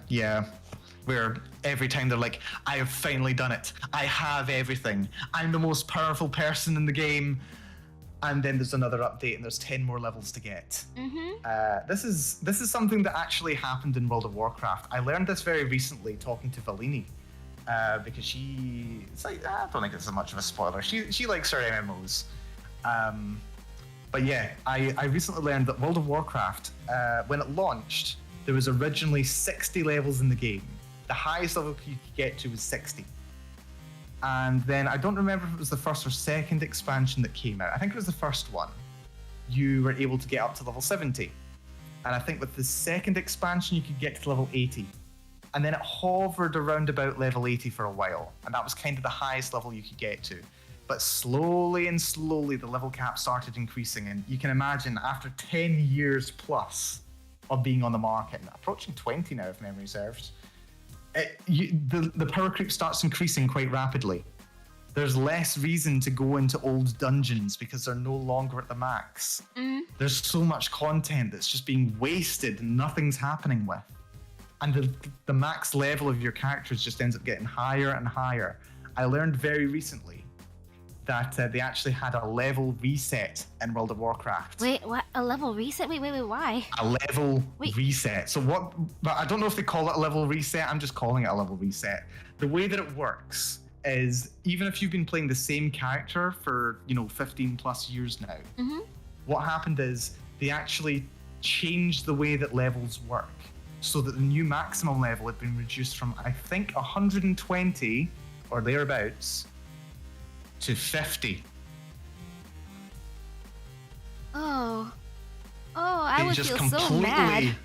Where every time they're like, I have finally done it. I have everything. I'm the most powerful person in the game. And then there's another update and there's 10 more levels to get. This is something that actually happened in World of Warcraft. I learned this very recently talking to Valini. Because it's like, I don't think it's so much of a spoiler. She likes her MMOs. But yeah, I recently learned that World of Warcraft, when it launched, there was originally 60 levels in the game. The highest level you could get to was 60. And then I don't remember if it was the first or second expansion that came out. I think it was the first one. You were able to get up to level 70. And I think with the second expansion, you could get to level 80. And then it hovered around about level 80 for a while. And that was kind of the highest level you could get to. But slowly and slowly, the level cap started increasing. And you can imagine, after 10 years plus of being on the market, and approaching 20 now if memory serves, the power creep starts increasing quite rapidly. There's less reason to go into old dungeons because they're no longer at the max. There's so much content that's just being wasted and nothing's happening with. and the max level of your characters just ends up getting higher and higher. I learned very recently that they actually had a level reset in World of Warcraft. Wait, what? A level reset? Wait, why? A level reset. So what? But I don't know if they call it a level reset. I'm just calling it a level reset. The way that it works is, even if you've been playing the same character for 15 plus years now, what happened is they actually changed the way that levels work, so that the new maximum level had been reduced from, I think, 120 or thereabouts to 50. Oh, I would feel so mad.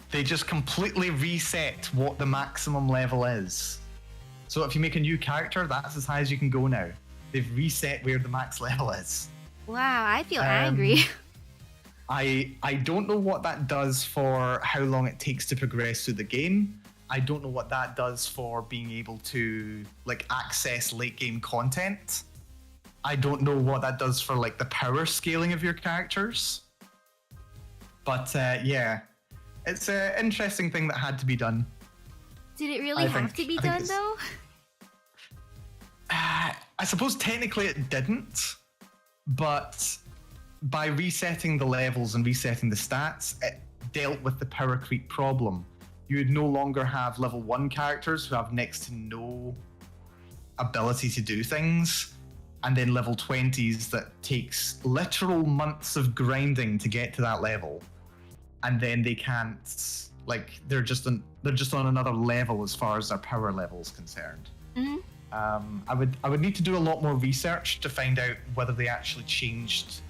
They just completely reset what the maximum level is. So if you make a new character, that's as high as you can go now. They've reset where the max level is. Wow, I feel angry. I don't know what that does for how long it takes to progress through the game. I don't know what that does for being able to access late game content. I don't know what that does for the power scaling of your characters. But yeah, it's an interesting thing that had to be done. Did it really have to be done though? I suppose technically it didn't, but by resetting the levels and resetting the stats, it dealt with the power creep problem. You would no longer have level 1 characters who have next to no ability to do things, and then level 20s that takes literal months of grinding to get to that level, and then they can't, they're just on another level as far as their power level is concerned. I would need to do a lot more research to find out whether they actually changed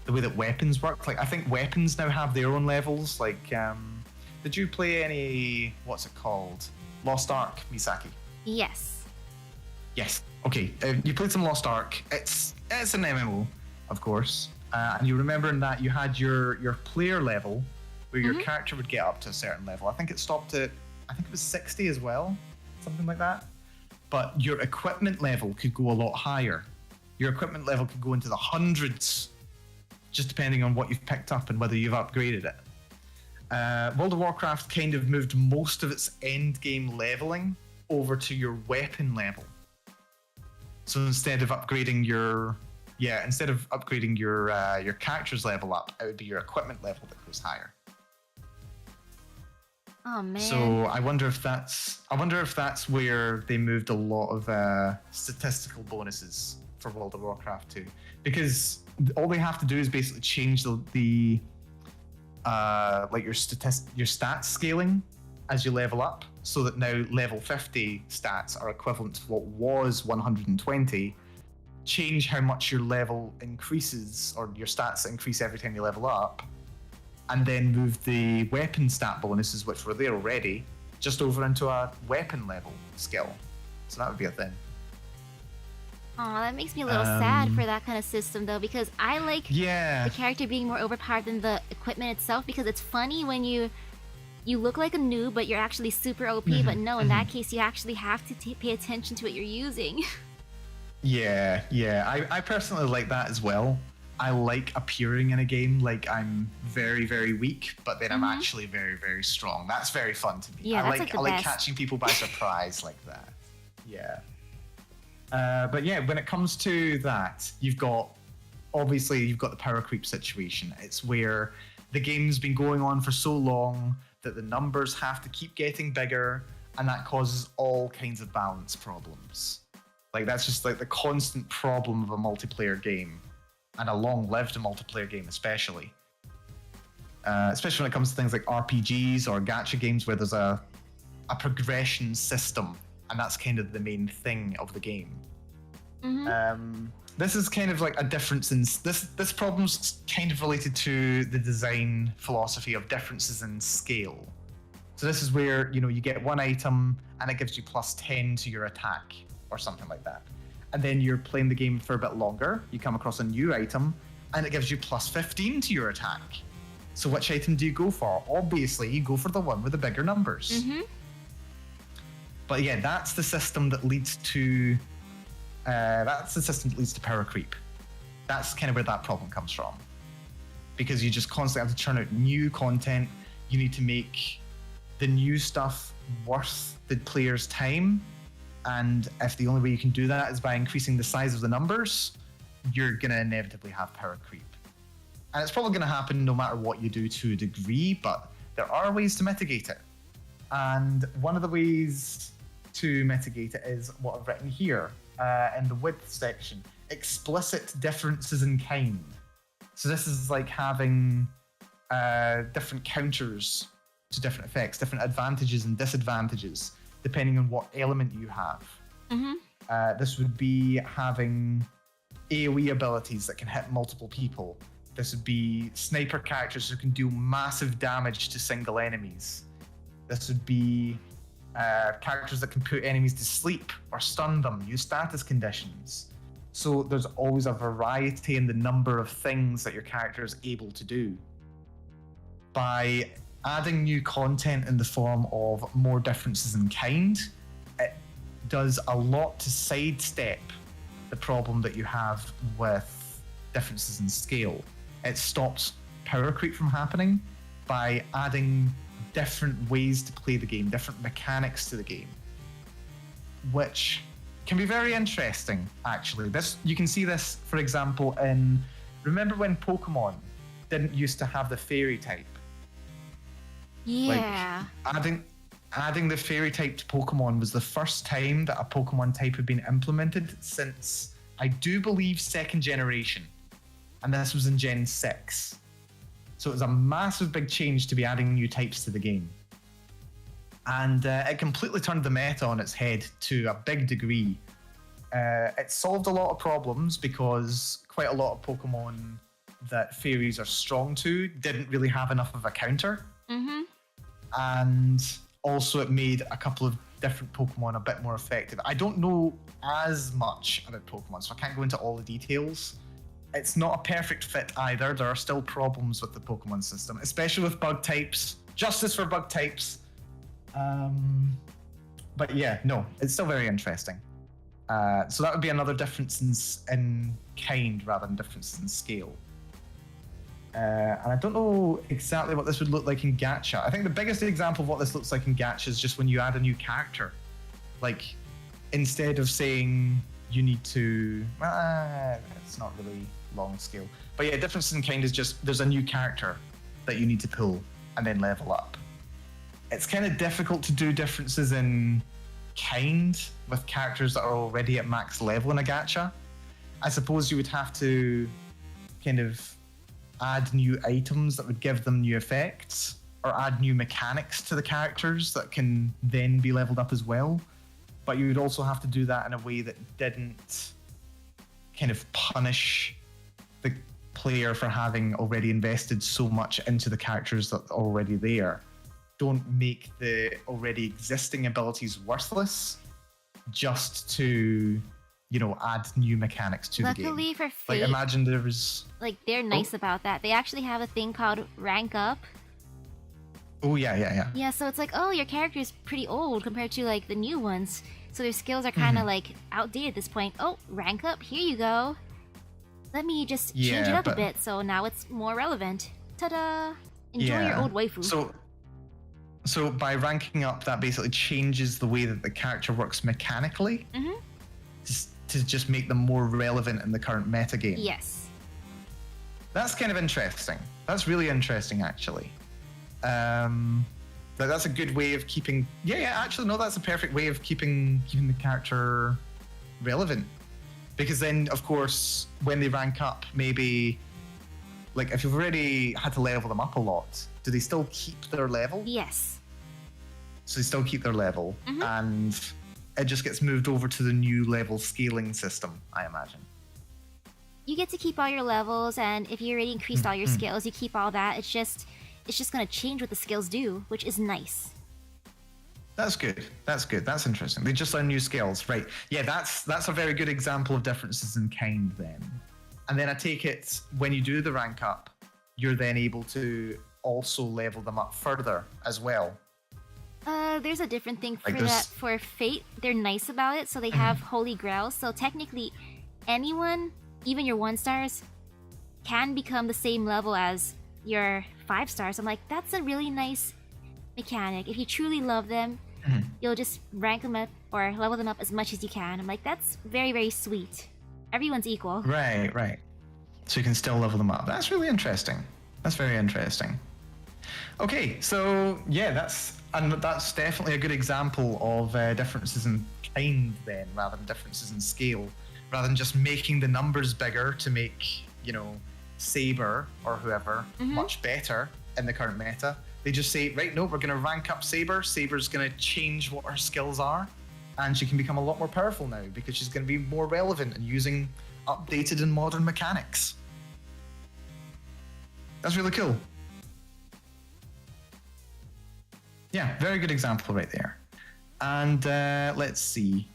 the way that weapons work. I think weapons now have their own levels. Did you play any, what's it called? Lost Ark, Misaki? Yes. Yes. Okay. You played some Lost Ark. It's an MMO, of course. And you remember in that you had your player level, where your character would get up to a certain level. I think it stopped at, I think it was 60 as well, something like that. But your equipment level could go a lot higher. Your equipment level could go into the hundreds, just depending on what you've picked up and whether you've upgraded it. World of Warcraft kind of moved most of its end game leveling over to your weapon level. So instead of upgrading your character's level up, it would be your equipment level that goes higher. Oh man. So I wonder if that's where they moved a lot of statistical bonuses for World of Warcraft too, because all they have to do is basically change the your stats scaling as you level up, so that now level 50 stats are equivalent to what was 120. Change how much your level increases, or your stats increase every time you level up, and then move the weapon stat bonuses, which were there already, just over into a weapon level skill. So that would be a thing. Aw, that makes me a little sad for that kind of system, though, because I like the character being more overpowered than the equipment itself, because it's funny when you look like a noob, but you're actually super OP, but no, in that case, you actually have to pay attention to what you're using. Yeah. I personally like that as well. I like appearing in a game like I'm very, very weak, but then I'm actually very, very strong. That's very fun to me. Yeah, I like catching people by surprise like that. Yeah. But yeah, when it comes to that, you've got the power creep situation. It's where the game's been going on for so long that the numbers have to keep getting bigger, and that causes all kinds of balance problems. That's just the constant problem of a multiplayer game, and a long-lived multiplayer game especially. Especially when it comes to things like RPGs or gacha games, where there's a progression system, and that's kind of the main thing of the game. This is kind of a difference in this problem's kind of related to the design philosophy of differences in scale. So this is where you get one item and it gives you plus 10 to your attack or something like that, and then you're playing the game for a bit longer, you come across a new item and it gives you plus 15 to your attack. So which item do you go for? Obviously you go for the one with the bigger numbers. But yeah, that's the system that leads to power creep. That's kind of where that problem comes from, because you just constantly have to churn out new content. You need to make the new stuff worth the player's time? And if the only way you can do that is by increasing the size of the numbers, you're going to inevitably have power creep. And it's probably going to happen no matter what you do to a degree, but there are ways to mitigate it. And one of the ways to mitigate it is what I've written here in the width section. Explicit differences in kind. So this is like having different counters to different effects, different advantages and disadvantages, depending on what element you have. This would be having AoE abilities that can hit multiple people. This would be sniper characters who can do massive damage to single enemies. This would be characters that can put enemies to sleep or stun them, use status conditions. So there's always a variety in the number of things that your character is able to do. By adding new content in the form of more differences in kind, it does a lot to sidestep the problem that you have with differences in scale. It stops power creep from happening by adding different ways to play the game, different mechanics to the game, which can be very interesting, actually. You can see this, for example, in... Remember when Pokemon didn't used to have the fairy type? Yeah. Like, adding the fairy type to Pokemon was the first time that a Pokemon type had been implemented since, I do believe, second generation. And this was in Gen 6. So it was a massive big change to be adding new types to the game. And it completely turned the meta on its head to a big degree. It solved a lot of problems because quite a lot of Pokemon that fairies are strong to didn't really have enough of a counter. And also it made a couple of different Pokemon a bit more effective. I don't know as much about Pokemon, so I can't go into all the details. It's not a perfect fit either. There are still problems with the Pokemon system, especially with bug types. Justice for bug types. But yeah, no, it's still very interesting. So that would be another difference in kind rather than difference in scale. And I don't know exactly what this would look like in Gacha. I think the biggest example of what this looks like in Gacha is just when you add a new character. Like, instead of saying you need to... it's not really long scale. But yeah, difference in kind is just there's a new character that you need to pull and then level up. It's kind of difficult to do differences in kind with characters that are already at max level in a gacha. I suppose you would have to kind of add new items that would give them new effects, or add new mechanics to the characters that can then be leveled up as well. But you would also have to do that in a way that didn't kind of punish the player for having already invested so much into the characters that are already there. Don't make the already existing abilities worthless just to, add new mechanics to the game. Luckily for Fate, like, imagine there was... Like, they're nice about that. They actually have a thing called rank up. Oh, yeah. Yeah, so it's like, oh, your character is pretty old compared to, like, the new ones. So their skills are kind of, like, outdated at this point. Oh, rank up, here you go. Let me just change it up a bit, so now it's more relevant. Ta-da! Enjoy your old waifu. So by ranking up, that basically changes the way that the character works mechanically to just make them more relevant in the current metagame. Yes. That's kind of interesting. That's really interesting, actually. That's a good way of keeping... actually, no, that's a perfect way of keeping the character relevant. Because then, of course, when they rank up, maybe... Like, if you've already had to level them up a lot, do they still keep their level? Yes. So they still keep their level, and it just gets moved over to the new level scaling system, I imagine. You get to keep all your levels, and if you already increased all your skills, you keep all that. It's just going to change what the skills do, which is nice. That's good. That's interesting. They just learn new skills, right? Yeah, that's a very good example of differences in kind then. And then I take it when you do the rank up, you're then able to also level them up further as well. There's a different thing for that. For Fate, they're nice about it, so they have Holy Grails. So technically, anyone, even your 1-stars, can become the same level as your 5-stars. I'm like, that's a really nice mechanic. If you truly love them, you'll just rank them up or level them up as much as you can. I'm like, that's very, very sweet. Everyone's equal. Right. So you can still level them up. That's really interesting. That's very interesting. Okay, so yeah, that's definitely a good example of differences in kind then, rather than differences in scale. Rather than just making the numbers bigger to make, Saber or whoever much better in the current meta. They just say, right, no, we're going to rank up Saber. Saber's going to change what her skills are, and she can become a lot more powerful now because she's going to be more relevant and using updated and modern mechanics. That's really cool. Yeah, very good example right there. And let's see.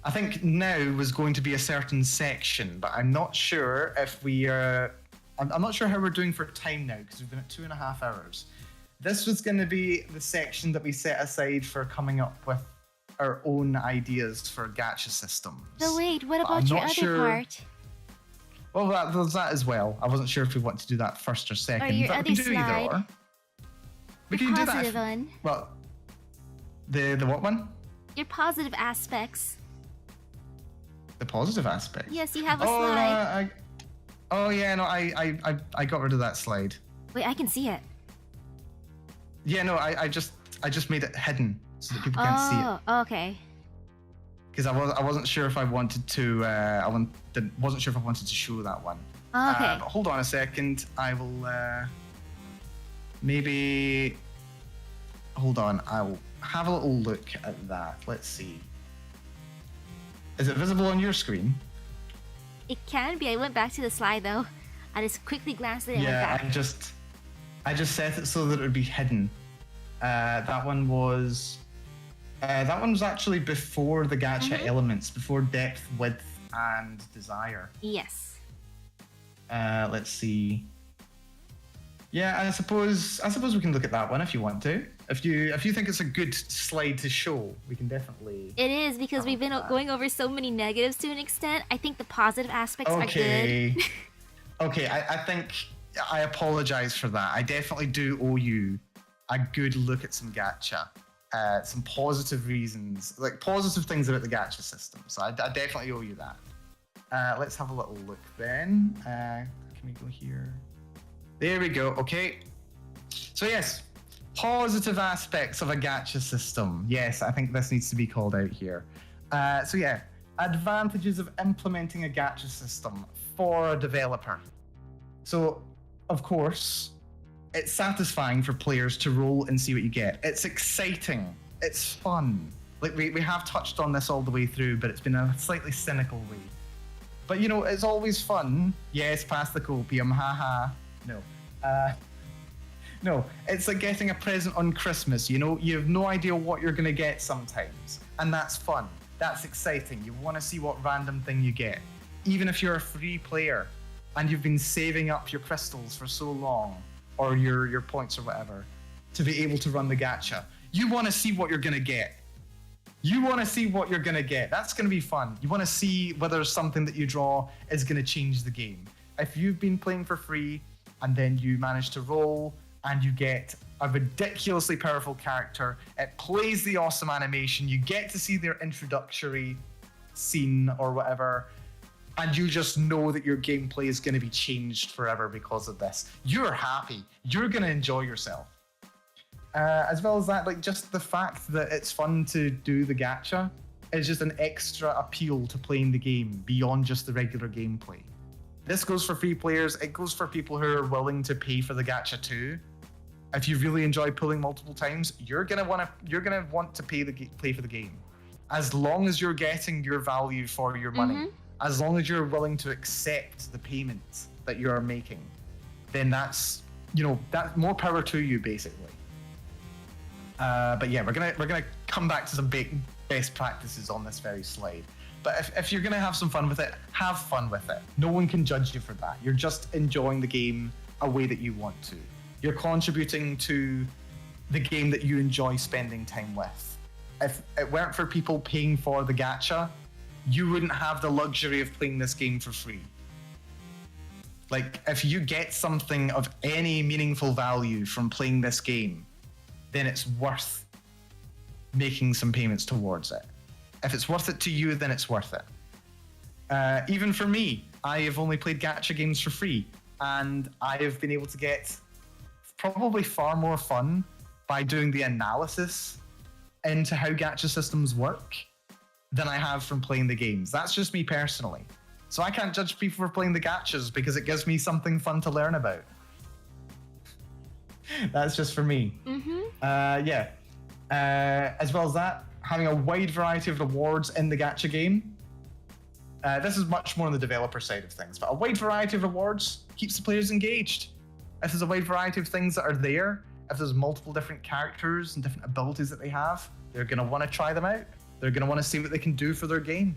I think now was going to be a certain section, but I'm not sure if we are... I'm not sure how we're doing for time now because we've been at 2.5 hours. This was going to be the section that we set aside for coming up with our own ideas for gacha systems. But wait, what about your other part? Well, there's that as well. I wasn't sure if we want to do that first or second. Or your but other we can do slide. either or. We The can do that. positive one. Well, the what one? Your positive aspects. The positive aspect. Yes, you have a slide. I got rid of that slide. Wait, I can see it. Yeah, no, I just made it hidden so that people can't see it. Oh, okay. Because I wasn't sure if I wanted to. Wasn't sure if I wanted to show that one. Okay. But hold on a second. I will maybe. Hold on. I will have a little look at that. Let's see. Is it visible on your screen? It can be. I went back to the slide though. I just quickly glanced at it and went back. I just set it so that it would be hidden. That one was actually before the gacha elements, before depth, width, and desire. Yes. Let's see. Yeah, I suppose we can look at that one if you want to. If you think it's a good slide to show, we can definitely. It is because we've been going over so many negatives to an extent. I think the positive aspects are good. Okay, I think I apologize for that. I definitely do owe you a good look at some gacha. Some positive reasons, like positive things about the gacha system. So I definitely owe you that. Let's have a little look then. Can we go here? There we go. Okay. So yes, positive aspects of a gacha system. Yes, I think this needs to be called out here. So yeah, advantages of implementing a gacha system for a developer. So, of course, it's satisfying for players to roll and see what you get. It's exciting. It's fun. Like we have touched on this all the way through, but it's been a slightly cynical way. But it's always fun. Yes, pass the copium, haha. No. No, it's like getting a present on Christmas. You have no idea what you're gonna get sometimes. And that's fun. That's exciting. You wanna see what random thing you get. Even if you're a free player and you've been saving up your crystals for so long, or your points or whatever, to be able to run the gacha. You want to see what you're going to get. That's going to be fun. You want to see whether something that you draw is going to change the game. If you've been playing for free and then you manage to roll and you get a ridiculously powerful character, it plays the awesome animation, you get to see their introductory scene or whatever, and you just know that your gameplay is going to be changed forever because of this. You're happy. You're going to enjoy yourself. As well as that, like just the fact that it's fun to do the gacha is just an extra appeal to playing the game beyond just the regular gameplay. This goes for free players. It goes for people who are willing to pay for the gacha too. If you really enjoy pulling multiple times, you're gonna want to play for the game. As long as you're getting your value for your money. As long as you're willing to accept the payment that you're making, then that's more power to you, basically. But yeah, we're gonna come back to some best practices on this very slide. But if you're gonna have some fun with it, have fun with it. No one can judge you for that. You're just enjoying the game a way that you want to. You're contributing to the game that you enjoy spending time with. If it weren't for people paying for the gacha, you wouldn't have the luxury of playing this game for free. Like, if you get something of any meaningful value from playing this game, then it's worth making some payments towards it. If it's worth it to you, then it's worth it. Even for me, I have only played gacha games for free, and I have been able to get probably far more fun by doing the analysis into how gacha systems work than I have from playing the games. That's just me personally. So I can't judge people for playing the gachas because it gives me something fun to learn about. That's just for me. As well as that, having a wide variety of rewards in the gacha game. This is much more on the developer side of things, but a wide variety of rewards keeps the players engaged. If there's a wide variety of things that are there, if there's multiple different characters and different abilities that they have, they're going to want to try them out. They're going to want to see what they can do for their game.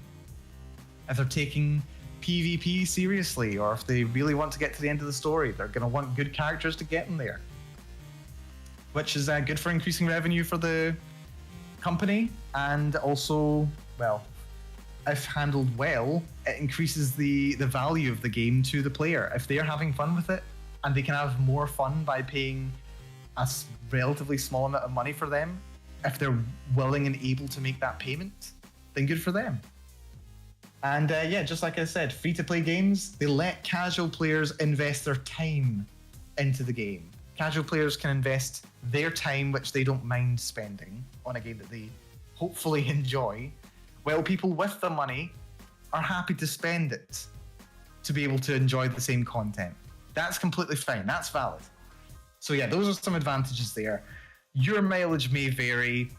If they're taking PvP seriously, or if they really want to get to the end of the story, they're going to want good characters to get in there. Which is good for increasing revenue for the company, and also, well, if handled well, it increases the value of the game to the player. If they're having fun with it, and they can have more fun by paying a relatively small amount of money for them, if they're willing and able to make that payment, then good for them. And just like I said, free-to-play games, they let casual players invest their time into the game. Casual players can invest their time, which they don't mind spending, on a game that they hopefully enjoy, while people with the money are happy to spend it to be able to enjoy the same content. That's completely fine. That's valid. So yeah, those are some advantages there. Your mileage may vary.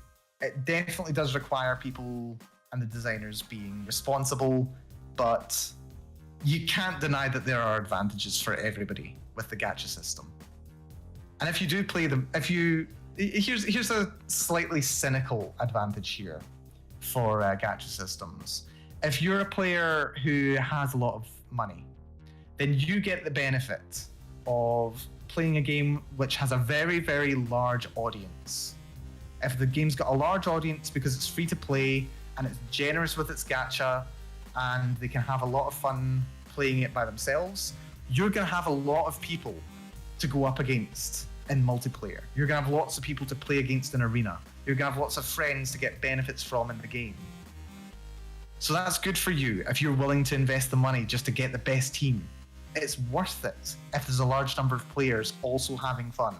It definitely does require people and the designers being responsible, but you can't deny that there are advantages for everybody with the gacha system. And if you do play them, here's a slightly cynical advantage here for gacha systems. If you're a player who has a lot of money, then you get the benefit of playing a game which has a very, very large audience. If the game's got a large audience because it's free to play and it's generous with its gacha and they can have a lot of fun playing it by themselves, you're going to have a lot of people to go up against in multiplayer. You're going to have lots of people to play against in arena. You're going to have lots of friends to get benefits from in the game. So that's good for you if you're willing to invest the money just to get the best team. It's worth it if there's a large number of players also having fun.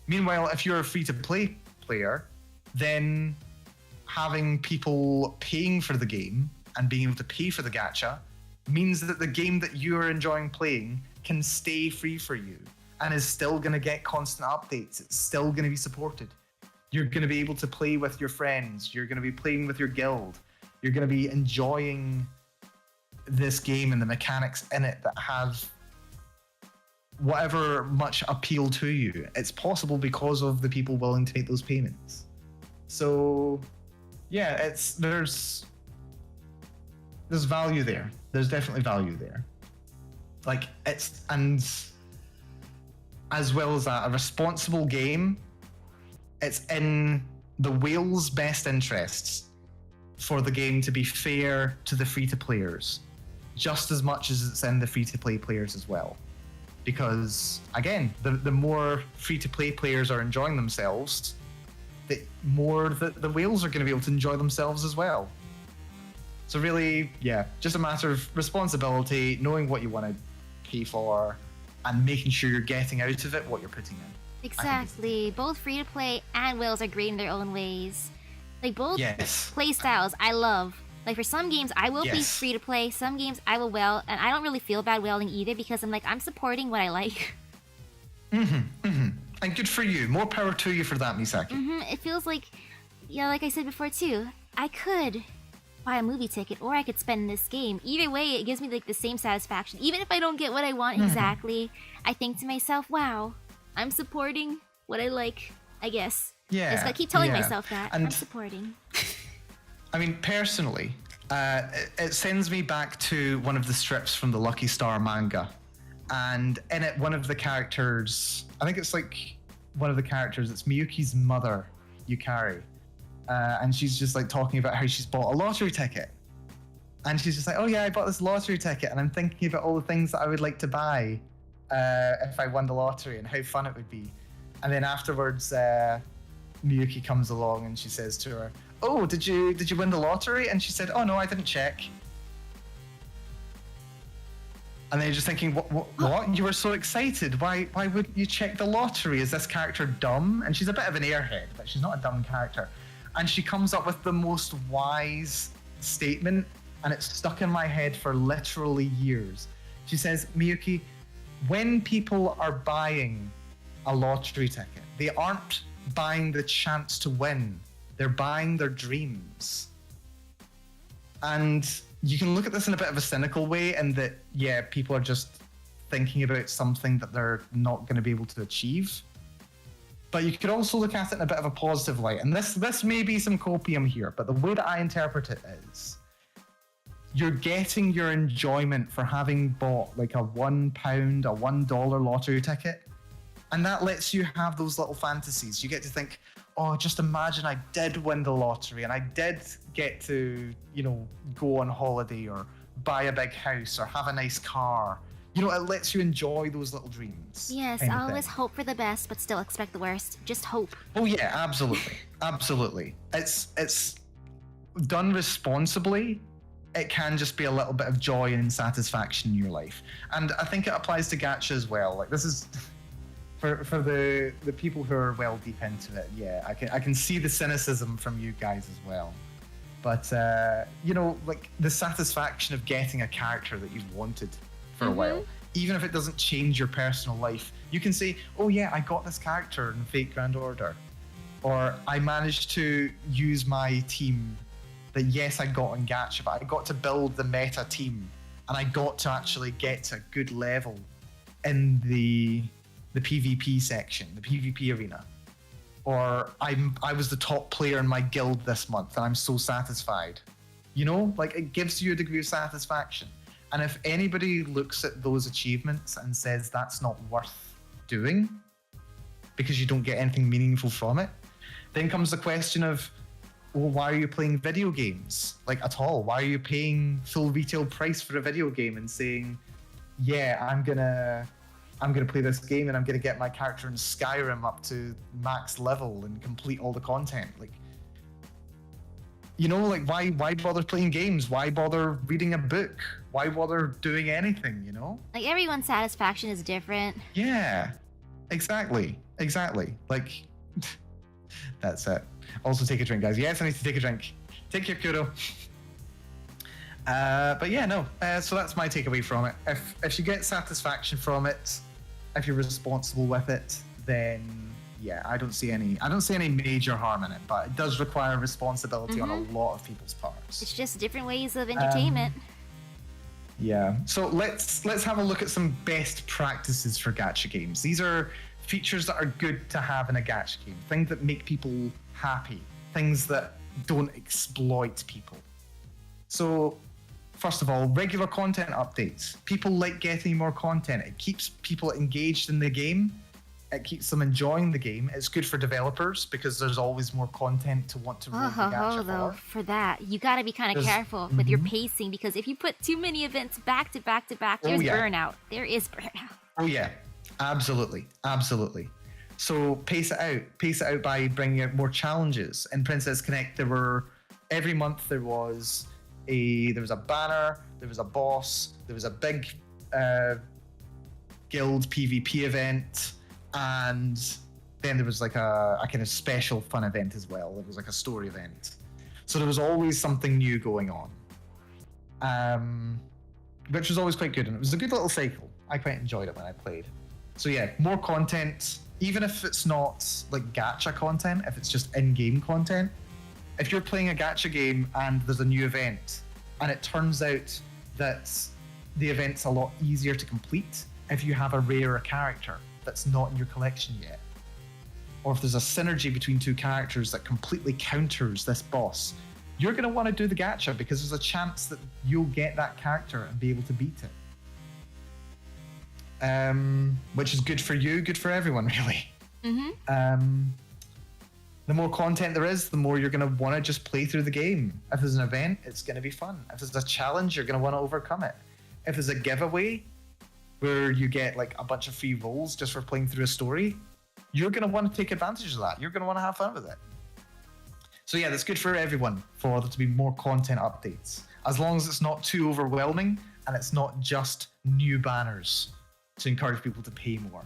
Meanwhile, if you're a free-to-play player, then having people paying for the game and being able to pay for the gacha means that the game that you are enjoying playing can stay free for you and is still going to get constant updates. It's still going to be supported. You're going to be able to play with your friends. You're going to be playing with your guild. You're going to be enjoying this game and the mechanics in it that have whatever much appeal to you. It's possible because of the people willing to make those payments. So yeah, there's value there. There's definitely value there. And as well as that, a responsible game, it's in the whale's best interests for the game to be fair to the free-to-players, just as much as it's in the free-to-play players as well. Because, again, the more free-to-play players are enjoying themselves, the more the whales are going to be able to enjoy themselves as well. So really, yeah, just a matter of responsibility, knowing what you want to pay for, and making sure you're getting out of it what you're putting in. Exactly. Both free-to-play and whales are great in their own ways. Like, both play styles I love. Like, for some games, I will be free-to-play. Some games, I will whale. And I don't really feel bad whaling either because I'm supporting what I like. And good for you. More power to you for that, Misaki. It feels like, like I said before, too, I could buy a movie ticket or I could spend this game. Either way, it gives me, the same satisfaction. Even if I don't get what I want exactly, I think to myself, wow, I'm supporting what I like, I guess. Yeah. I just gotta keep telling myself that. I'm supporting. I mean, personally, it sends me back to one of the strips from the Lucky Star manga. And in it, one of the characters, I think it's one of the characters, it's Miyuki's mother, Yukari. And she's just talking about how she's bought a lottery ticket. And she's just oh yeah, I bought this lottery ticket and I'm thinking about all the things that I would like to buy if I won the lottery and how fun it would be. And then afterwards, Miyuki comes along and she says to her, "Oh, did you win the lottery?" And she said, "Oh no, I didn't check." And then you're just thinking, what? You were so excited. Why wouldn't you check the lottery? Is this character dumb? And she's a bit of an airhead, but she's not a dumb character. And she comes up with the most wise statement, and it's stuck in my head for literally years. She says, "Miyuki, when people are buying a lottery ticket, they aren't buying the chance to win. They're buying their dreams." And you can look at this in a bit of a cynical way, in that, yeah, people are just thinking about something that they're not going to be able to achieve. But you could also look at it in a bit of a positive light. And this may be some copium here, but the way that I interpret it is, you're getting your enjoyment for having bought like a £1, a $1 lottery ticket. And that lets you have those little fantasies. You get to think, oh, just imagine I did win the lottery and I did get to, go on holiday or buy a big house or have a nice car. It lets you enjoy those little dreams. Yes, always hope for the best, but still expect the worst. Just hope. Oh yeah, absolutely. Absolutely. It's done responsibly. It can just be a little bit of joy and satisfaction in your life. And I think it applies to gacha as well. Like, this is... For the people who are well deep into it, yeah, I can see the cynicism from you guys as well. But like the satisfaction of getting a character that you've wanted for a while, even if it doesn't change your personal life, you can say, "Oh yeah, I got this character in Fate Grand Order," or "I managed to use my team that yes I got in Gacha, but I got to build the meta team, and I got to actually get to a good level in the PvP section, the PvP arena," or I was the top player in my guild this month and I'm so satisfied. Like, it gives you a degree of satisfaction. And if anybody looks at those achievements and says that's not worth doing because you don't get anything meaningful from it, then comes the question of, well, why are you playing video games like at all? Why are you paying full retail price for a video game and saying, yeah, I'm gonna play this game and I'm gonna get my character in Skyrim up to max level and complete all the content? Like, why bother playing games? Why bother reading a book? Why bother doing anything, Like, everyone's satisfaction is different. Yeah, exactly. Like, that's it. Also take a drink, guys. Yes, I need to take a drink. Take your kudo. But yeah, no. So that's my takeaway from it. If you get satisfaction from it, if you're responsible with it, then yeah, I don't see any major harm in it. But it does require responsibility on a lot of people's parts. It's just different ways of entertainment. Yeah. So let's have a look at some best practices for gacha games. These are features that are good to have in a gacha game. Things that make people happy. Things that don't exploit people. So, first of all, regular content updates. People like getting more content. It keeps people engaged in the game. It keeps them enjoying the game. It's good for developers because there's always more content to want to roll the gacha though, for that, you got to be kind of careful with your pacing, because if you put too many events back to back to back, there's burnout. There is burnout. Oh yeah, absolutely. So pace it out by bringing out more challenges. In Princess Connect, every month there was a banner, there was a boss, there was a big guild PvP event, and then there was like a kind of special fun event as well. It was like a story event. So there was always something new going on, which was always quite good, and it was a good little cycle. I quite enjoyed it when I played. So yeah, more content, even if it's not like gacha content, if it's just in-game content. If you're playing a gacha game and there's a new event, and it turns out that the event's a lot easier to complete if you have a rarer character that's not in your collection yet, or if there's a synergy between two characters that completely counters this boss, you're going to want to do the gacha because there's a chance that you'll get that character and be able to beat it. Which is good for you, good for everyone, really. The more content there is, the more you're going to want to just play through the game. If there's an event, it's going to be fun. If there's a challenge, you're going to want to overcome it. If there's a giveaway where you get like a bunch of free rolls just for playing through a story, you're going to want to take advantage of that. You're going to want to have fun with it. So yeah, that's good for everyone, for there to be more content updates, as long as it's not too overwhelming and it's not just new banners to encourage people to pay more.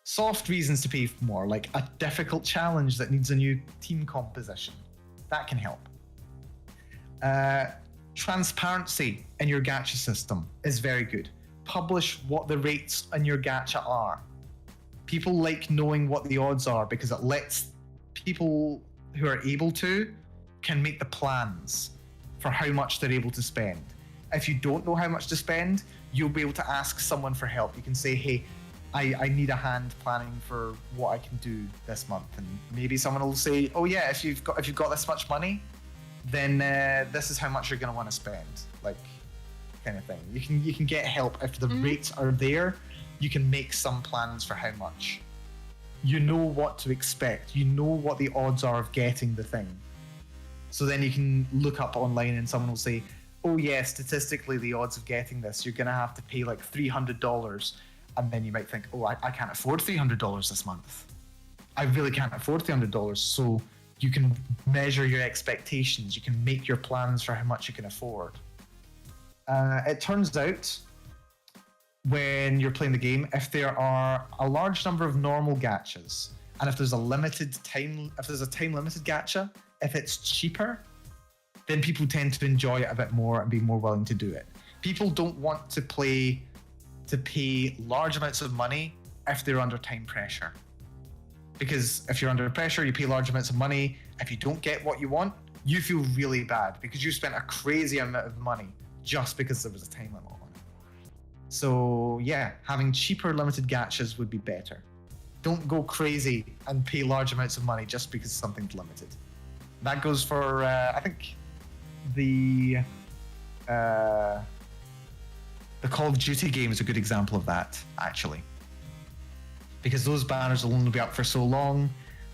Soft reasons to pay more, like a difficult challenge that needs a new team composition. That can help. Transparency in your gacha system is very good. Publish what the rates in your gacha are. People like knowing what the odds are because it lets people who are able to can make the plans for how much they're able to spend. If you don't know how much to spend, you'll be able to ask someone for help. You can say, hey, I need a hand planning for what I can do this month. And maybe someone will say, oh yeah, if you've got this much money, then this is how much you're going to want to spend, like kind of thing. You can get help if the rates are there. You can make some plans for how much. You know what to expect. You know what the odds are of getting the thing. So then you can look up online and someone will say, oh yeah, statistically the odds of getting this, you're going to have to pay like $300. And then you might think, oh, I can't afford $300 this month. I really can't afford $300. So you can measure your expectations. You can make your plans for how much you can afford. It turns out when you're playing the game, if there are a large number of normal gachas, and if there's a time limited gacha, if it's cheaper, then people tend to enjoy it a bit more and be more willing to do it. People don't want to pay large amounts of money if they're under time pressure. Because if you're under pressure, you pay large amounts of money. If you don't get what you want, you feel really bad because you spent a crazy amount of money just because there was a time limit on it. So yeah, having cheaper limited gachas would be better. Don't go crazy and pay large amounts of money just because something's limited. That goes for, I think, the Call of Duty game is a good example of that, actually. Because those banners will only be up for so long,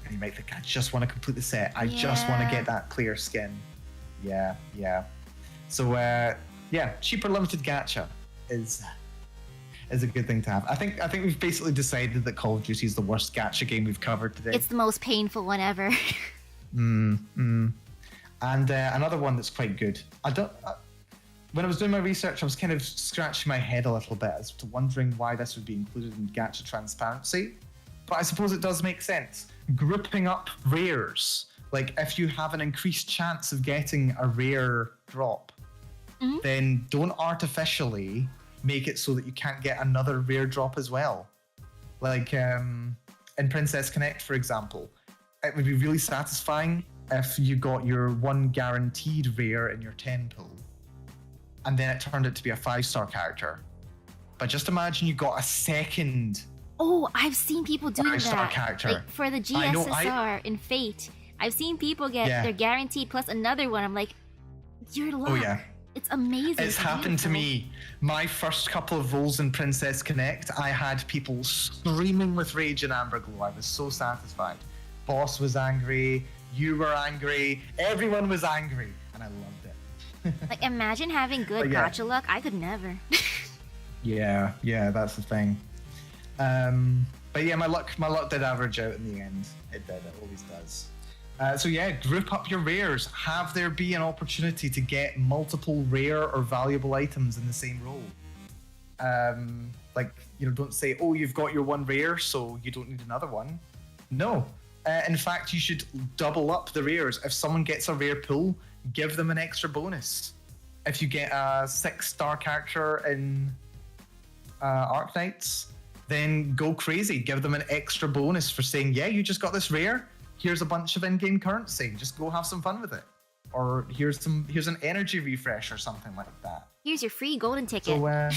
and you might think, I just want to complete the set. I just want to get that clear skin. Yeah. So, cheaper limited gacha is a good thing to have. I think we've basically decided that Call of Duty is the worst gacha game we've covered today. It's the most painful one ever. And another one that's quite good. When I was doing my research, I was kind of scratching my head a little bit as to wondering why this would be included in gacha transparency. But I suppose it does make sense. Grouping up rares. Like if you have an increased chance of getting a rare drop, then don't artificially make it so that you can't get another rare drop as well. Like in Princess Connect, for example, it would be really satisfying if you got your one guaranteed rare in your 10 pool, and then it turned out to be a 5-star character. But just imagine you got a second. Oh, I've seen people doing that. 5-star character. Like for the GSSR in Fate, I've seen people get their guaranteed plus another one. I'm like, you're luck. Oh yeah. It's amazing. It's happened to me. My first couple of rolls in Princess Connect, I had people screaming with rage and amber glow. I was so satisfied. Boss was angry. You were angry. Everyone was angry. And I loved it. Like, imagine having good gacha luck. I could never. Yeah, that's the thing. But yeah, my luck did average out in the end. It did. It always does. So yeah, group up your rares. Have there be an opportunity to get multiple rare or valuable items in the same roll. Don't say, oh, you've got your one rare, so you don't need another one. No. In fact, you should double up the rares. If someone gets a rare pull, give them an extra bonus. If you get a 6-star character in Arknights, then go crazy. Give them an extra bonus for saying, yeah, you just got this rare. Here's a bunch of in-game currency. Just go have some fun with it. Or here's an energy refresh or something like that. Here's your free golden ticket. So,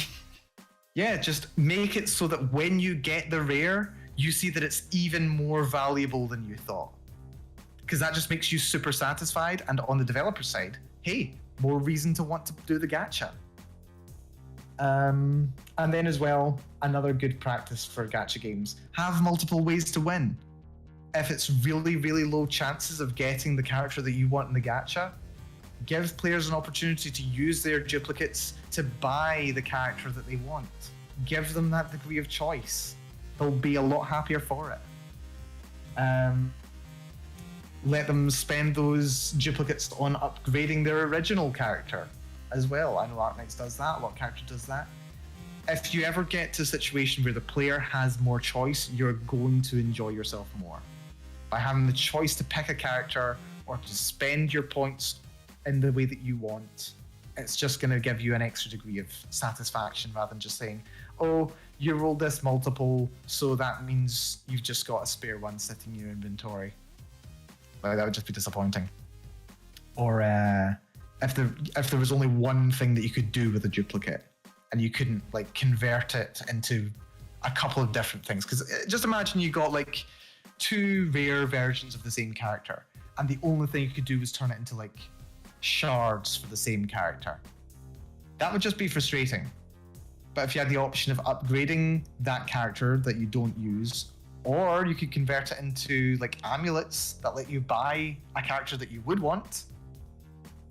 just make it so that when you get the rare, you see that it's even more valuable than you thought. Because that just makes you super satisfied. And on the developer side, hey, more reason to want to do the gacha. And then as well, another good practice for gacha games, have multiple ways to win. If it's really, really low chances of getting the character that you want in the gacha, give players an opportunity to use their duplicates to buy the character that they want. Give them that degree of choice. They'll be a lot happier for it. let them spend those duplicates on upgrading their original character as well. I know Arknights does that, a lot of characters does that. If you ever get to a situation where the player has more choice, you're going to enjoy yourself more. By having the choice to pick a character or to spend your points in the way that you want, it's just going to give you an extra degree of satisfaction rather than just saying, oh, you rolled this multiple, so that means you've just got a spare one sitting in your inventory. Like, that would just be disappointing. Or if there was only one thing that you could do with a duplicate and you couldn't like convert it into a couple of different things. Because just imagine you got like 2 rare versions of the same character and the only thing you could do was turn it into like shards for the same character. That would just be frustrating. But if you had the option of upgrading that character that you don't use, or you could convert it into like amulets that let you buy a character that you would want,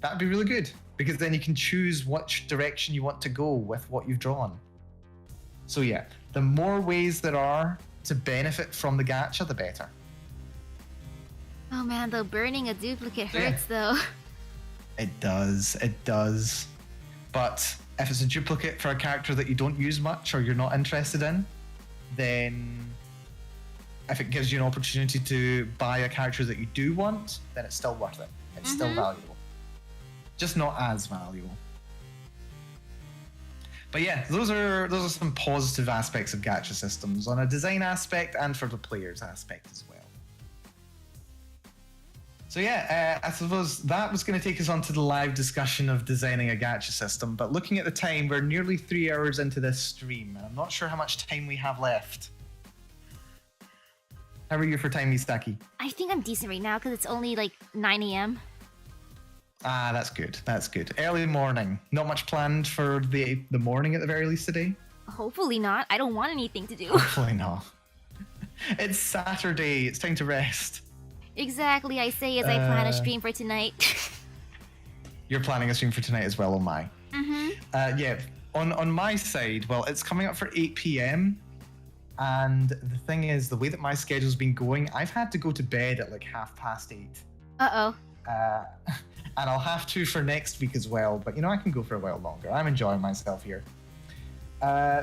that'd be really good, because then you can choose which direction you want to go with what you've drawn. So yeah, the more ways there are to benefit from the gacha, the better. Oh man, though burning a duplicate hurts though. It does. But if it's a duplicate for a character that you don't use much or you're not interested in, then if it gives you an opportunity to buy a character that you do want, then it's still worth it. It's still valuable. Just not as valuable. But yeah, those are some positive aspects of gacha systems on a design aspect and for the player's aspect as well. So yeah, I suppose that was going to take us on to the live discussion of designing a gacha system. But looking at the time, we're nearly 3 hours into this stream, and I'm not sure how much time we have left. How are you for time, Misaki? I think I'm decent right now because it's only like 9 a.m. Ah, that's good. That's good. Early morning. Not much planned for the morning at the very least today? Hopefully not. I don't want anything to do. Hopefully not. It's Saturday. It's time to rest. Exactly, I say as I plan a stream for tonight. You're planning a stream for tonight as well, oh my. Yeah, on my side, well, it's coming up for 8 p.m. And the thing is, the way that my schedule's been going, I've had to go to bed at like 8:30. Uh-oh. And I'll have to for next week as well, but you know, I can go for a while longer. I'm enjoying myself here.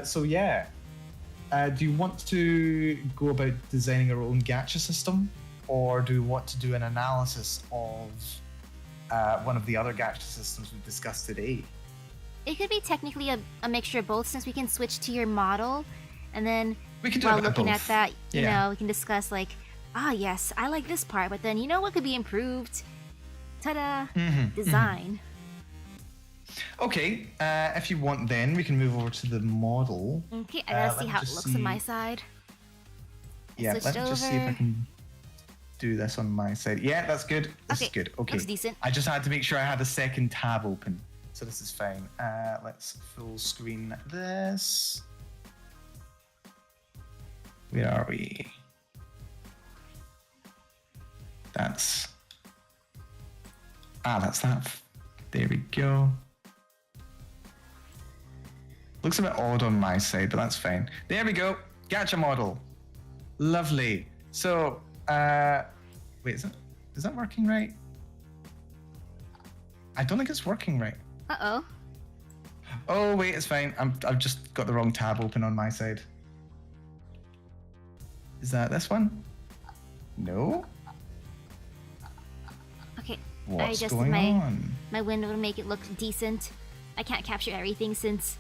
So yeah, do you want to go about designing our own gacha system? Or do you want to do an analysis of one of the other gacha systems we've discussed today? It could be technically a mixture of both, since we can switch to your model, and then we can while looking at that, you know, we can discuss like, yes, I like this part, but then you know what could be improved? Ta-da! Design. Okay, if you want, then we can move over to the model. Okay, I gotta see how it looks on my side. Yeah, let me just see if I can do this on my side. Yeah, that's good. This is good. Okay. Looks decent. I just had to make sure I had a second tab open. So this is fine. Let's full screen this. Where are we? That's that. There we go. Looks a bit odd on my side, but that's fine. There we go. Gacha model. Lovely. So, wait, is that working right? I don't think it's working right. Uh-oh. Oh, wait, it's fine. I've just got the wrong tab open on my side. Is that this one? No? Okay. What's I adjusted going on? my window to make it look decent. I can't capture everything since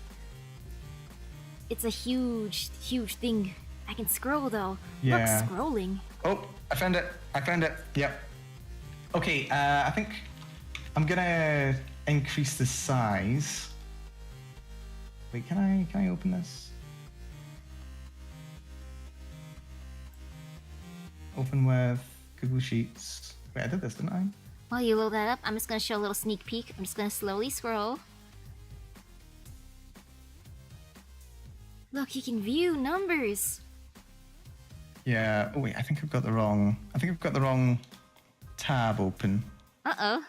it's a huge, huge thing. I can scroll though. Yeah. Look, scrolling. Oh, I found it. Yep. Okay, I think I'm gonna increase the size. Wait, can I open this? Open with Google Sheets. Wait, I did this, didn't I? While you load that up, I'm just gonna show a little sneak peek. I'm just gonna slowly scroll. Look, you can view numbers. Yeah. Oh wait, I think I've got the wrong tab open. Uh-oh.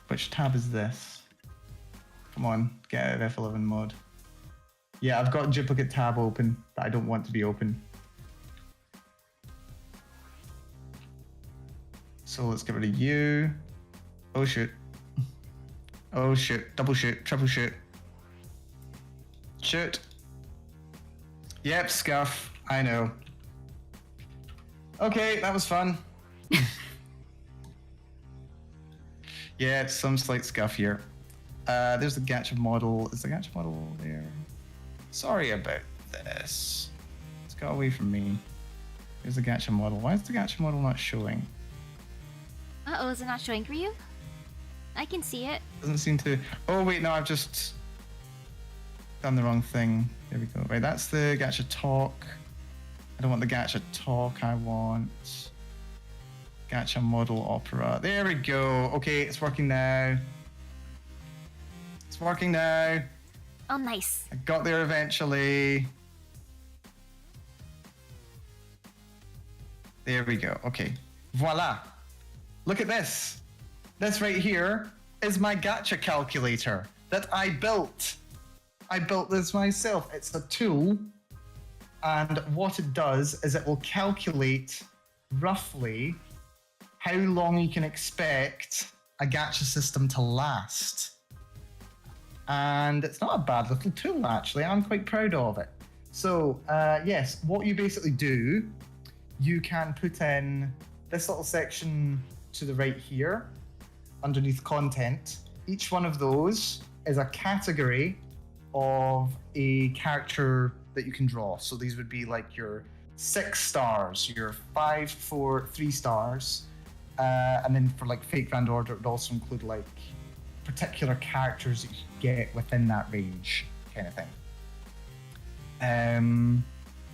Which tab is this? Come on, get out of F11 mode. Yeah, I've got duplicate tab open that I don't want to be open. So let's get rid of you. Oh shoot. Oh shoot. Double shoot. Triple shoot. Shoot. Yep, scuff. I know. Okay, that was fun. Yeah, some slight scuff here. There's the gacha model. Is the gacha model there? Sorry about this. It's got away from me. There's the gacha model. Why is the gacha model not showing? Uh-oh, is it not showing for you? I can see it. Doesn't seem to... Oh, wait, no, I've just done the wrong thing. There we go. Right, that's the gacha talk. I don't want the gacha talk. I want gacha model opera. There we go. Okay, it's working now. It's working now. Oh, nice. I got there eventually. There we go. Okay. Voila. Look at this. This right here is my gacha calculator that I built. I built this myself. It's a tool. And what it does is it will calculate roughly how long you can expect a gacha system to last. And it's not a bad little tool, actually. I'm quite proud of it. So, yes, what you basically do, you can put in this little section to the right here, underneath content. Each one of those is a category of a character that you can draw. So these would be like your 6 stars, your 5, 4, 3 stars. And then for like Fate Grand Order, it would also include like particular characters that you get within that range, kind of thing.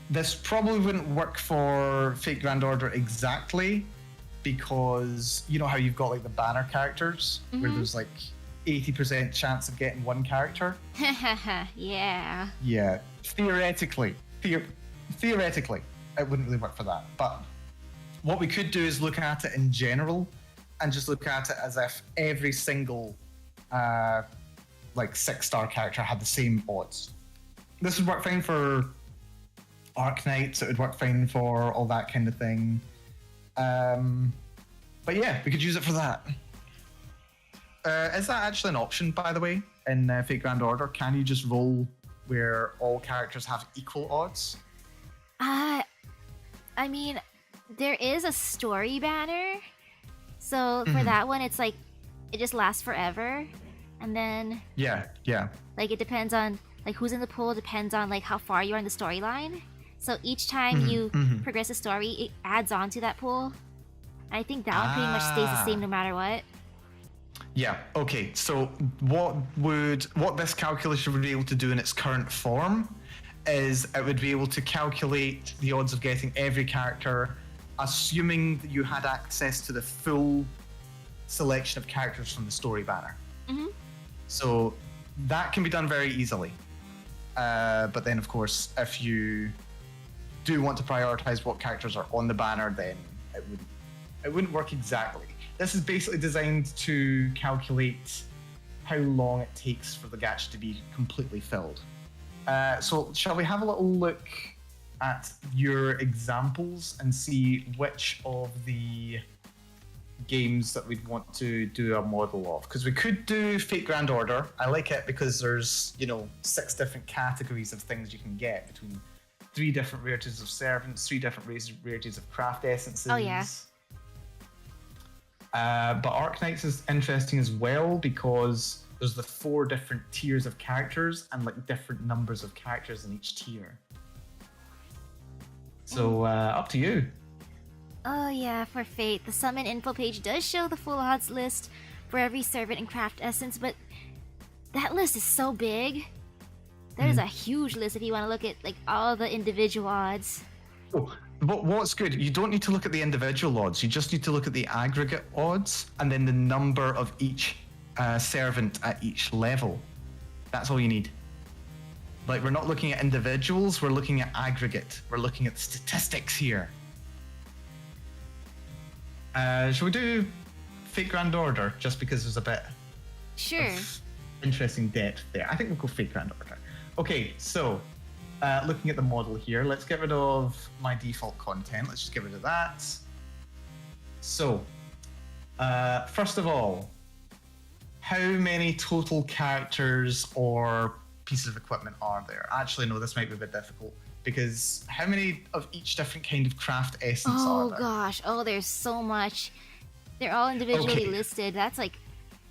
This probably wouldn't work for Fate Grand Order exactly, because you know how you've got like the banner characters, where there's like 80% chance of getting one character? Yeah. Yeah, theoretically, theoretically, it wouldn't really work for that. But what we could do is look at it in general, and just look at it as if every single like 6-star character had the same odds. This would work fine for Arknights, it would work fine for all that kind of thing. But yeah, we could use it for that. Is that actually an option, by the way, in Fate Grand Order? Can you just roll where all characters have equal odds? I mean, there is a story banner. So for that one, it's like, it just lasts forever. And then... Yeah. Like, it depends on, like, who's in the pool, depends on, like, how far you are in the storyline. So each time you progress the story, it adds on to that pool. I think that one pretty much stays the same no matter what. Yeah, okay. So what this calculator would be able to do in its current form is it would be able to calculate the odds of getting every character, assuming that you had access to the full selection of characters from the story banner. So that can be done very easily. But then, of course, if you do want to prioritize what characters are on the banner, then it wouldn't work exactly. This is basically designed to calculate how long it takes for the gacha to be completely filled. So shall we have a little look at your examples and see which of the games that we'd want to do a model of? Because we could do Fate Grand Order. I like it because there's, 6 different categories of things you can get between 3 different rarities of servants, 3 different rarities of craft essences. Oh, yeah. But Arknights is interesting as well because there's the 4 different tiers of characters and like different numbers of characters in each tier. So up to you. Oh yeah, for Fate, the summon info page does show the full odds list for every servant and craft essence, but that list is so big. There's a huge list if you want to look at like all the individual odds. Oh, but what's good, you don't need to look at the individual odds, you just need to look at the aggregate odds and then the number of each servant at each level. That's all you need. Like, we're not looking at individuals, we're looking at aggregate. We're looking at the statistics here. Shall we do Fate Grand Order, just because there's a bit of interesting depth there? I think we'll go Fate Grand Order. Okay, so looking at the model here, let's get rid of my default content. Let's just get rid of that. So First of all, how many total characters or pieces of equipment are there? Actually, no, this might be a bit difficult because how many of each different kind of craft essence are Oh there? gosh, oh there's so much. They're all individually Okay. listed. That's like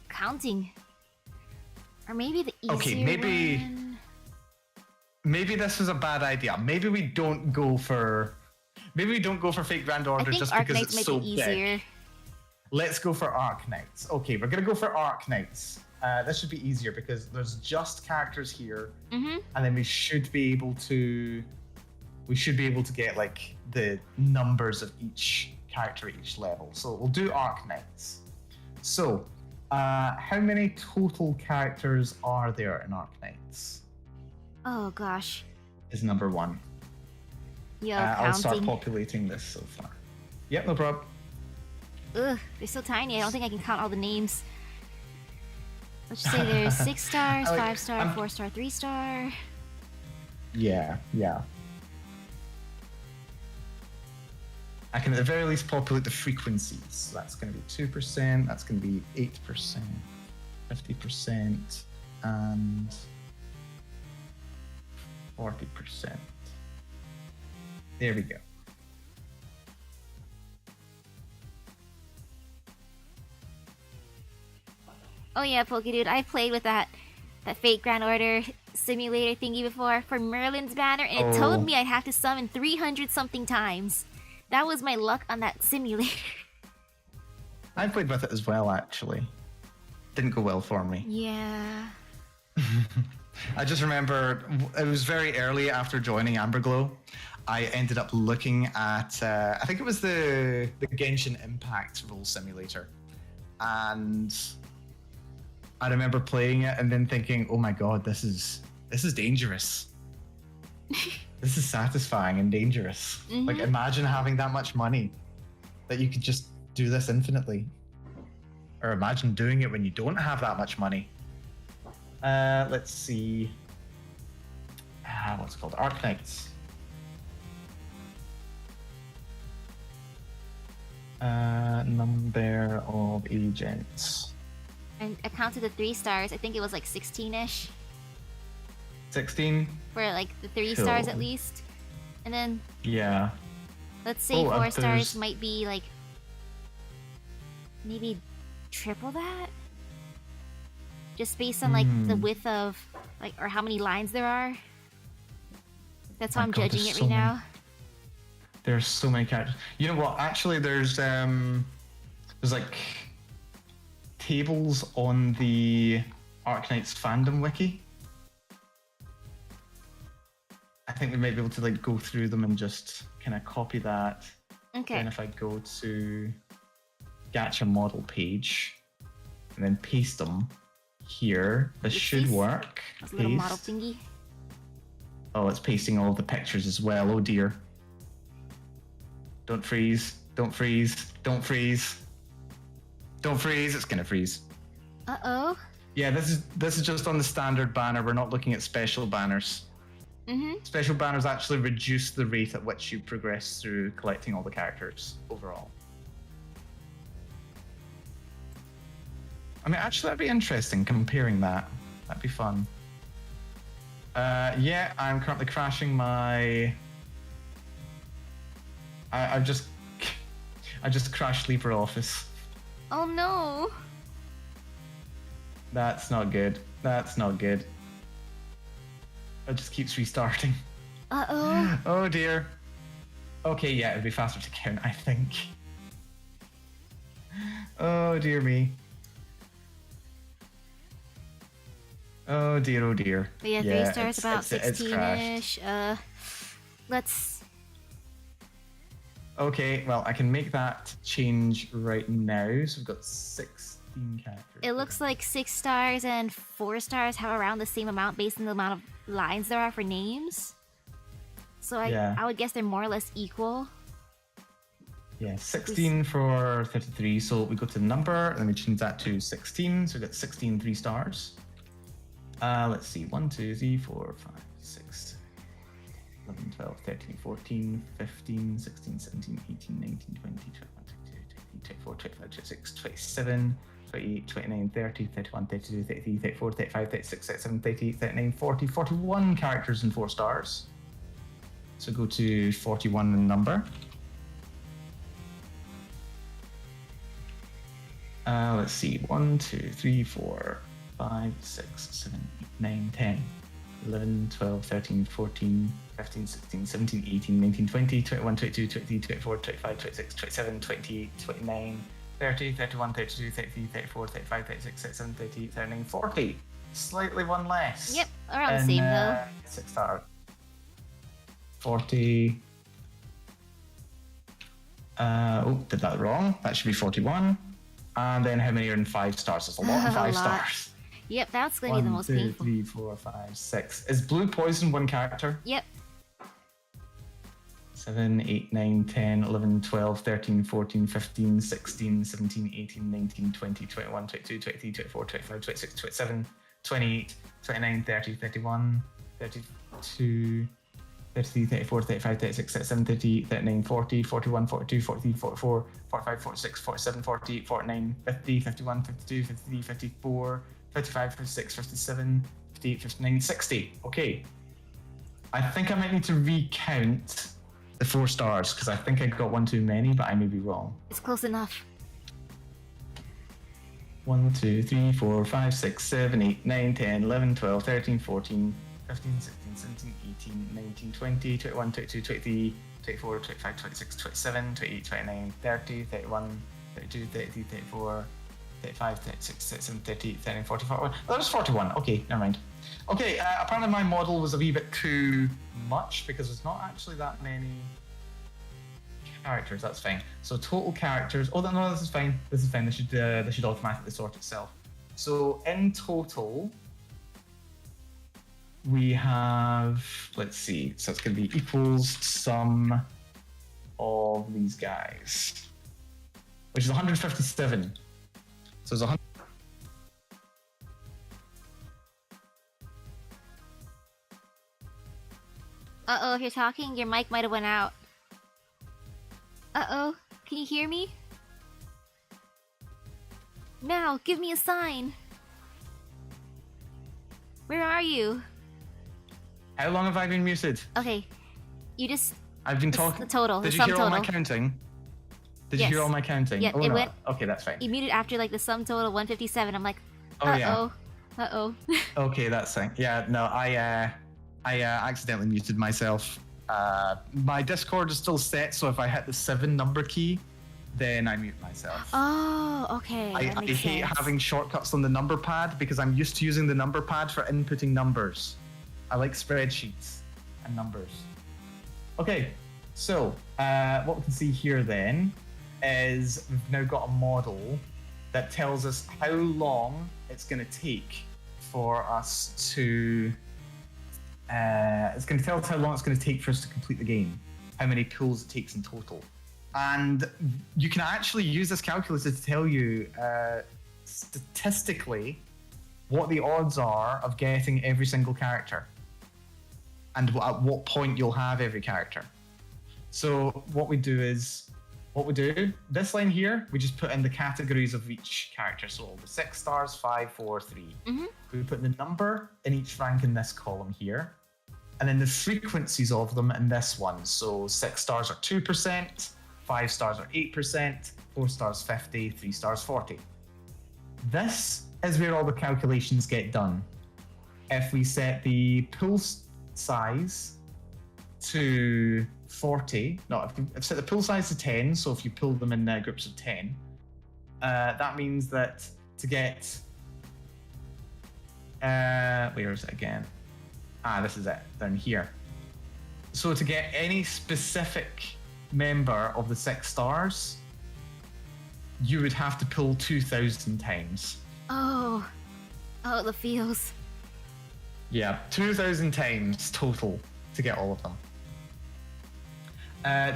counting. Or maybe the easier Okay, maybe one. maybe this was a bad idea. Maybe we don't go for Fate Grand I Order think just because Arknights it's might so be big. easier. Let's go for Arknights. Okay, we're gonna go for Arknights. This should be easier because there's just characters here, Mm-hmm. and then we should be able to get like the numbers of each character at each level. So we'll do Arknights. So, how many total characters are there in Arknights? Oh gosh. Is number one. Yo, I'll start counting. populating this so far. Yep, no problem. Ugh, they're so tiny. I don't think I can count all the names. Let's just say there's 6 stars, I like- 5 star, I'm- 4 star, 3 star. Yeah. I can at the very least populate the frequencies. So that's going to be 2%, that's going to be 8%, 50%, and 40%. There we go. Oh yeah, Pokedude, I played with that Fate Grand Order simulator thingy before for Merlin's banner, and it told Oh. me I'd have to summon 300 something times. That was my luck on that simulator. I played with it as well, actually. Didn't go well for me. Yeah. I just remember it was very early after joining Amberglow. I ended up looking at, I think it was the Genshin Impact role simulator. And I remember playing it and then thinking, oh my god, this is dangerous. This is satisfying and dangerous. Like, imagine having that much money that you could just do this infinitely. Or imagine doing it when you don't have that much money. Let's see. What's it called? Arknights. Number of agents. And I counted the 3 stars. I think it was like 16-ish 16? for like the 3 stars Cool. at least. And then Yeah. let's say Oh, 4 stars there's- might be like maybe triple that. Just based on like the width of like or how many lines there are. That's how My I'm God, judging there's it so right many. now. There's so many characters. You know what? Actually, there's like tables on the Arknights fandom wiki. I think we might be able to like go through them and just kind of copy that. Okay. Then if I go to Gacha model page and then paste them here, this should Oopsies. work. That's a little model Paste. thingy. Oh, it's pasting all the pictures as well. Oh dear. Don't freeze. Don't freeze. Don't freeze. Don't freeze. It's gonna freeze. Uh-oh. Yeah, this is just on the standard banner. We're not looking at special banners. Special banners actually reduce the rate at which you progress through collecting all the characters overall. I mean, actually, that'd be interesting comparing that. That'd be fun. Yeah, I'm currently crashing my. I just crashed LibreOffice. Oh no. That's not good. That's not good. It just keeps restarting. Uh-oh. Oh dear. Okay, yeah, it'd be faster to count, I think. Oh dear me. Oh dear, oh dear. But yeah, 3 stars about it's crashed. 16-ish. Let's Okay, well, I can make that change right now. So we've got 16 characters. it looks like 6 stars and 4 stars have around the same amount based on the amount of lines there are for names. So I would guess they're more or less equal. Yeah, 16 for 33. So we go to the number, and then we change that to 16. So we got 16 3 stars. Let's see. 1, 2, 3, 4, 5, 6, 11, 12, 13, 14, 15, 16, 17, 18, 19, 20, 21, 22, 24, 25, 26, 27, 28, 29, 30, 31, 32, 33, 34, 35, 36, 37, 38, 39, 40, 41 characters and 4 stars. So go to 41 in number. Let's see, 1, 2, 3, 4, 5, 6, 7, 8, 9, 10, 11, 12, 13, 14, 15, 16, 17, 18, 19, 20, 21, 22, 23, 24, 25, 26, 27, 28, 29, 30, 31, 32, 33, 34, 35, 36, 37, 38, 39, 40. Slightly one less. Yep, around the same though. 6 star. 40. Did that wrong. That should be 41. And then how many are in 5 stars? There's a lot in 5 stars. Yep, that's going to be the most painful. 1, 2, 3, 4, 5, 6. Is blue poison one character? Yep. 7, 8, 9, 10, 11, 12, 13, 14, 15, 16, 17, 18, 19, 20, 21, 22, 23, 24, 25, 26, 27, 28, 29, 30, 31, 32, 33, 34, 35, 36, 37, 38, 39, 40, 41, 42, 43, 44, 45, 46, 47, 48, 49, 50, 51, 52, 53, 54, 55, 56, 57, 58, 59, 60. Okay. I think I might need to recount the 4 stars because I think I got one too many, but I may be wrong. It's close enough. 1, 2, 3, 4, 5, 6, 7, 8, 9, 10, 11, 12, 13, 14, 15, 16, 17, 18, 19, 20, 21, 22, 23, 24, 25, 26, 27, 28, 29, 30, 31, 32, 33, 34, 35, 36, 37, 38, 39, 40, 41. Oh, that was 41. Okay, never mind. Okay, apparently my model was a wee bit too much because there's not actually that many characters. That's fine. So total characters. Oh no, this is fine. This is fine. This should automatically sort itself. So in total, we have, let's see. So it's going to be equals sum of these guys, which is 157. So it's 100. Uh-oh, if you're talking, your mic might have went out. Uh-oh, can you hear me? Mal, give me a sign. Where are you? How long have I been muted? Okay, you just... I've been talking. The total, Did the you sum hear total. all my counting? Did Yes. you hear all my counting? Yeah, oh, it no. went... Okay, that's fine. You muted after like the sum total 157. I'm like, Oh, yeah. uh-oh, uh-oh. Okay, that's fine. Yeah, no, I accidentally muted myself. My Discord is still set, so if I hit the 7 number key, then I mute myself. Oh, okay. I hate having shortcuts on the number pad because I'm used to using the number pad for inputting numbers. I like spreadsheets and numbers. Okay, so what we can see here then is we've now got a model that tells us how long it's going to take for us to... it's going to tell us how long it's going to take for us to complete the game, how many pulls it takes in total. And you can actually use this calculator to tell you statistically what the odds are of getting every single character and at what point you'll have every character. So what we do, this line here, we just put in the categories of each character. So all the 6 stars, 5, 4, 3. Mm-hmm. We put the number in each rank in this column here. And then the frequencies of them in this one. So 6 stars are 2%, 5 stars are 8%, 4 stars 50, 3 stars 40. This is where all the calculations get done. If we set the pool size to 40, no, if set the pool size to 10, so if you pull them in groups of 10, that means that to get, where is it again? This is it, down here. So to get any specific member of the 6 stars, you would have to pull 2,000 times. Oh, the feels. Yeah, 2,000 times total to get all of them.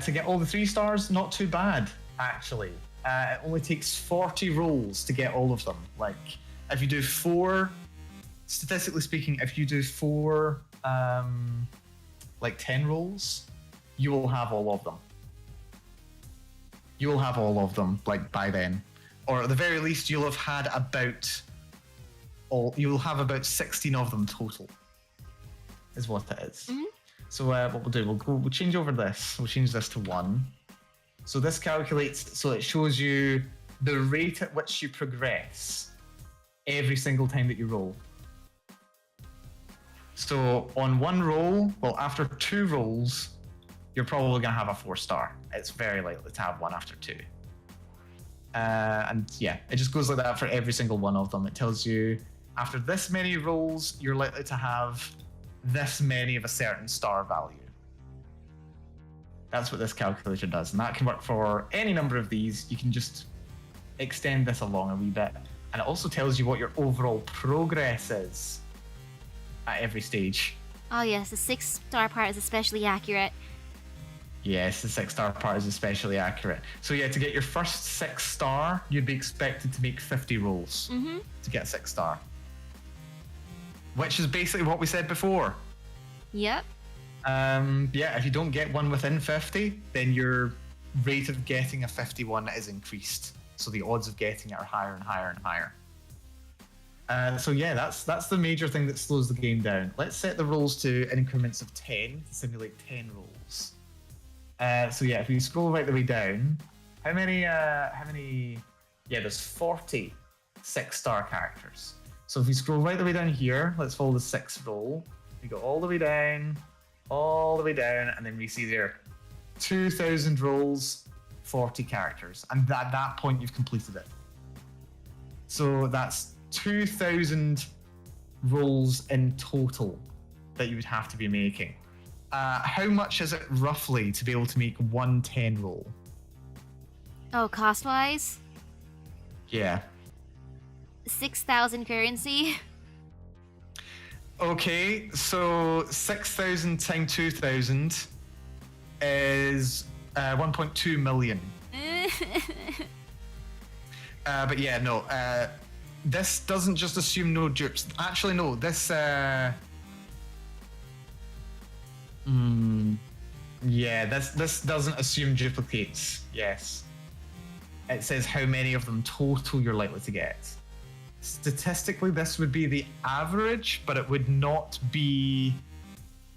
To get all the 3 stars, not too bad, actually. It only takes 40 rolls to get all of them. Like, if you do 4, statistically speaking, if you do 4, 10 rolls, you will have all of them. you will have all of them like by then, or at the very least, you'll have had you'll have about 16 of them total. Is what it is. Mm-hmm. So what we'll do, we'll change over this. We'll change this to 1. So this calculates, so it shows you the rate at which you progress every single time that you roll. So on 1 roll, well, after 2 rolls, you're probably going to have a 4-star. It's very likely to have 1 after 2. And yeah, it just goes like that for every single one of them. It tells you after this many rolls, you're likely to have this many of a certain star value. That's what this calculator does, and that can work for any number of these. You can just extend this along a wee bit, and it also tells you what your overall progress is at every stage. Oh yes, the 6-star part is especially accurate. Yes, the 6-star part is especially accurate. So yeah, to get your first 6-star, you'd be expected to make 50 rolls to get a 6-star. Which is basically what we said before. Yep. Yeah, if you don't get one within 50, then your rate of getting a 51 is increased. So the odds of getting it are higher and higher and higher. So yeah, that's the major thing that slows the game down. Let's set the rolls to increments of 10 to simulate 10 rolls. So yeah, if we scroll right the way down, how many? Yeah, there's 40 6-star characters. So if we scroll right the way down here, let's follow the 6th roll. We go all the way down, and then we see there 2,000 rolls, 40 characters, and at that point you've completed it. So that's 2,000 rolls in total that you would have to be making. How much is it roughly to be able to make 1 10 roll? Oh, cost-wise? Yeah. 6,000 currency. Okay, so 6,000 times 2,000 is 1.2 million. But yeah, no. This doesn't just assume no dupes. Actually, no. This. Yeah, this doesn't assume duplicates. Yes. It says how many of them total you're likely to get. Statistically, this would be the average, but it would not be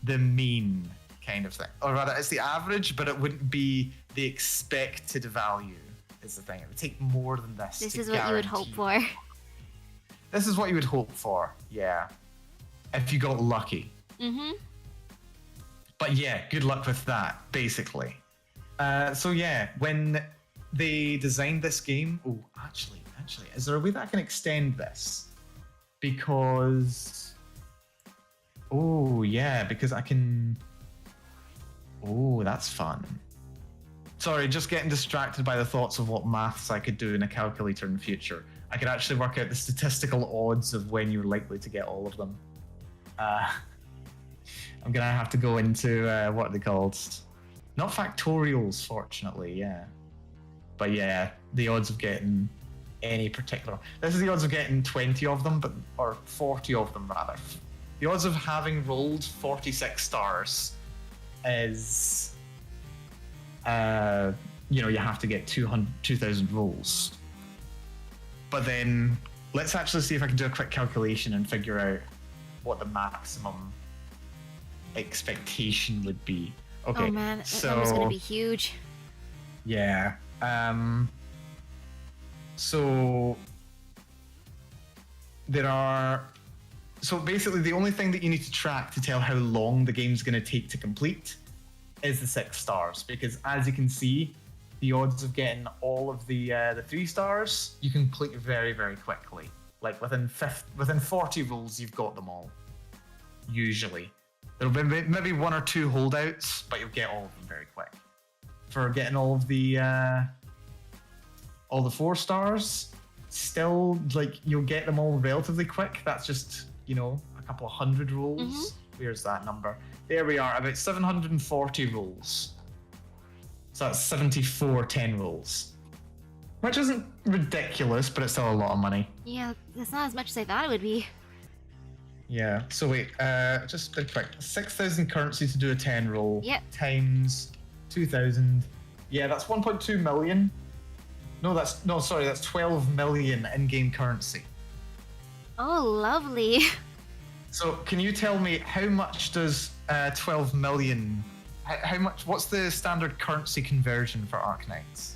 the mean kind of thing. Or rather, it's the average, but it wouldn't be the expected value, is the thing. It would take more than this. This is what you would hope for. This is what you would hope for, yeah. If you got lucky. Mm-hmm. But yeah, good luck with that, basically. So yeah, when they designed this game... Oh, actually, is there a way that I can extend this? Because... Oh, yeah, because I can... Oh, that's fun. Sorry, just getting distracted by the thoughts of what maths I could do in a calculator in the future. I could actually work out the statistical odds of when you're likely to get all of them. I'm gonna have to go into, what are they called? Not factorials, fortunately, yeah. But yeah, the odds of getting any particular... This is the odds of getting 20 of them, or 40 of them, rather. The odds of having rolled 46 stars is... you have to get 2,000 rolls. But then, let's actually see if I can do a quick calculation and figure out what the maximum expectation would be. Okay, oh man, that so, number's gonna be huge. Yeah. So there are... So basically the only thing that you need to track to tell how long the game's going to take to complete is the 6 stars, because as you can see, the odds of getting all of the 3 stars, you complete very, very quickly. Like within 40 rolls, you've got them all. Usually. There'll be maybe 1 or 2 holdouts, but you'll get all of them very quick. For getting all the 4 stars, still, like, you'll get them all relatively quick. That's just, a couple of 100 rolls. Mm-hmm. Where's that number? There we are, about 740 rolls. So that's 74 10 rolls. Which isn't ridiculous, but it's still a lot of money. Yeah, that's not as much as I thought it would be. Yeah, so wait, just a quick. 6,000 currency to do a 10 roll. Yep. Times 2,000 Yeah, that's 1.2 million. Sorry, that's 12 million in-game currency. Oh, lovely. So, can you tell me how much does 12 million? How much? What's the standard currency conversion for Arknights?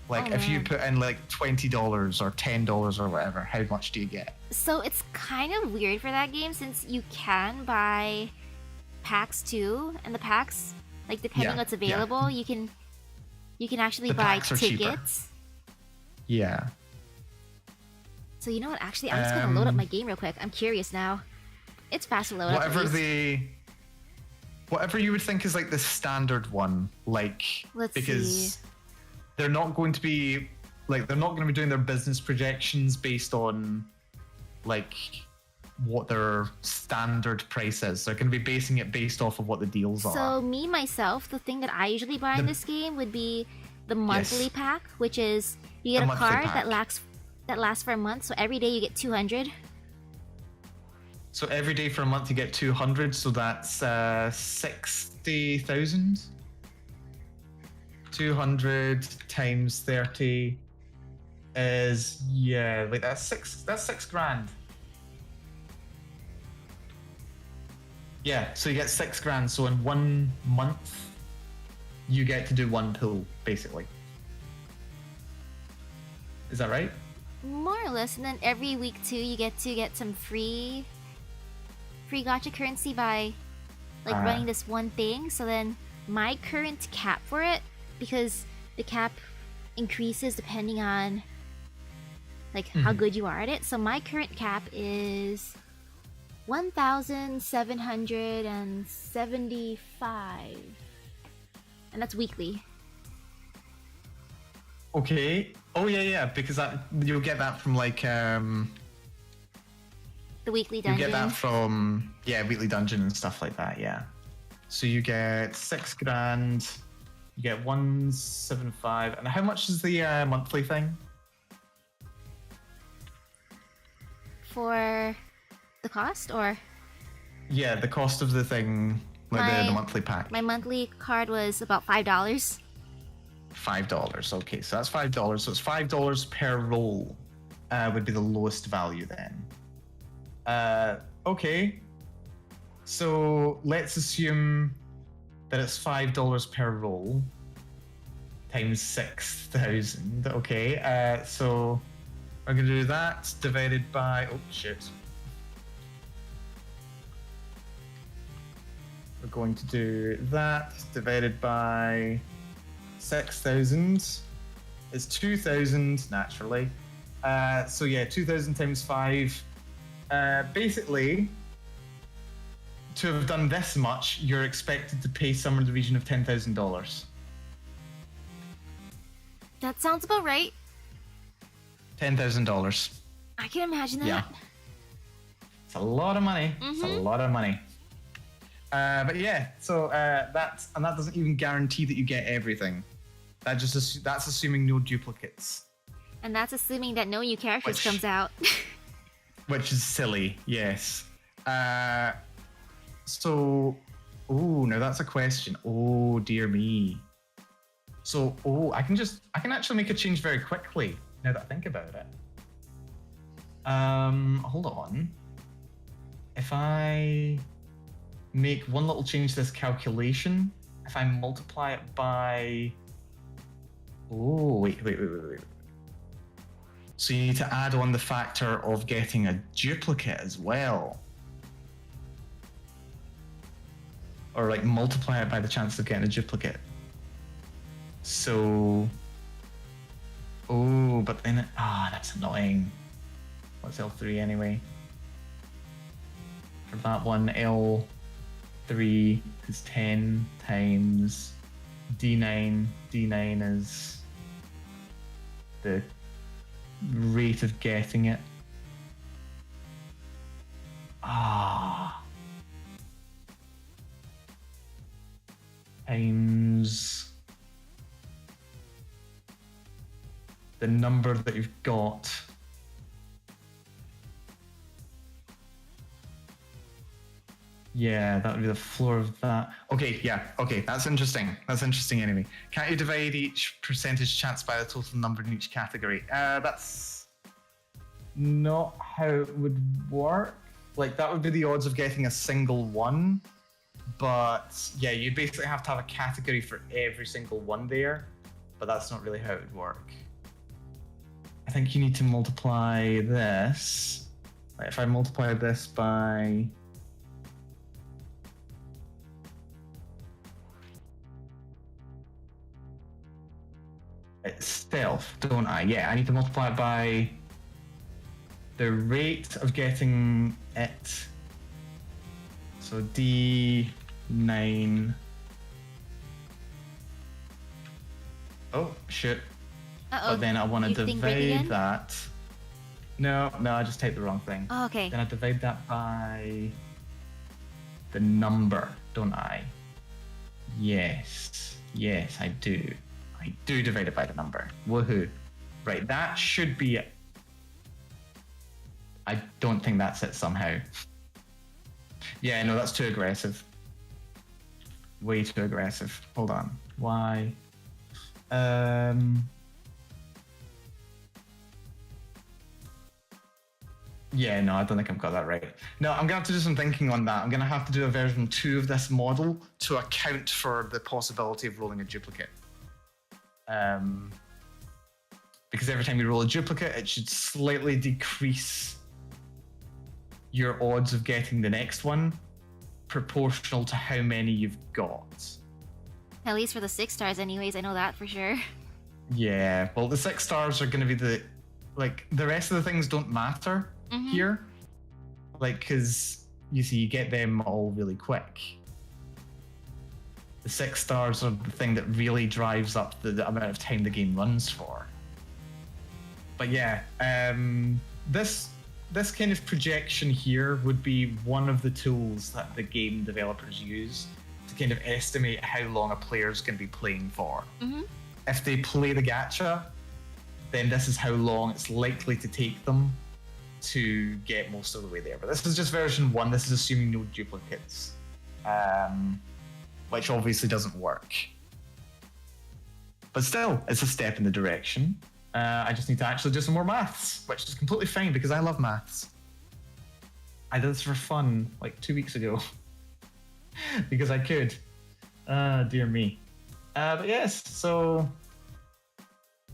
Like, Oh, if you man. put in like $20 or $10 or whatever, how much do you get? So it's kind of weird for that game since you can buy packs too, and the packs, like depending Yeah, what's yeah. available, you can actually The buy packs are cheaper. tickets. Yeah. So you know what? Actually, I'm just gonna load up my game real quick. I'm curious now. It's fast to load up. Whatever you would think is like the standard one, like Let's because see. they're not going to be doing their business projections based on like what their standard price is. They're going to be basing it based off of what the deals are. So me myself, the thing that I usually buy in this game would be the monthly pack, which is you get The a monthly card pack. that lasts for a month. So every day you get 200. So every day for a month you get 200, so that's 60,000. 200 times 30 is that's six grand. Yeah, so you get 6 grand. So in 1 month you get to do one pull, basically. Is that right? More or less, and then every week too, you get to get some free gacha currency by like running this one thing. So then my current cap for it, because the cap increases depending on like how good you are at it. So my current cap is 1,775, and that's weekly. Okay. Oh yeah, because you'll get that from like The weekly you dungeon. get that from weekly dungeon and stuff like that. Yeah. So you get 6 grand. You get 175. And how much is the monthly thing? For the cost, or Yeah, the cost of the thing, like the monthly pack. my monthly card was about $5. $5. Okay, so that's $5. So it's $5 per roll. Would be the lowest value then. Okay. So let's assume that it's $5 per roll times 6,000. Okay. So we're gonna do that divided by We're going to do that divided by 6,000 is 2,000 naturally. So yeah, 2,000 times 5. Basically, to have done this much, you're expected to pay somewhere in the region of $10,000. That sounds about right. $10,000. I can imagine that. Yeah. It's a lot of money. It's a lot of money. But yeah, so that doesn't even guarantee that you get everything. That's assuming no duplicates. And that's assuming that no new characters comes out. Which is silly, yes. Now that's a question. Oh dear me. So, I can actually make a change very quickly now that I think about it. Hold on. If I make one little change to this calculation, if I multiply it by... wait. So you need to add on the factor of getting a duplicate as well. Or like multiply it by the chance of getting a duplicate. So... but then... that's annoying. What's L3 anyway? For that one, L3 is 10 times D9. D9 is the rate of getting it. Times the number that you've got. Yeah, that would be the floor of that. Okay, yeah, okay, that's interesting. That's interesting anyway. Can't you divide each percentage chance by the total number in each category? That's not how it would work. Like, that would be the odds of getting a single one. But yeah, you basically have to have a category for every single one there. But that's not really how it would work. I think you need to multiply this. Like, if I multiply this by itself, don't I? Yeah, I need to multiply it by the rate of getting it. So D9. Oh, shit. Uh-oh. But then I want to divide that. No, I just typed the wrong thing. Oh, okay. Then I divide that by the number, don't I? Yes, I do. I do divide it by the number. Woohoo. Right, that should be it. I don't think that's it somehow. Yeah, no, that's too aggressive. Way too aggressive. Hold on. Why? Yeah, no, I don't think I've got that right. No, I'm going to have to do some thinking on that. I'm going to have to do a version 2 of this model to account for the possibility of rolling a duplicate. Because every time you roll a duplicate, it should slightly decrease your odds of getting the next one proportional to how many you've got. At least for the 6 stars anyways, I know that for sure. Yeah, well, the 6 stars are going to be the rest of the things don't matter here. Like, because you see, you get them all really quick. The 6 stars are the thing that really drives up the amount of time the game runs for. But yeah, this kind of projection here would be one of the tools that the game developers use to kind of estimate how long a player's going to be playing for. If they play the gacha, then this is how long it's likely to take them to get most of the way there. But this is just version 1. This is assuming no duplicates, which obviously doesn't work. But still, it's a step in the direction. I just need to actually do some more maths, which is completely fine because I love maths. I did this for fun like 2 weeks ago because I could. Dear me. But yes, so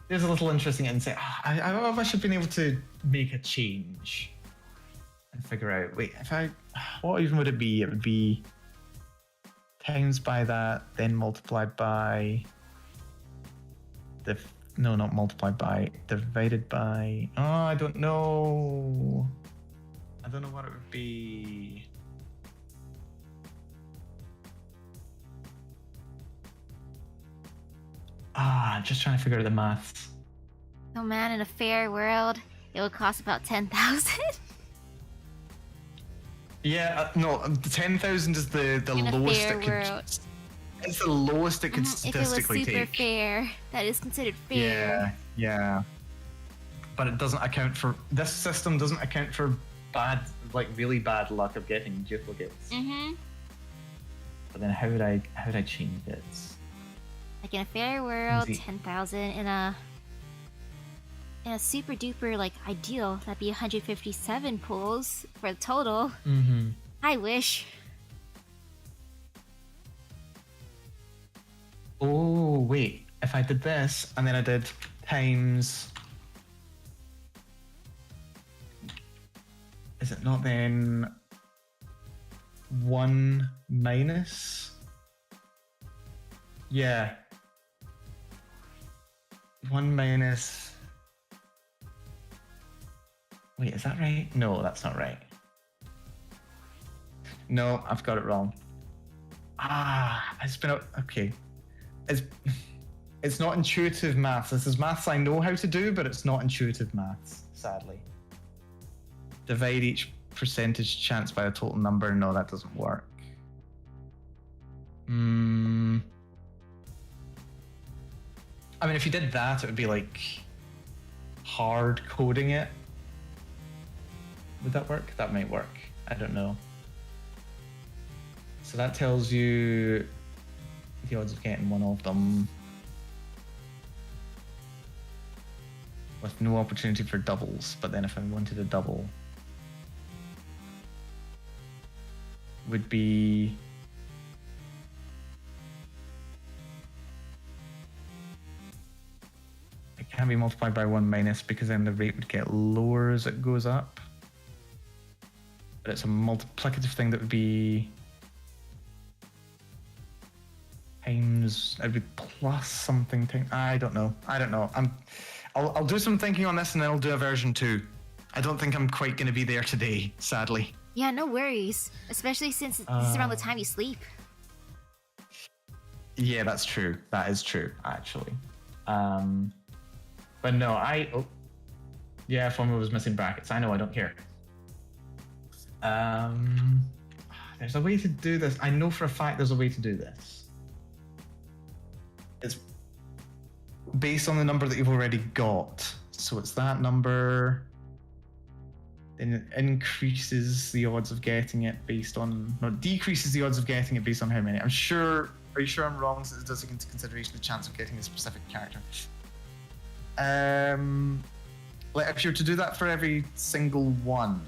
there's a little interesting insight. I wish I'd been able to make a change and figure out, wait, what even would it be? It would be times by that, then multiplied by not multiplied by, divided by, I don't know. I don't know what it would be. I'm just trying to figure out the maths. Oh man, in a fair world, it would cost about 10,000. Yeah, no, the 10,000 is the lowest it could. World. It's the lowest it could statistically if it was super take. fair, that is considered fair. Yeah. But it doesn't account for, this system doesn't account for really bad luck of getting duplicates. But then how would I change it? Like in a fair world, 10,000. In a super duper ideal, that'd be 157 pulls for the total. I wish. Oh wait, if I did this and then I did times, is it not then 1 minus? Yeah. 1 minus. Wait, is that right? No, that's not right. No, I've got it wrong. It's been okay. It's not intuitive maths. This is maths I know how to do, but it's not intuitive maths, sadly. Divide each percentage chance by a total number. No, that doesn't work. I mean, if you did that, it would be like hard coding it. Would that work? That might work. I don't know. So that tells you the odds of getting one of them with no opportunity for doubles. But then if I wanted a double, would be it can be multiplied by 1 minus, because then the rate would get lower as it goes up. But it's a multiplicative thing that would be times, it would be plus something. I don't know. I'll do some thinking on this, and then I'll do a version 2. I don't think I'm quite going to be there today, sadly. Yeah, no worries. Especially since this is around the time you sleep. Yeah, that's true. That is true, actually. But no, yeah, formula was missing brackets. I know, I don't care. There's a way to do this. I know for a fact there's a way to do this. It's based on the number that you've already got. So it's that number, then it increases the odds of getting it based on, no, decreases the odds of getting it based on how many. Are you sure I'm wrong? So it does take into consideration the chance of getting a specific character. Like if you were to do that for every single one,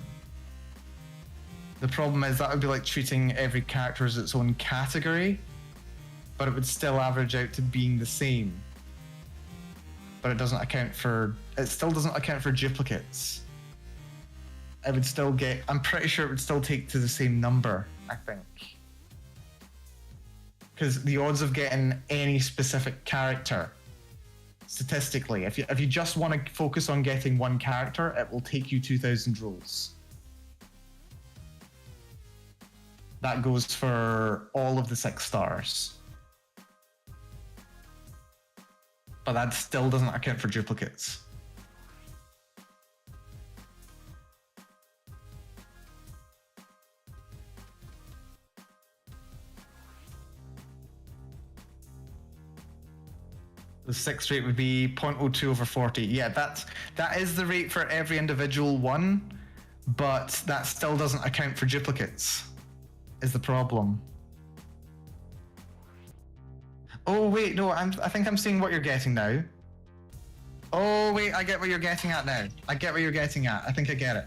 the problem is that would be like treating every character as its own category, but it would still average out to being the same. But it still doesn't account for duplicates. It would still get, I'm pretty sure it would still take to the same number, I think. Because the odds of getting any specific character, statistically, if you just want to focus on getting one character, it will take you 2,000 rolls. That goes for all of the 6 stars. But that still doesn't account for duplicates. The 6th rate would be 0.02 over 40. Yeah, that is the rate for every individual one, but that still doesn't account for duplicates, is the problem. Oh wait, no, I think I'm seeing what you're getting now. Oh wait, I get what you're getting at now. I get what you're getting at. I think I get it.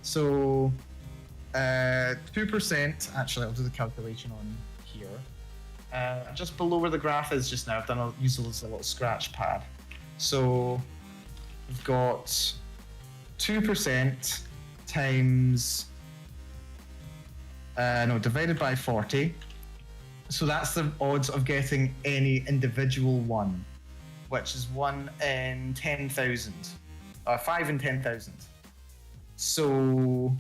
So, 2%, actually I'll do the calculation on here. Just below where the graph is just now, I've used a little scratch pad. So we've got 2% times, divided by 40. So that's the odds of getting any individual one, which is 1 in 10,000, 5 in 10,000. So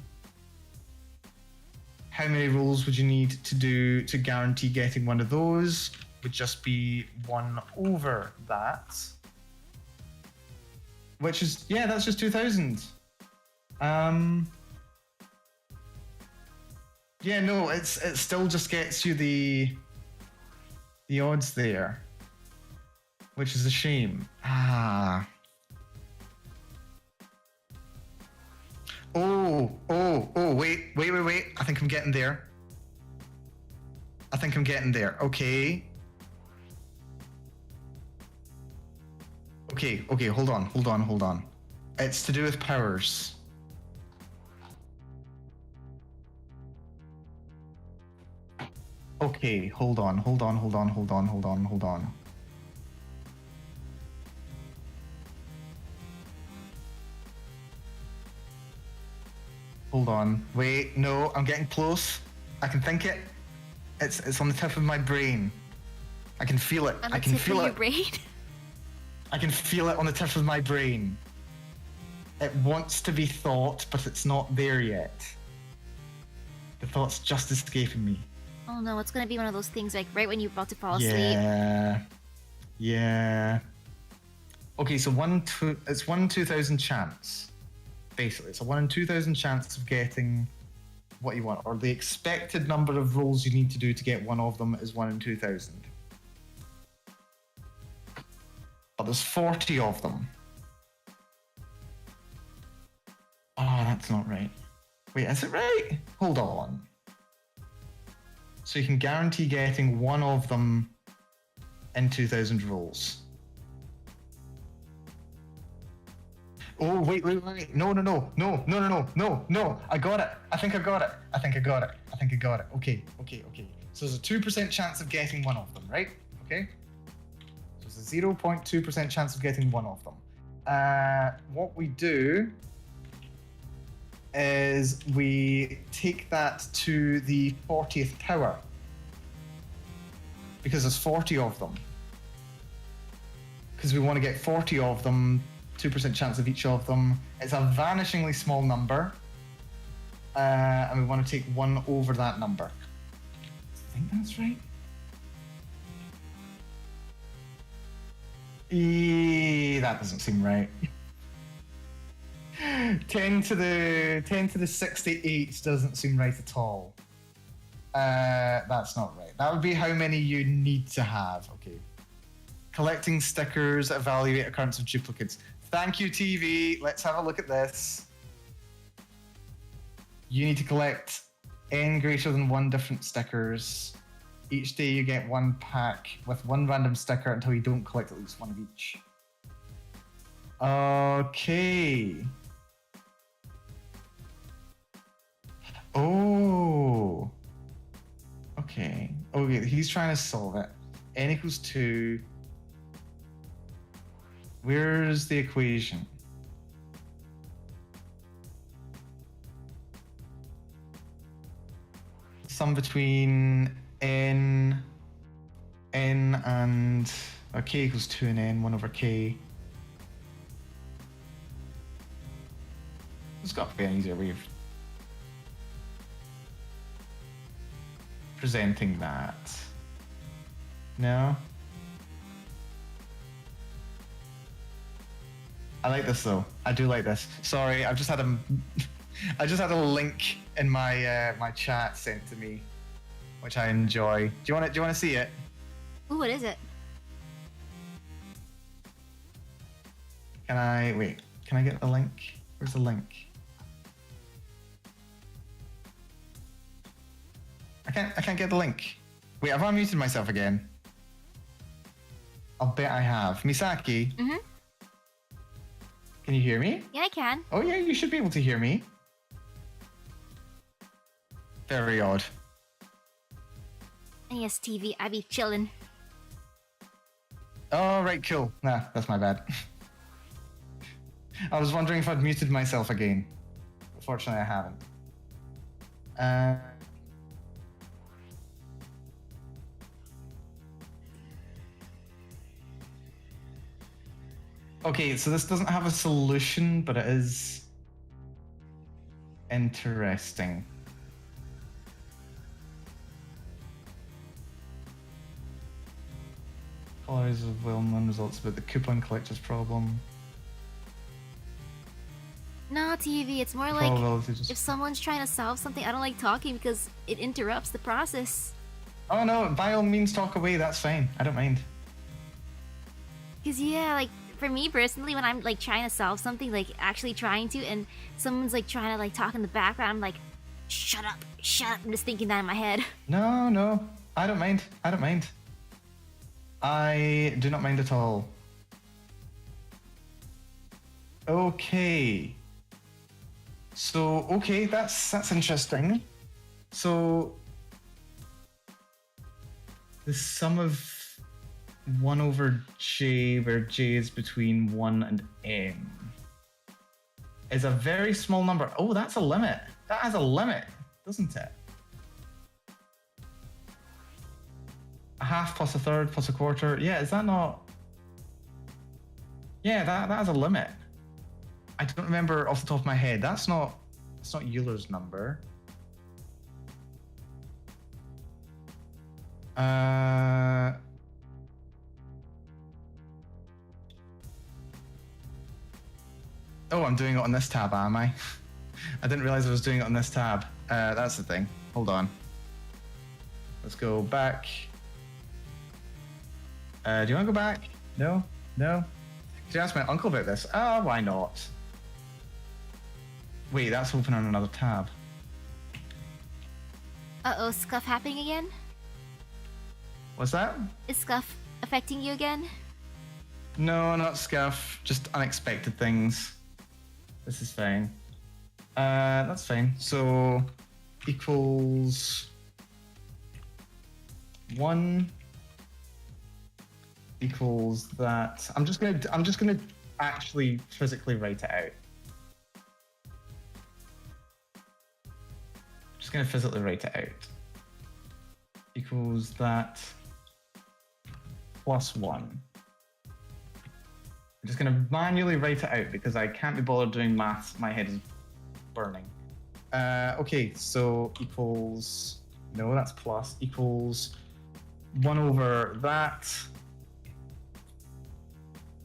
how many rolls would you need to do to guarantee getting one of those? Would just be 1 over that, which is, yeah, that's just 2,000. Yeah, no, it still just gets you the odds there, which is a shame. Oh, wait. I think I'm getting there. Okay. Okay, hold on. It's to do with powers. Okay, hold on. Hold on. Wait, no, I'm getting close. I can think it. It's on the tip of my brain. I can feel it. On the tip of your brain? I can feel it on the tip of my brain. It wants to be thought, but it's not there yet. The thought's just escaping me. Oh no, it's gonna be one of those things like right when you're about to fall asleep. Yeah. Okay, so it's 1 in 2,000 chance. Basically, it's a 1 in 2,000 chance of getting what you want, or the expected number of rolls you need to do to get one of them is 1 in 2,000. But there's 40 of them. Oh, that's not right. Wait, is it right? Hold on. So you can guarantee getting one of them in 2,000 rolls. Oh, wait. No. I got it. I think I got it. Okay. So there's a 2% chance of getting one of them, right? Okay. So it's a 0.2% chance of getting one of them. What we do is we take that to the 40th power. Because there's 40 of them. Because we want to get 40 of them, 2% chance of each of them. It's a vanishingly small number. And we want to take one over that number. I think that's right. That doesn't seem right. 10 to the 68 doesn't seem right at all. That's not right. That would be how many you need to have. Okay. Collecting stickers, evaluate occurrence of duplicates. Thank you, TV. Let's have a look at this. You need to collect n greater than 1 different stickers. Each day you get 1 pack with 1 random sticker until you don't collect at least 1 of each. Okay. Oh. Okay, he's trying to solve it. N equals 2. Where's the equation? Sum between n and k equals 2 and n, 1 over k. There's got to be an easier way of presenting that. No? I like this though. I do like this. Sorry, I've just had a link in my my chat sent to me, which I enjoy. Do you want to see it? Ooh, what is it? Can I get the link? Where's the link? I can't get the link. Wait, have I muted myself again? I'll bet I have. Misaki? Mm-hmm. Can you hear me? Yeah, I can. Oh yeah, you should be able to hear me. Very odd. Yes, TV, I be chillin'. Oh, right, cool. Nah, that's my bad. I was wondering if I'd muted myself again. Fortunately, I haven't. Okay, so this doesn't have a solution, but it is interesting. Colors of well-known results about the coupon collector's problem. No, TV, it's more like if someone's trying to solve something, I don't like talking because it interrupts the process. Oh no, by all means talk away, that's fine. I don't mind. Because yeah, like for me personally, when I'm like trying to solve something, like actually trying to, and someone's like trying to like talk in the background, I'm like, shut up. I'm just thinking that in my head. No, I don't mind. I do not mind at all. Okay. So, okay, that's interesting. So, the sum of 1 over j, where j is between 1 and n, is a very small number. Oh, that's a limit. That has a limit, doesn't it? A half plus a third plus a quarter. Yeah, is that not... Yeah, that has a limit. I don't remember off the top of my head. That's not Euler's number. Oh, I'm doing it on this tab, am I? I didn't realize I was doing it on this tab. That's the thing. Hold on. Let's go back. Do you want to go back? No? Could you ask my uncle about this? Oh, why not? Wait, that's open on another tab. Uh-oh, scuff happening again? What's that? Is scuff affecting you again? No, not scuff. Just unexpected things. This is fine. That's fine. So equals 1 equals that. I'm just gonna actually physically write it out. Just gonna physically write it out. Equals that plus 1. I'm just going to manually write it out because I can't be bothered doing maths. My head is burning. Okay, so equals... No, that's plus. Equals 1 over that.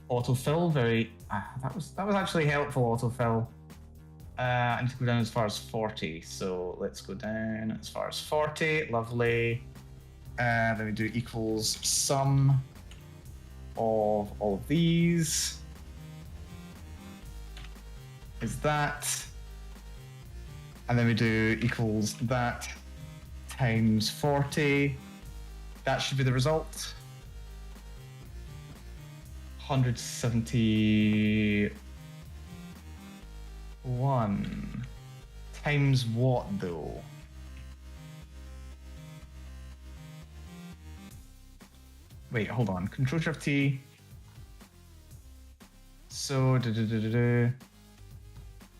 Autofill, very... that was actually helpful, autofill. I need to go down as far as 40. So let's go down as far as 40. Lovely. Then we do equals sum of all of these is that, and then we do equals that times 40. That should be the result. 171 times what though? Wait, hold on. Control Shift T. So,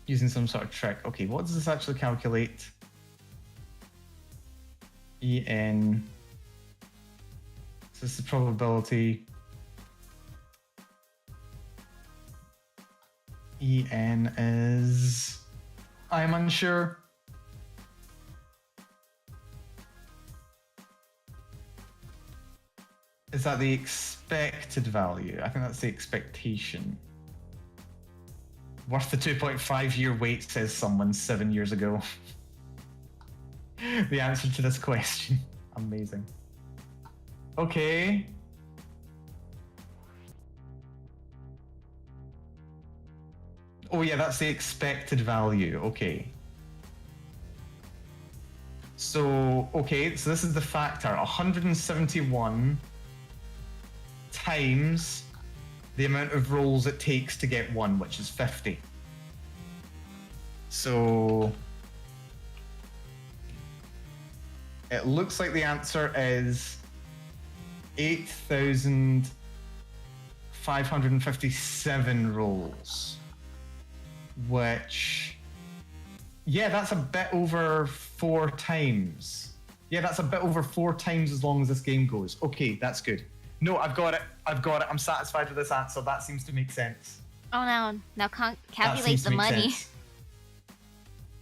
using some sort of trick. Okay, what does this actually calculate? En. So this is the probability. En is... I'm unsure. Is that the expected value? I think that's the expectation. Worth the 2.5-year wait, says someone 7 years ago. The answer to this question. Amazing. Okay. Oh yeah, that's the expected value. Okay. So, okay, so this is the factor. 171 times the amount of rolls it takes to get 1, which is 50. So it looks like the answer is 8,557 rolls, which, yeah, that's a bit over 4 times. Yeah, that's a bit over 4 times as long as this game goes. Okay, that's good. No, I've got it. I'm satisfied with this answer. That seems to make sense. Oh no, now calculate the money. Sense.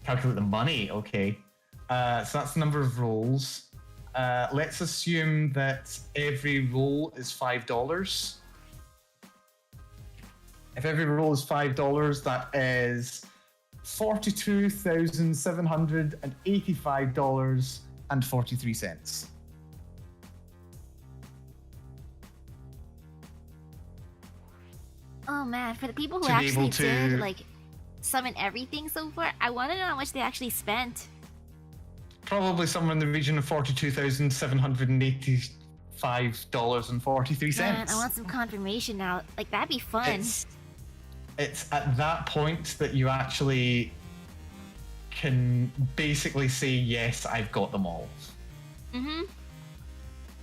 Calculate the money, okay. So that's the number of rolls. Let's assume that every roll is $5. If every roll is $5, that is $42,785.43. Oh man, for the people who actually did like summon everything so far, I want to know how much they actually spent. Probably somewhere in the region of $42,785.43. Man, I want some confirmation now. Like, that'd be fun. It's at that point that you actually can basically say, yes, I've got them all. Mm-hmm.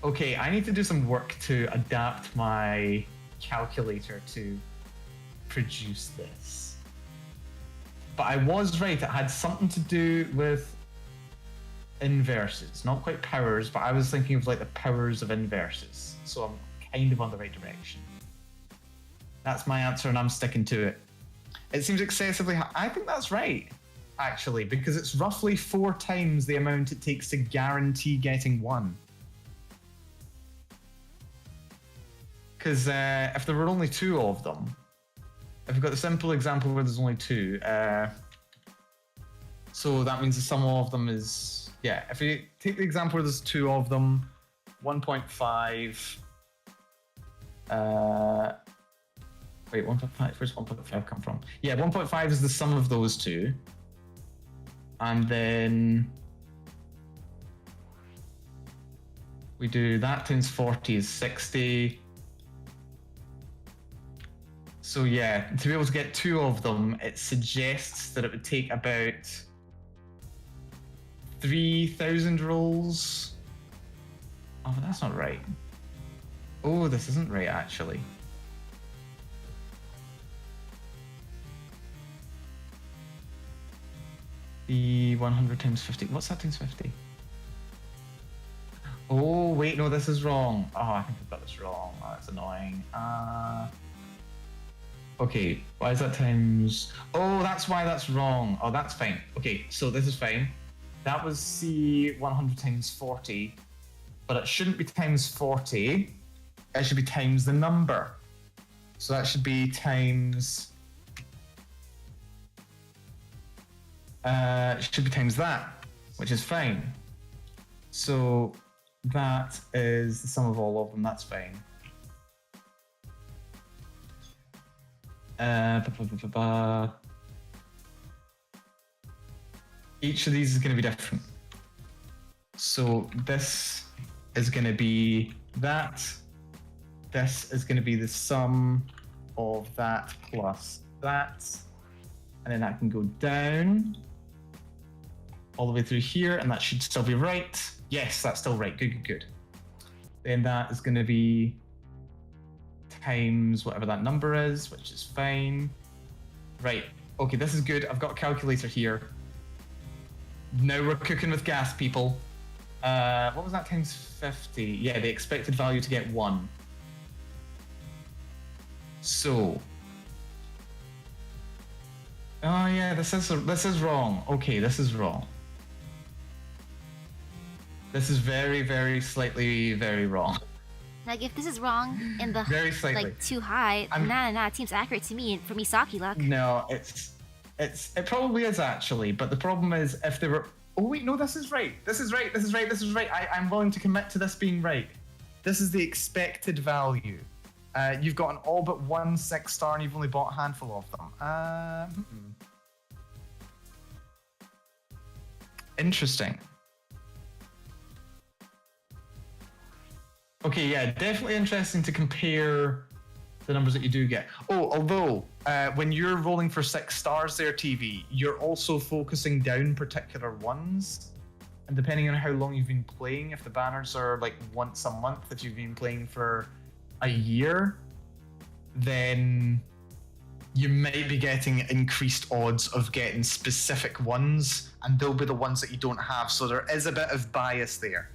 Okay, I need to do some work to adapt my calculator to produce this. But I was right, it had something to do with inverses. Not quite powers, but I was thinking of like the powers of inverses. So I'm kind of on the right direction. That's my answer and I'm sticking to it. It seems excessively high. I think that's right, actually, because it's roughly 4 times the amount it takes to guarantee getting 1. Because if there were only 2 of them, if we've got the simple example where there's only 2, so that means the sum of them is, yeah, if you take the example where there's 2 of them, 1.5, wait, 1.5, where's 1.5 come from? Yeah, 1.5 is the sum of those 2. And then we do that times 40 is 60. So yeah, to be able to get 2 of them, it suggests that it would take about 3,000 rolls. Oh, but that's not right. Oh, this isn't right, actually. The 100 times 50. What's that times 50? Oh, wait, no, this is wrong. Oh, I think I've got this wrong. Oh, that's annoying. Okay, why is that times... Oh, that's why that's wrong. Oh, that's fine. Okay, so this is fine. That was C 100 times 40, but it shouldn't be times 40. It should be times the number. So that should be times... it should be times that, which is fine. So that is the sum of all of them. That's fine. Each of these is going to be different. So this is going to be that. This is going to be the sum of that plus that. And then that can go down all the way through here, and that should still be right. Yes, that's still right. Good, good, good. Then that is going to be times whatever that number is, which is fine. Right. Okay, this is good. I've got a calculator here. Now we're cooking with gas, people. What was that times 50? Yeah, the expected value to get 1. So... Oh yeah, this is wrong. Okay, this is wrong. This is very, very slightly very wrong. Like, if this is wrong in the very slightly. Like too high, nah, it seems accurate to me for Misaki luck. No, it probably is actually, but the problem is if they were. Oh wait, no, this is right. This is right. This is right. This is right. I'm willing to commit to this being right. This is the expected value. You've got an all but 1 6-star, and you've only bought a handful of them. Interesting. Okay, yeah, definitely interesting to compare the numbers that you do get. Oh, although when you're rolling for 6 stars there, TV, you're also focusing down particular ones. And depending on how long you've been playing, if the banners are like once a month, if you've been playing for a year, then you might be getting increased odds of getting specific ones, and they'll be the ones that you don't have. So there is a bit of bias there.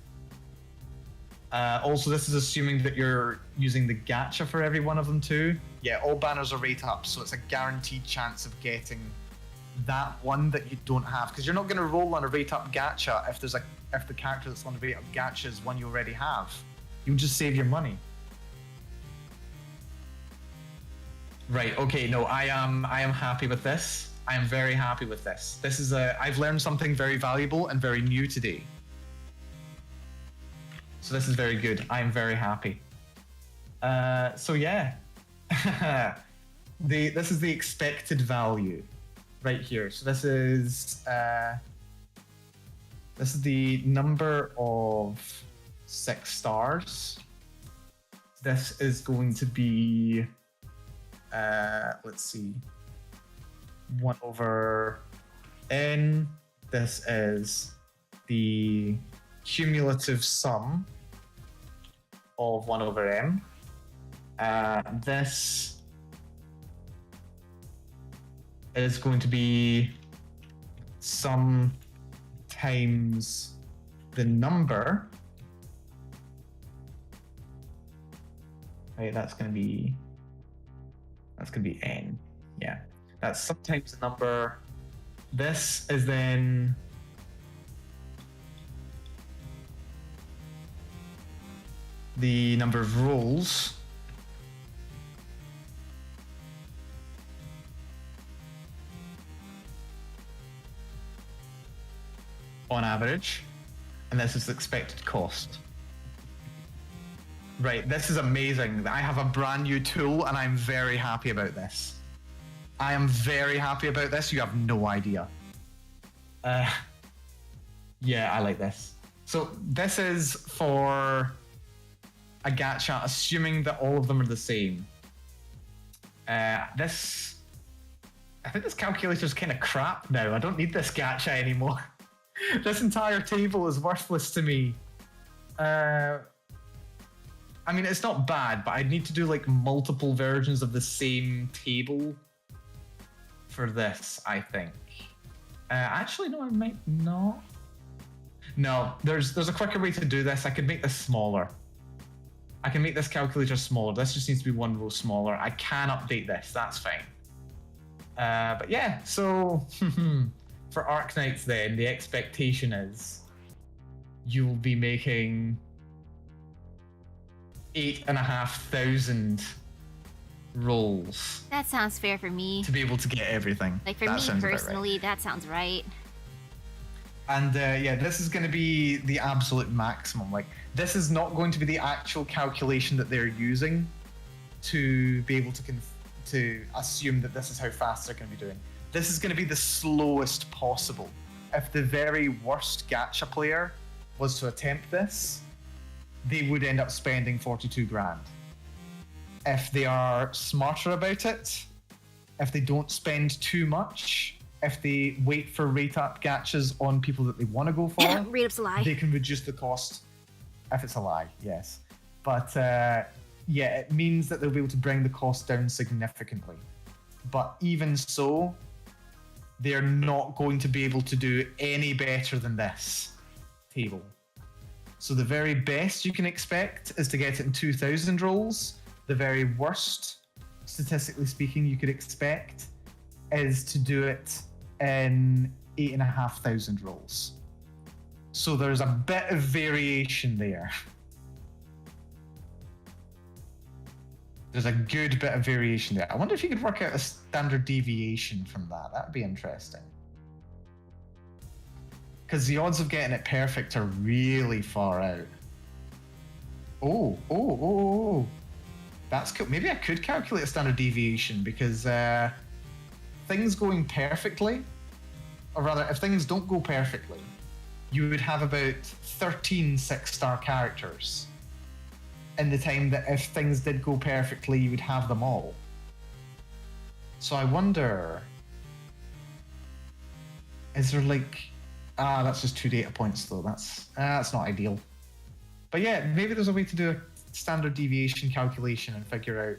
Also, this is assuming that you're using the gacha for every one of them too. Yeah, all banners are rate up, so it's a guaranteed chance of getting that one that you don't have, because you're not going to roll on a rate up gacha if the character that's on the rate up gacha is one you already have. You'll just save your money. Right. Okay. No, I am happy with this. I am very happy with this. This is I've learned something very valuable and very new today. So this is very good. I am very happy. So yeah, this is the expected value right here. So this is the number of 6 stars. This is going to be let's see, 1 over n. This is the cumulative sum of 1 over m. This is going to be sum times the number. Right, that's going to be n. Yeah, that's sometimes the number. This is then the number of rolls. On average, and this is the expected cost. Right, this is amazing. I have a brand new tool and I'm very happy about this. I am very happy about this. You have no idea. Yeah, I like this. So this is for a gacha, assuming that all of them are the same. I think this calculator is kind of crap now. I don't need this gacha anymore. This entire table is worthless to me. I mean, it's not bad, but I'd need to do like multiple versions of the same table for this, I think. Actually, no, I might not. No, there's a quicker way to do this. I could make this smaller. I can make this calculator smaller. This just needs to be one row smaller. I can update this. That's fine. But yeah, so for Arknights then, the expectation is you'll be making 8,500 rolls. That sounds fair for me. To be able to get everything. Like for me personally, that sounds right. And yeah, this is going to be the absolute maximum. Like, this is not going to be the actual calculation that they're using to be able to assume that this is how fast they're going to be doing. This is going to be the slowest possible. If the very worst gacha player was to attempt this, they would end up spending 42 grand. If they are smarter about it, if they don't spend too much, if they wait for rate-up gachas on people that they want to go for, rate-up's a lie. They can reduce the cost. If it's a lie, yes. But yeah, it means that they'll be able to bring the cost down significantly. But even so, they're not going to be able to do any better than this table. So the very best you can expect is to get it in 2,000 rolls. The very worst, statistically speaking, you could expect is to do it in 8,500 rolls. So there's a bit of variation there. There's a good bit of variation there. I wonder if you could work out a standard deviation from that. That would be interesting. Because the odds of getting it perfect are really far out. Oh. That's cool. Maybe I could calculate a standard deviation because things going perfectly, or rather, if things don't go perfectly, you would have about 13 6-star characters. In the time that if things did go perfectly, you would have them all. So I wonder, is there like, that's just 2 data points though. That's not ideal. But yeah, maybe there's a way to do a standard deviation calculation and figure out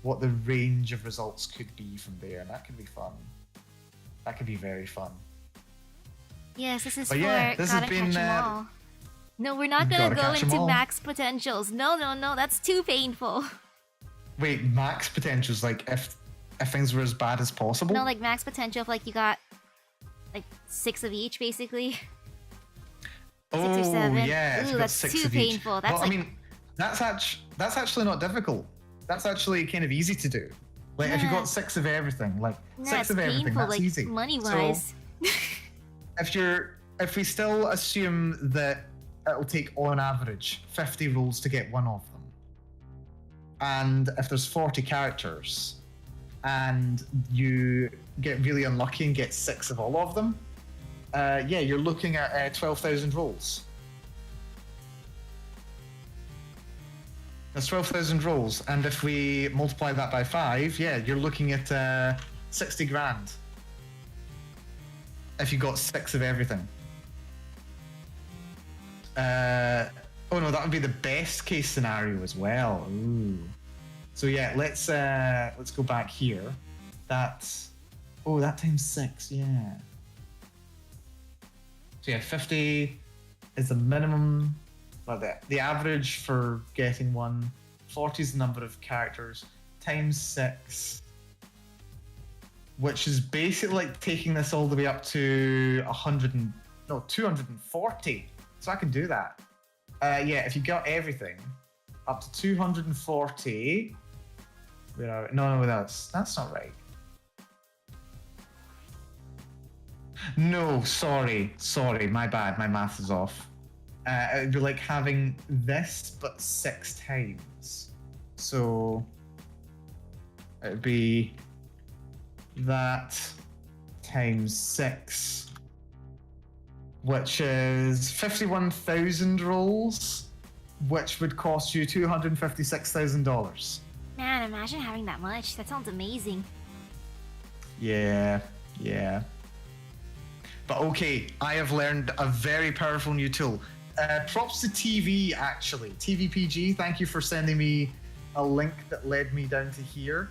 what the range of results could be from there, and that could be fun. That could be very fun. Yes, this is but for yeah, this gotta has been, catch 'em all. No, we're not gonna go into max potentials. No, that's too painful. Wait, max potentials, like if things were as bad as possible? No, like max potential if like you got like 6 of each, basically. Oh, 6 or 7. yeah. Ooh, that's too painful. That's well, like... I mean, that's actually not difficult. That's actually kind of easy to do. Like, if you got 6 of everything, like 6 of everything, painful, that's like, easy. Money-wise. So, if we still assume that it'll take on average 50 rolls to get one of them, and if there's 40 characters, and you get really unlucky and get 6 of all of them, yeah, you're looking at 12,000 rolls. That's 12,000 rolls, and if we multiply that by 5, yeah, you're looking at 60 grand. If you got 6 of everything. Oh no, that would be the best case scenario as well. Ooh. So yeah, let's go back here. That's that times 6, yeah. So yeah, 50 is the minimum. Well, the average for getting one. 40 is the number of characters times 6, which is basically like taking this all the way up to 240. So I can do that. Yeah, if you got everything up to 240. No, that's not right. No, sorry, my bad. My math is off. It would be like having this, but 6 times. So it would be that times 6, which is 51,000 rolls, which would cost you $256,000. Man, imagine having that much. That sounds amazing. Yeah. But okay, I have learned a very powerful new tool. Props to TV, actually. TVPG, thank you for sending me a link that led me down to here.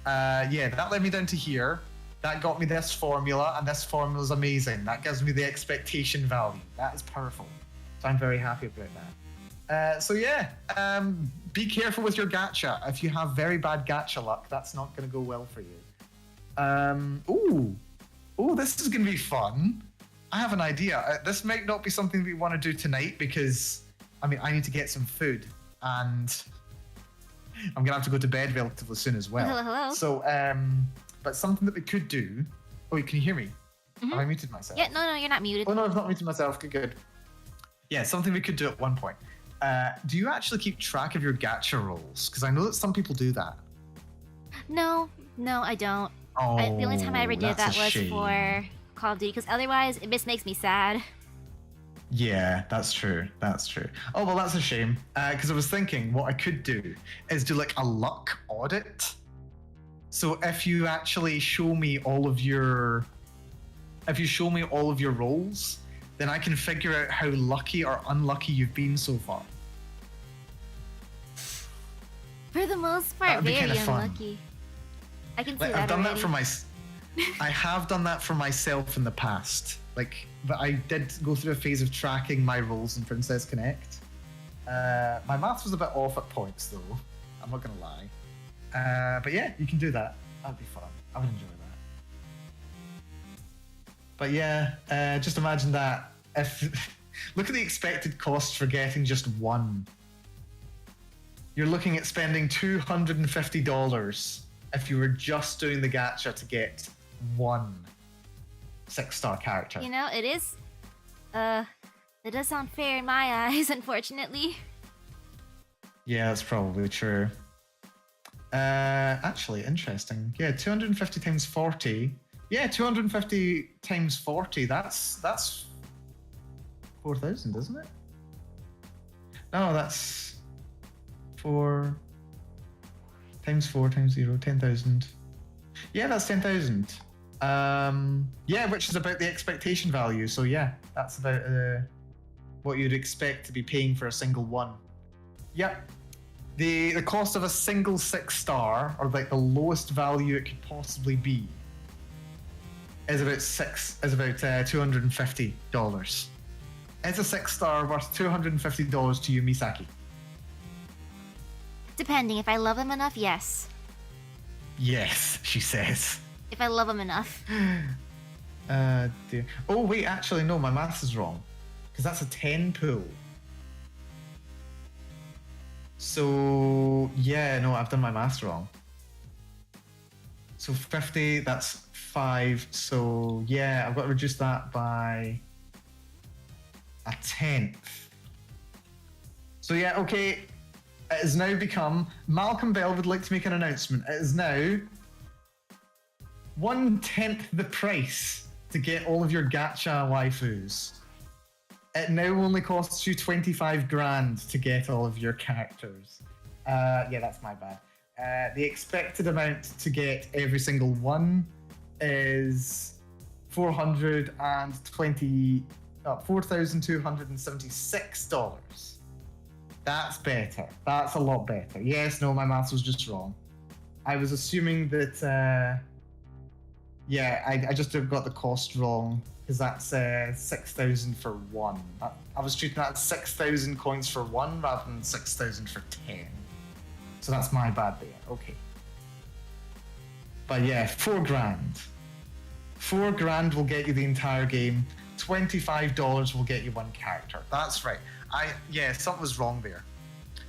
Yeah, that led me down to here. That got me this formula, and this formula is amazing. That gives me the expectation value. That is powerful. So I'm very happy about that. So yeah, be careful with your gacha. If you have very bad gacha luck, that's not going to go well for you. Ooh, this is going to be fun. I have an idea. This might not be something we want to do tonight because, I mean, I need to get some food and I'm going to have to go to bed relatively soon as well. Hello. So, but something that we could do. Oh, can you hear me? Mm-hmm. Have I muted myself? Yeah, no, you're not muted. Oh, no, I've not muted myself. Good. Yeah, something we could do at one point. Do you actually keep track of your gacha rolls? Because I know that some people do that. No, I don't. Oh, The only time I ever did that was shame. for Call of Duty, because otherwise it just makes me sad. Yeah, that's true. Oh, well, that's a shame. Because I was thinking what I could do is do like a luck audit. So if you actually show me all of your rolls, then I can figure out how lucky or unlucky you've been so far. For the most part, That'd be very kinda fun. unlucky. I can see Like, that I've done already. I have done that for myself in the past. Like, but I did go through a phase of tracking my rolls in Princess Connect. My maths was a bit off at points, though. I'm not gonna lie. But yeah, you can do that. That'd be fun. I would enjoy that. But yeah, just imagine that. Look at the expected cost for getting just one. You're looking at spending $250 if you were just doing the gacha to get one 6-star character. You know, it does sound fair in my eyes, unfortunately. Yeah, that's probably true. Actually, interesting. Yeah, 250 times 40. Yeah, 250 times 40. That's 4,000, isn't it? No, that's 4 times 4 times 0, 10,000. Yeah, that's 10,000. Yeah, which is about the expectation value. So yeah, that's about what you'd expect to be paying for a single one. Yep. The cost of a single 6-star, or like the lowest value it could possibly be, is about $250. It's a 6-star worth $250 to you, Misaki. Depending, if I love him enough, yes. Yes, she says. If I love him enough. Dear. Oh wait, actually no, my maths is wrong, because that's a 10 pool. So yeah, no, I've done my maths wrong. So 50, that's 5. So yeah, I've got to reduce that by a 1/10. So yeah, okay. It has now become, Malcolm Bell would like to make an announcement. It is now 1/10 the price to get all of your gacha waifus. It now only costs you 25 grand to get all of your characters. Yeah, that's my bad. The expected amount to get every single one is $4,276. That's better. That's a lot better. Yes, no, my maths was just wrong. I was assuming that, yeah, I just got the cost wrong, because that's 6,000 for one. I was treating that as 6,000 coins for one rather than 6,000 for 10. So that's my bad there. Okay. But yeah, 4 grand. 4 grand will get you the entire game. $25 will get you one character. That's right. Yeah, something was wrong there.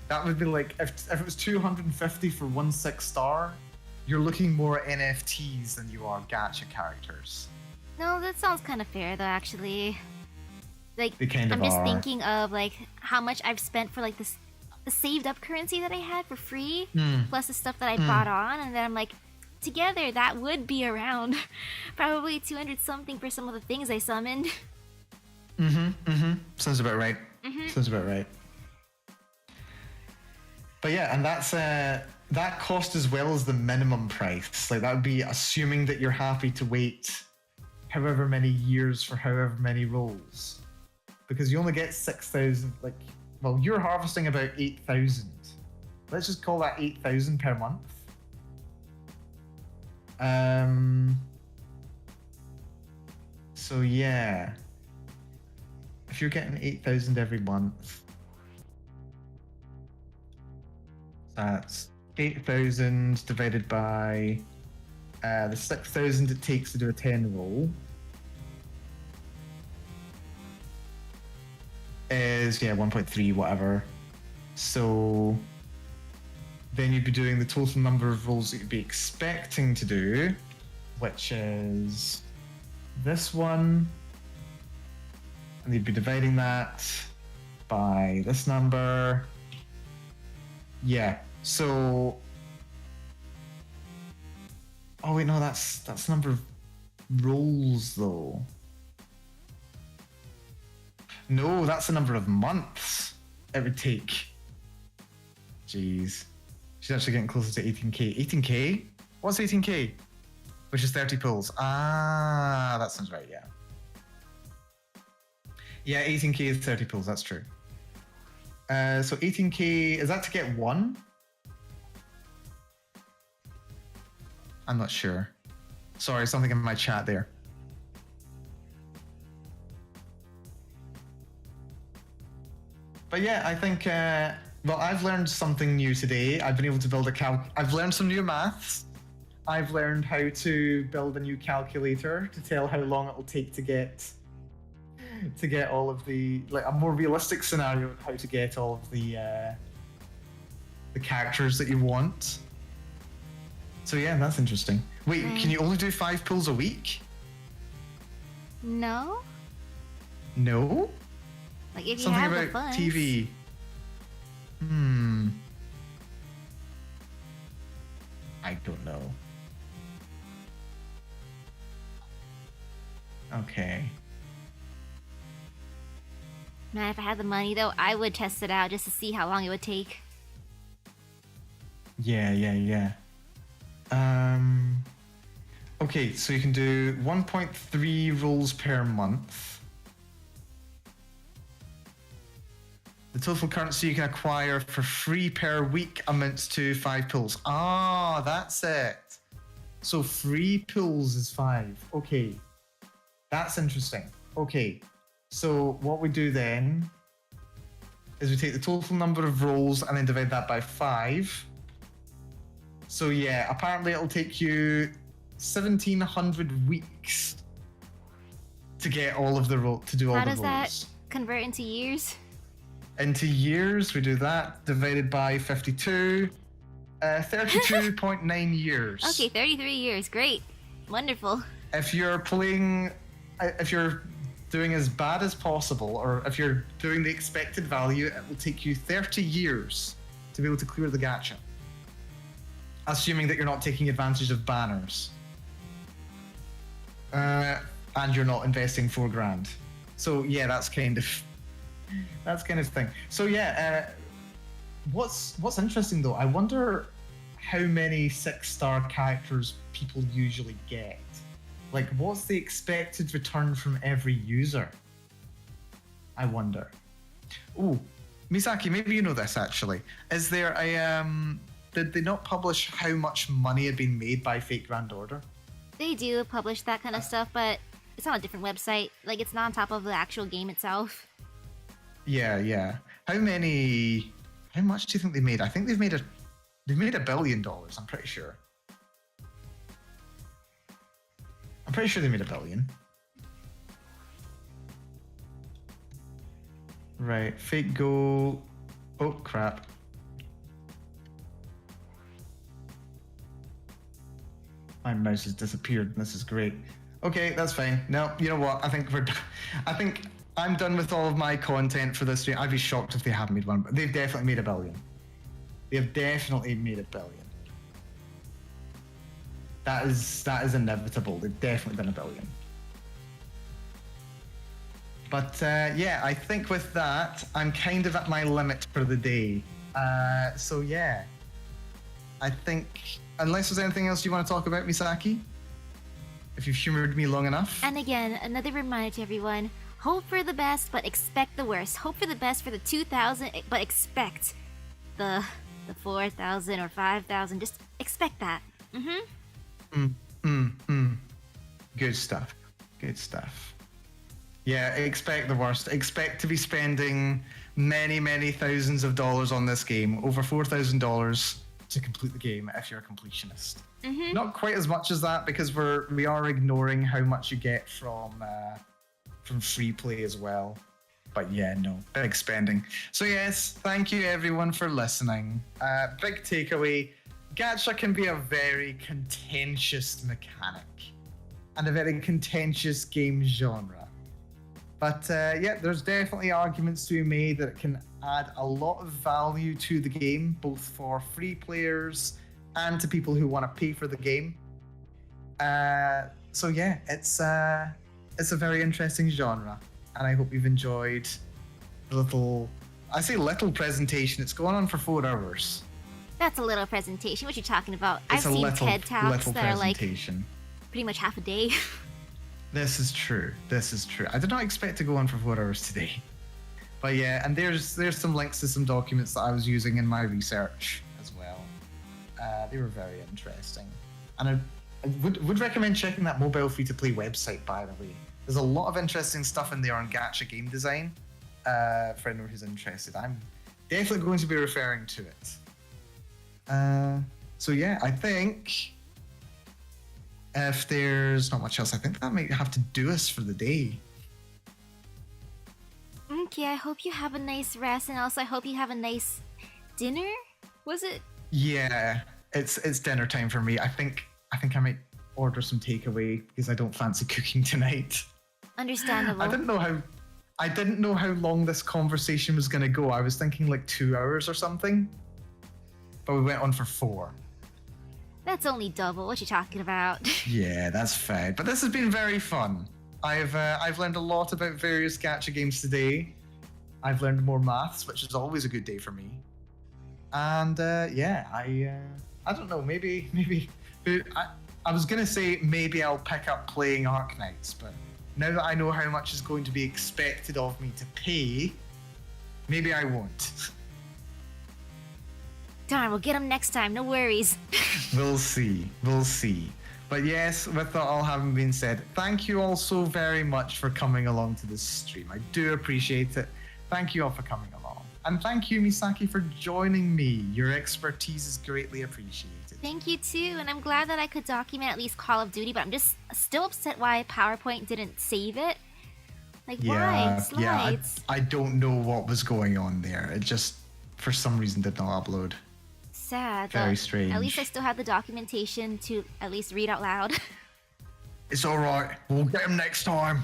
That would be like, if it was 250 for one 6-star, you're looking more at NFTs than you are gacha characters. No, that sounds kind of fair though, actually. Like, They kind of I'm just are. thinking of like how much I've spent for like the saved up currency that I had for free, plus the stuff that I bought on, and then I'm like, together that would be around probably 200 something for some of the things I summoned. Sounds about right. Sounds about right. But yeah, and that's that cost as well as the minimum price. Like that would be assuming that you're happy to wait however many years for however many rolls, because you only get 6,000. Like, well, you're harvesting about 8,000. Let's just call that 8,000 per month. So yeah, if you're getting 8,000 every month, that's 8,000 divided by the 6,000 it takes to do a 10 roll is 1.3 whatever. So then you'd be doing the total number of rolls that you'd be expecting to do, which is this one, and you'd be dividing that by this number. Yeah, so oh wait, no, that's the number of rolls though. No, that's the number of months it would take. Jeez. She's actually getting closer to 18k. 18k? What's 18k? Which is 30 pulls. Ah, that sounds right, yeah. Yeah, 18k is 30 pulls, that's true. So 18k, is that to get one? I'm not sure. Sorry, something in my chat there. But yeah, I think, well, I've learned something new today. I've been able to build I've learned some new maths. I've learned how to build a new calculator to tell how long it will take to get all of the, like a more realistic scenario of how to get all of the characters that you want. So yeah, that's interesting. Wait, can you only do 5 pulls a week? No. No? Like if you Something have about the funds. TV. I don't know. Okay. Man, if I had the money though, I would test it out just to see how long it would take. Yeah. Okay, so you can do 1.3 rolls per month. The total currency you can acquire for free per week amounts to 5 pulls. Ah, that's it. So free pulls is 5. Okay. That's interesting. Okay. So what we do then is we take the total number of rolls and then divide that by 5. So yeah, apparently it'll take you 1,700 weeks to get all of the to do all the rolls. How does that convert into years? Into years, we do that divided by 52, 32.9 years. Okay, 33 years. Great. Wonderful. If you're doing as bad as possible, or if you're doing the expected value, it will take you 30 years to be able to clear the gacha. Assuming that you're not taking advantage of banners. And you're not investing $4,000. So yeah, that's kind of thing. So yeah, what's interesting though, I wonder how many 6-star characters people usually get. Like, what's the expected return from every user? I wonder. Oh, Misaki, maybe you know this actually. Is there a did they not publish how much money had been made by Fate Grand Order? They do publish that kind of stuff, but it's on a different website. Like, it's not on top of the actual game itself. Yeah. How much do you think they made? I think they've made $1 billion, I'm pretty sure. I'm pretty sure they made $1 billion. Right, Fate Go. Oh crap. My mouse has disappeared. This is great. Okay, that's fine. No, you know what? I think I'm done with all of my content for this stream. I'd be shocked if they haven't made one, but they've definitely made $1 billion. They have definitely made $1 billion. That is inevitable. They've definitely done $1 billion. But yeah, I think with that, I'm kind of at my limit for the day. So yeah, I think, unless there's anything else you want to talk about, Misaki? If you've humored me long enough. And again, another reminder to everyone, hope for the best, but expect the worst. Hope for the best for the 2,000, but expect the 4,000 or 5,000. Just expect that. Good stuff. Good stuff. Yeah, expect the worst. Expect to be spending many, many thousands of dollars on this game. Over $4,000 to complete the game if you're a completionist. Not quite as much as that, because we are ignoring how much you get from free play as well. But yeah, no, big spending. So yes, thank you everyone for listening. Big takeaway, gacha can be a very contentious mechanic and a very contentious game genre. But yeah, there's definitely arguments to be made that it can add a lot of value to the game, both for free players and to people who want to pay for the game. So yeah, it's a very interesting genre, and I hope you've enjoyed the little presentation. It's going on for 4 hours. That's a little presentation. What you talking about? It's I've seen TED Talks that are like presentation. pretty much half a day. This is true. I did not expect to go on for 4 hours today. But yeah, and there's some links to some documents that I was using in my research as well. They were very interesting. And I would recommend checking that mobile free-to-play website, by the way. There's a lot of interesting stuff in there on gacha game design. For anyone who's interested, I'm definitely going to be referring to it. So yeah, I think if there's not much else, I think that might have to do us for the day. Okay, I hope you have a nice rest, and also I hope you have a nice dinner. Was it? Yeah, it's dinner time for me. I think I might order some takeaway because I don't fancy cooking tonight. Understandable. I didn't know how long this conversation was going to go. I was thinking like 2 hours or something, but we went on for 4. That's only double. What you talking about? Yeah, that's fair. But this has been very fun. I've learned a lot about various gacha games today. I've learned more maths, which is always a good day for me. And yeah, I don't know. Maybe I was gonna say maybe I'll pick up playing Arknights, but now that I know how much is going to be expected of me to pay, maybe I won't. Darn, we'll get them next time. No worries. We'll see. But yes, with that all having been said, thank you all so very much for coming along to this stream. I do appreciate it. Thank you all for coming along. And thank you, Misaki, for joining me. Your expertise is greatly appreciated. Thank you too, and I'm glad that I could document at least Call of Duty, but I'm just still upset why PowerPoint didn't save it. Like, why? Slides. I don't know what was going on there. It just, for some reason, did not upload. Sad. Very strange. At least I still have the documentation to at least read out loud. It's all right. We'll get him next time.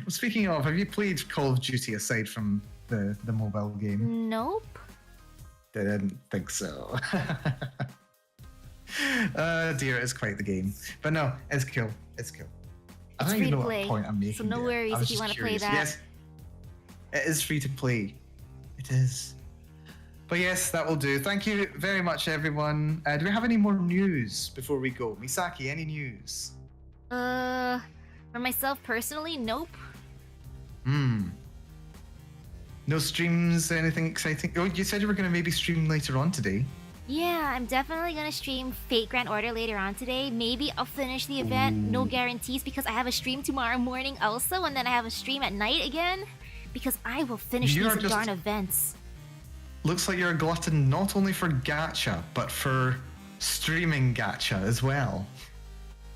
Speaking of, have you played Call of Duty aside from the mobile game? Nope. Didn't think so. Dear, it's quite the game. But no, it's cool. I don't even know what point I'm making. So no worries if you want to play that. Yes, it is free to play. It is. But yes, that will do. Thank you very much, everyone. Do we have any more news before we go? Misaki, any news? For myself personally, nope. No streams, anything exciting? Oh, you said you were going to maybe stream later on today. Yeah, I'm definitely going to stream Fate Grand Order later on today. Maybe I'll finish the event. No guarantees, because I have a stream tomorrow morning also, and then I have a stream at night again. Because I will finish these darn events. Looks like you're a glutton not only for gacha, but for streaming gacha as well.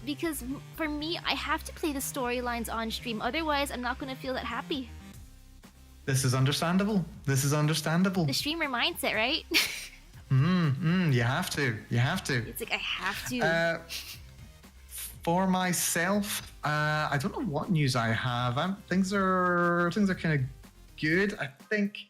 Because for me, I have to play the storylines on stream. Otherwise, I'm not going to feel that happy. This is understandable. The streamer mindset, right? You have to. It's like I have to. For myself, I don't know what news I have. Things are kind of good. I think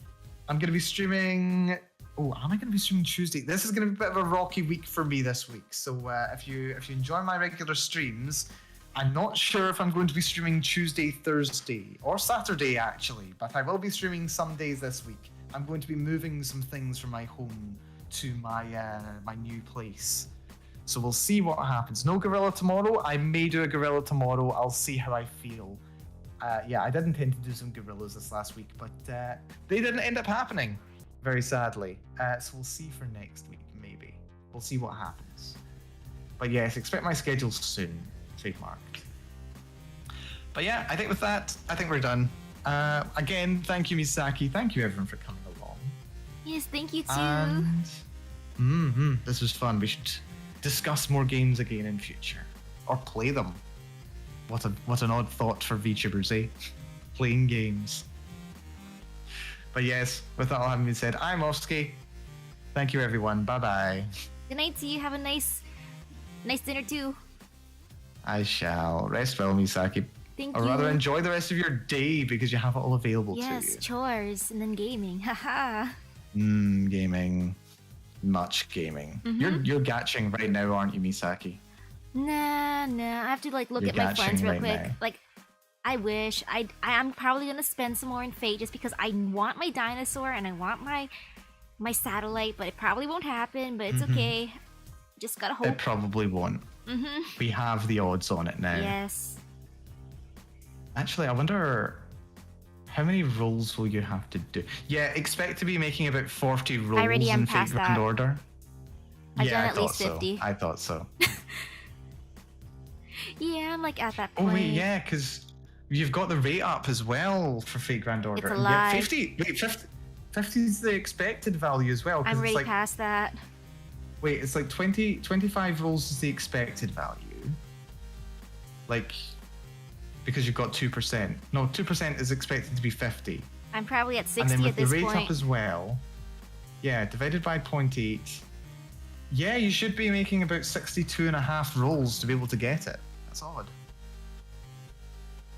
I'm going to be streaming. Oh, am I going to be streaming Tuesday? This is going to be a bit of a rocky week for me this week. So if you enjoy my regular streams, I'm not sure if I'm going to be streaming Tuesday, Thursday, or Saturday actually, but I will be streaming some days this week. I'm going to be moving some things from my home to my my new place. So we'll see what happens. No gorilla tomorrow. I may do a gorilla tomorrow. I'll see how I feel. Yeah, I did intend to do some gorillas this last week, but they didn't end up happening, very sadly. So we'll see for next week, maybe. We'll see what happens. But yes, expect my schedule soon. Trademarked. But yeah, I think with that, I think we're done. Again, thank you, Misaki. Thank you, everyone, for coming along. Yes, thank you too. And this was fun. We should discuss more games again in future, or play them. What an odd thought for VTubers, eh? Playing games. But yes, with that all having been said, I'm Oski. Thank you, everyone. Bye bye. Good night to you. Have a nice dinner too. I shall. Rest well, Misaki. Thank or you. rather, enjoy the rest of your day because you have it all available to you. Yes, chores and then gaming. Haha. Gaming. Much gaming. You're gaching right now, aren't you, Misaki? Nah. I have to look You're at my funds real right quick. now. I wish. I'm probably gonna spend some more in Fate just because I want my dinosaur and I want my satellite, but it probably won't happen. But it's okay. Just gotta hope. It probably won't. We have the odds on it now. Yes. Actually, I wonder how many rolls will you have to do? Yeah, expect to be making about 40 rolls already am in Fate past Grand that. Order. I've Yeah, done I at thought least 50. so. I thought so. Yeah, I'm at that Oh point. wait, yeah, because you've got the rate up as well for Fate Grand Order. It's a And lie. 50. Wait, 50 is the expected value as well. 'Cause I'm it's already like, past that. wait, it's like 25 rolls is the expected value. Like, because you've got 2%. No, 2% is expected to be 50. I'm probably at 60 And then at with the this rate point. up as well, yeah, divided by 0.8, yeah, you should be making about 62 and a half rolls to be able to get it. That's odd.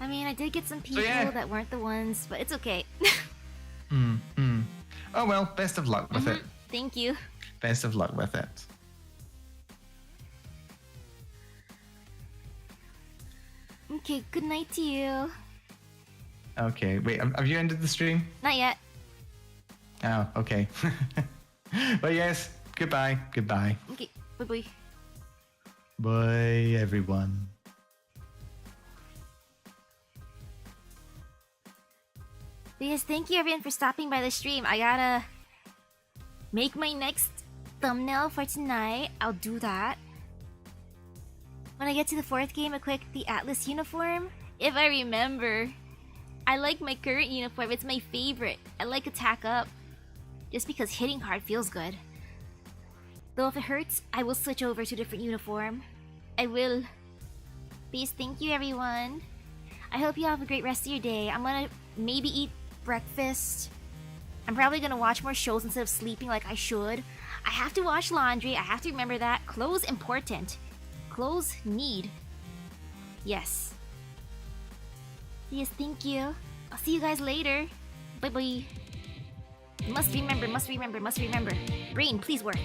I mean, I did get some people yeah. that weren't the ones, but it's okay. Oh well, best of luck with it. Thank you. Best of luck with it. Okay, good night to you. Okay, wait, have you ended the stream? Not yet. Oh, okay. But yes, goodbye. Goodbye. Okay, bye-bye. Bye, everyone. But yes, thank you everyone for stopping by the stream. I gotta make my next thumbnail for tonight. I'll do that. When I get to the 4th game, equip the Atlas uniform. If I remember. I like my current uniform. It's my favorite. I like Attack Up. Just because hitting hard feels good. Though if it hurts, I will switch over to a different uniform. I will. Please, thank you everyone. I hope you have a great rest of your day. I'm gonna maybe eat breakfast. I'm probably gonna watch more shows instead of sleeping like I should. I have to wash laundry. I have to remember that. Clothes important. Clothes need. Yes. Yes, thank you. I'll see you guys later. Bye bye. Must remember. Brain, please work.